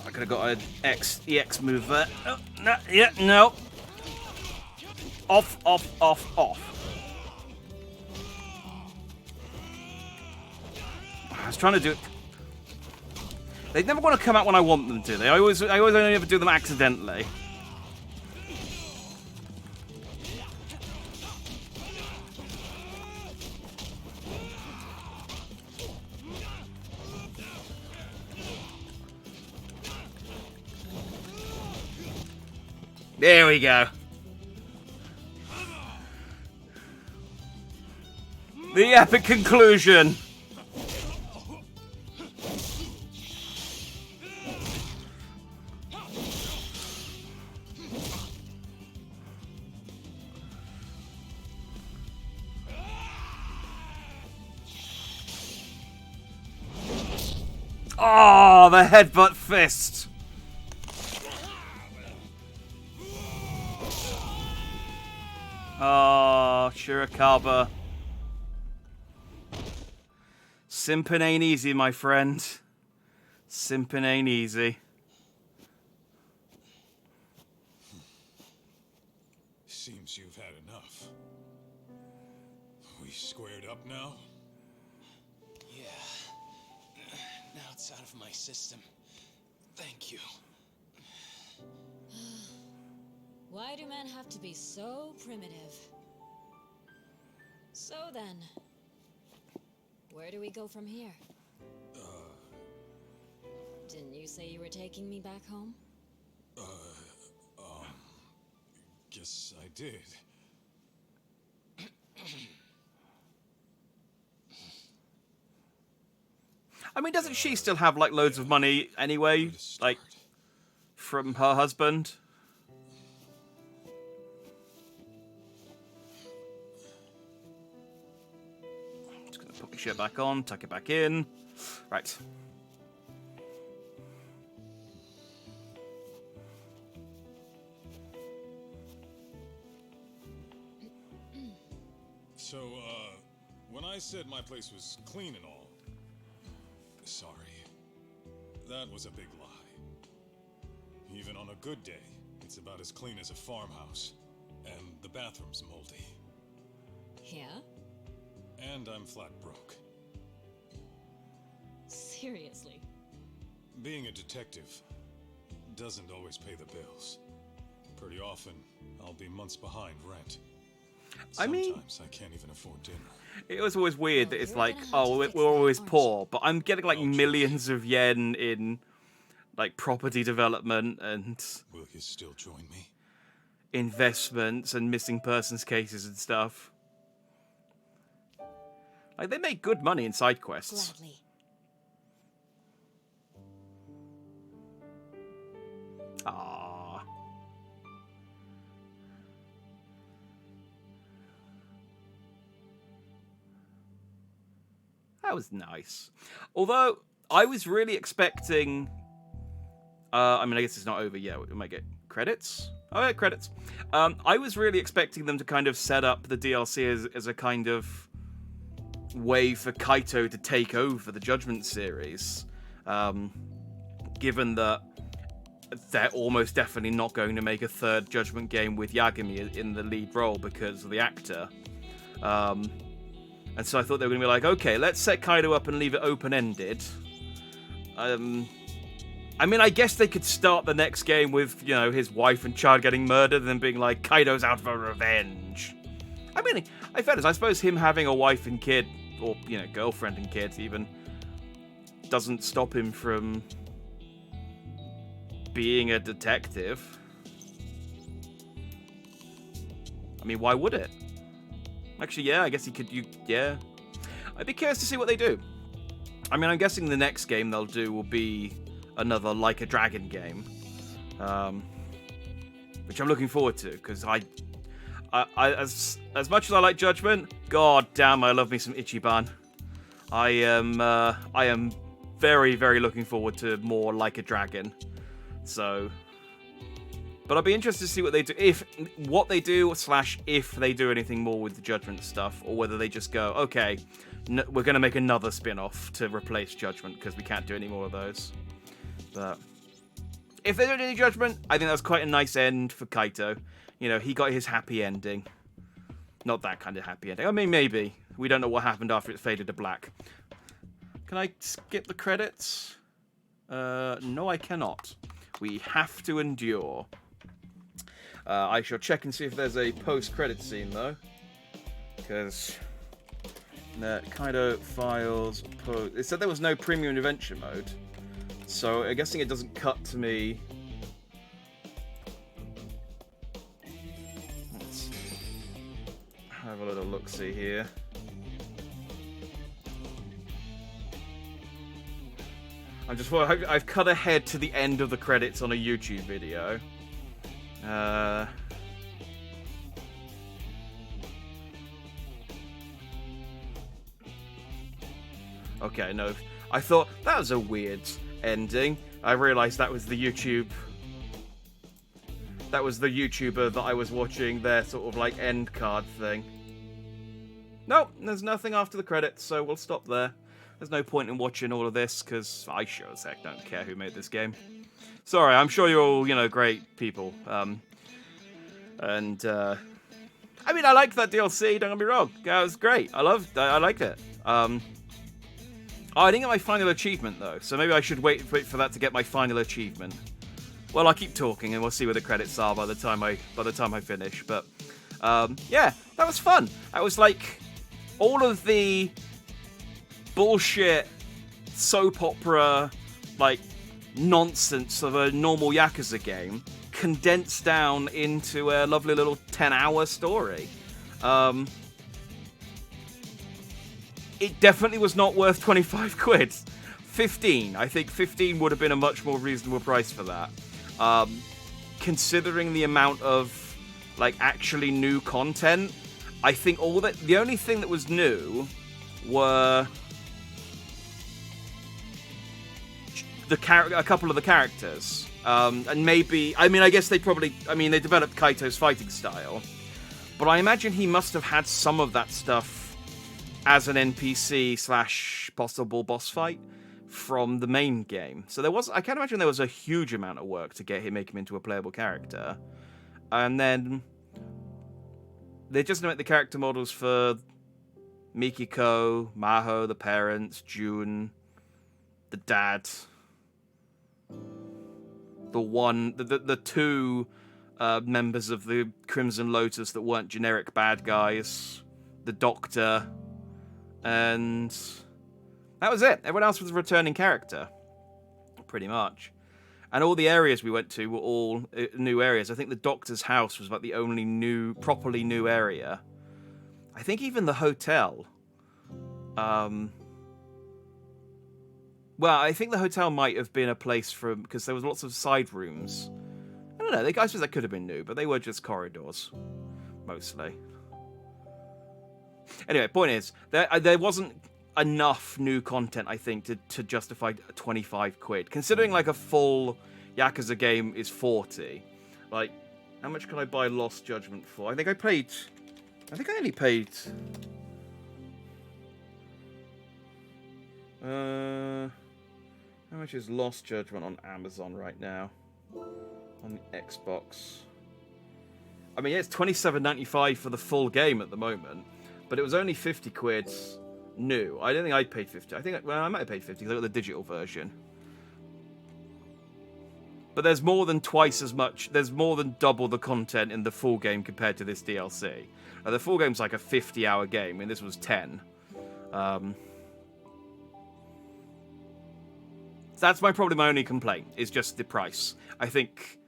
I could have got an EX move there. Oh, no, yeah, no. Off, off, off, off. I was trying to do it. They never want to come out when I want them to. I always only ever do them accidentally. There we go. The epic conclusion. Oh, the headbutt fist. Oh, Shirakawa. Simping ain't easy, my friend. Simping ain't easy. Seems you've had enough. We squared up now? Yeah. Now it's out of my system. Thank you. Why do men have to be so primitive? So then, where do we go from here? Didn't you say you were taking me back home? Guess I did. I mean, doesn't she still have, like, loads of money anyway? Like, from her husband? Just gonna put my shirt back on, tuck it back in. Right. So, when I said my place was clean and all, sorry. That was a big lie. Even on a good day, it's about as clean as a farmhouse. And the bathroom's moldy. Yeah? And I'm flat broke. Seriously? Being a detective doesn't always pay the bills. Pretty often, I'll be months behind rent. I mean, sometimes I can't even afford dinner. It was always weird that it's like, oh, we're always poor, but I'm getting like millions of yen in like property development and Will you still join me? investments and missing persons cases and stuff. Like, they make good money in side quests. Gladly. Aww. That was nice. Although, I was really expecting... I mean, I guess it's not over yet. We might get credits. Oh, yeah, credits. I was really expecting them to kind of set up the DLC as a kind of way for Kaito to take over the Judgment series. Given that they're almost definitely not going to make a third Judgment game with Yagami in the lead role because of the actor. And so I thought they were going to be like, okay, let's set Kaito up and leave it open-ended. I mean, I guess they could start the next game with, you know, his wife and child getting murdered and then being like, Kaito's out for revenge. I mean, in fairness, I suppose him having a wife and kid, or, you know, girlfriend and kids even, doesn't stop him from being a detective. I mean, why would it? Actually, yeah, I guess he could, yeah. I'd be curious to see what they do. I mean, I'm guessing the next game they'll do will be another Like a Dragon game. Which I'm looking forward to, because I as much as I like Judgment, god damn, I love me some Ichiban. I am very, very looking forward to more Like a Dragon. So, but I'll be interested to see what they do, if they do anything more with the Judgment stuff, or whether they just go, okay, we're going to make another spin-off to replace Judgment because we can't do any more of those. But if they don't do any Judgment, I think that's quite a nice end for Kaito. You know, he got his happy ending. Not that kind of happy ending. I mean, maybe. We don't know what happened after it faded to black. Can I skip the credits? No, I cannot. We have to endure. I shall check and see if there's a post-credit scene, though. Because... Kaito files... It said there was no premium adventure mode. So, I'm guessing it doesn't cut to me... Let's have a little look-see here. I've cut ahead to the end of the credits on a YouTube video. Okay, no. I thought that was a weird ending. I realized that was the YouTube... That was the YouTuber that I was watching their sort of like end card thing. Nope, there's nothing after the credits, so we'll stop there. There's no point in watching all of this, because I sure as heck don't care who made this game. Sorry, I'm sure you're all, you know, great people. I mean, I liked that DLC, don't get me wrong. It was great. I liked it. Oh, I didn't get my final achievement, though, so maybe I should wait for that to get my final achievement. Well, I'll keep talking, and we'll see where the credits are by the time I finish. But, yeah, that was fun. That was like all of the bullshit soap opera like nonsense of a normal Yakuza game condensed down into a lovely little 10-hour story. It definitely was not worth 25 quid. 15. I think 15 would have been a much more reasonable price for that. Considering the amount of like actually new content, I think the only thing that was new were a couple of the characters, and maybe, I mean, I guess they developed Kaito's fighting style, but I imagine he must have had some of that stuff as an NPC / possible boss fight from the main game. So I can't imagine there was a huge amount of work to make him into a playable character. And then they just make the character models for Mikiko, Maho, the parents, June, the dad, the two members of the Crimson Lotus that weren't generic bad guys, the Doctor, and that was it. Everyone else was a returning character, pretty much. And all the areas we went to were all new areas. I think the Doctor's house was like the only properly new area. I think even the hotel. Well, I think the hotel might have been a place because there was lots of side rooms. I don't know. I suppose that could have been new, but they were just corridors, mostly. Anyway, point is, there wasn't enough new content, I think, to justify 25 quid. Considering like a full Yakuza game is 40. Like, how much can I buy Lost Judgment for? I think I only paid... how much is Lost Judgment on Amazon right now? On the Xbox. I mean, yeah, it's $27.95 for the full game at the moment, but it was only 50 quid new. I don't think I paid 50. I think, well, I might have paid 50 because I got the digital version. But there's more than twice as much, there's more than double the content in the full game compared to this DLC. The full game's like a 50-hour game, and this was 10. So that's probably my only complaint, is just the price. I think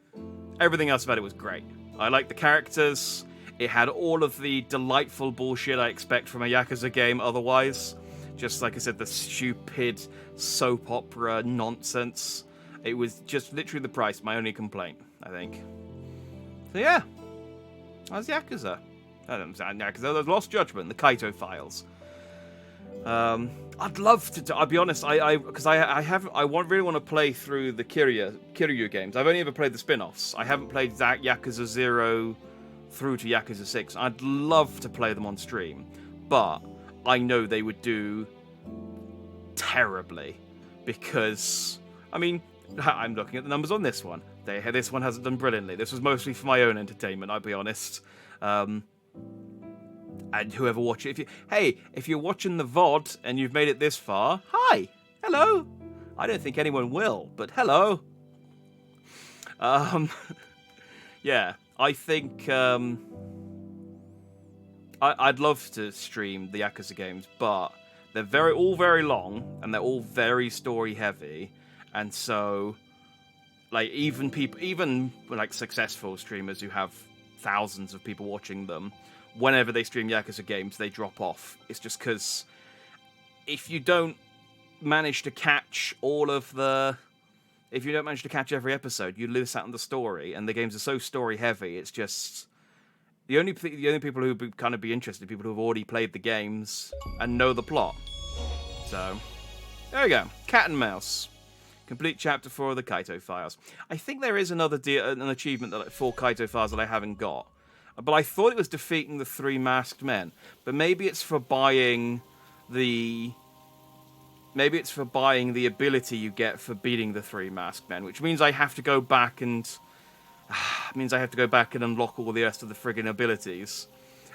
everything else about it was great. I liked the characters. It had all of the delightful bullshit I expect from a Yakuza game otherwise. Just like I said, the stupid soap opera nonsense. It was just literally the price, my only complaint, I think. So yeah, that was Yakuza. I don't know, Yakuza, that was Lost Judgment, the Kaito files. I'd love to. I'll be honest. I really want to play through the Kiryu games. I've only ever played the spin-offs. I haven't played Yakuza 0 through to Yakuza 6. I'd love to play them on stream, but I know they would do terribly because, I mean, I'm looking at the numbers on this one. This one hasn't done brilliantly. This was mostly for my own entertainment. I'll be honest. And whoever watches it, if you're watching the VOD and you've made it this far, hi, hello. I don't think anyone will, but hello. Yeah, I think I'd love to stream the Yakuza games, but they're all very long and they're all very story heavy, and so like even like successful streamers who have thousands of people watching them, whenever they stream Yakuza games, they drop off. It's just because if you don't manage to catch if you don't manage to catch every episode, you lose out on the story, and the games are so story heavy. It's just the only people who would kind of be interested, people who have already played the games and know the plot. So there we go, Cat and Mouse, complete chapter 4 of the Kaito files. I think there is an achievement for Kaito files that I haven't got. But I thought it was defeating the 3 masked men. But maybe it's for buying the ability you get for beating the 3 masked men, which means I have to go back and unlock all the rest of the friggin' abilities.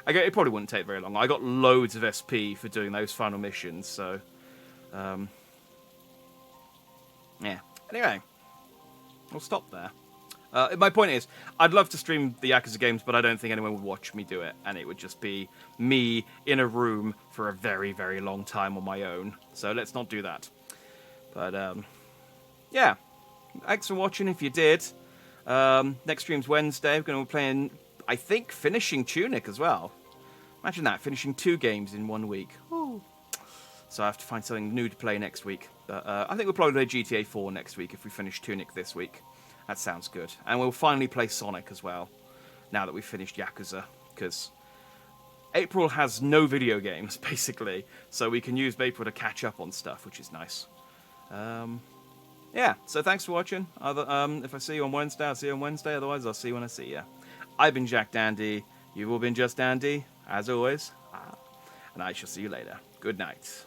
It probably wouldn't take very long. I got loads of SP for doing those final missions, so yeah. Anyway, we'll stop there. My point is, I'd love to stream the Yakuza games, but I don't think anyone would watch me do it, and it would just be me in a room for a very, very long time on my own. So let's not do that. But, yeah. Thanks for watching if you did. Next stream's Wednesday. We're going to be playing, I think, finishing Tunic as well. Imagine that, finishing 2 games in 1 week. Ooh. So I have to find something new to play next week. I think we'll probably play GTA 4 next week if we finish Tunic this week. That sounds good. And we'll finally play Sonic as well, now that we've finished Yakuza, because April has no video games, basically, so we can use April to catch up on stuff, which is nice. Yeah, so thanks for watching. If I see you on Wednesday, I'll see you on Wednesday. Otherwise, I'll see you when I see you. I've been Jack Dandy. You've all been Just Dandy, as always. And I shall see you later. Good night.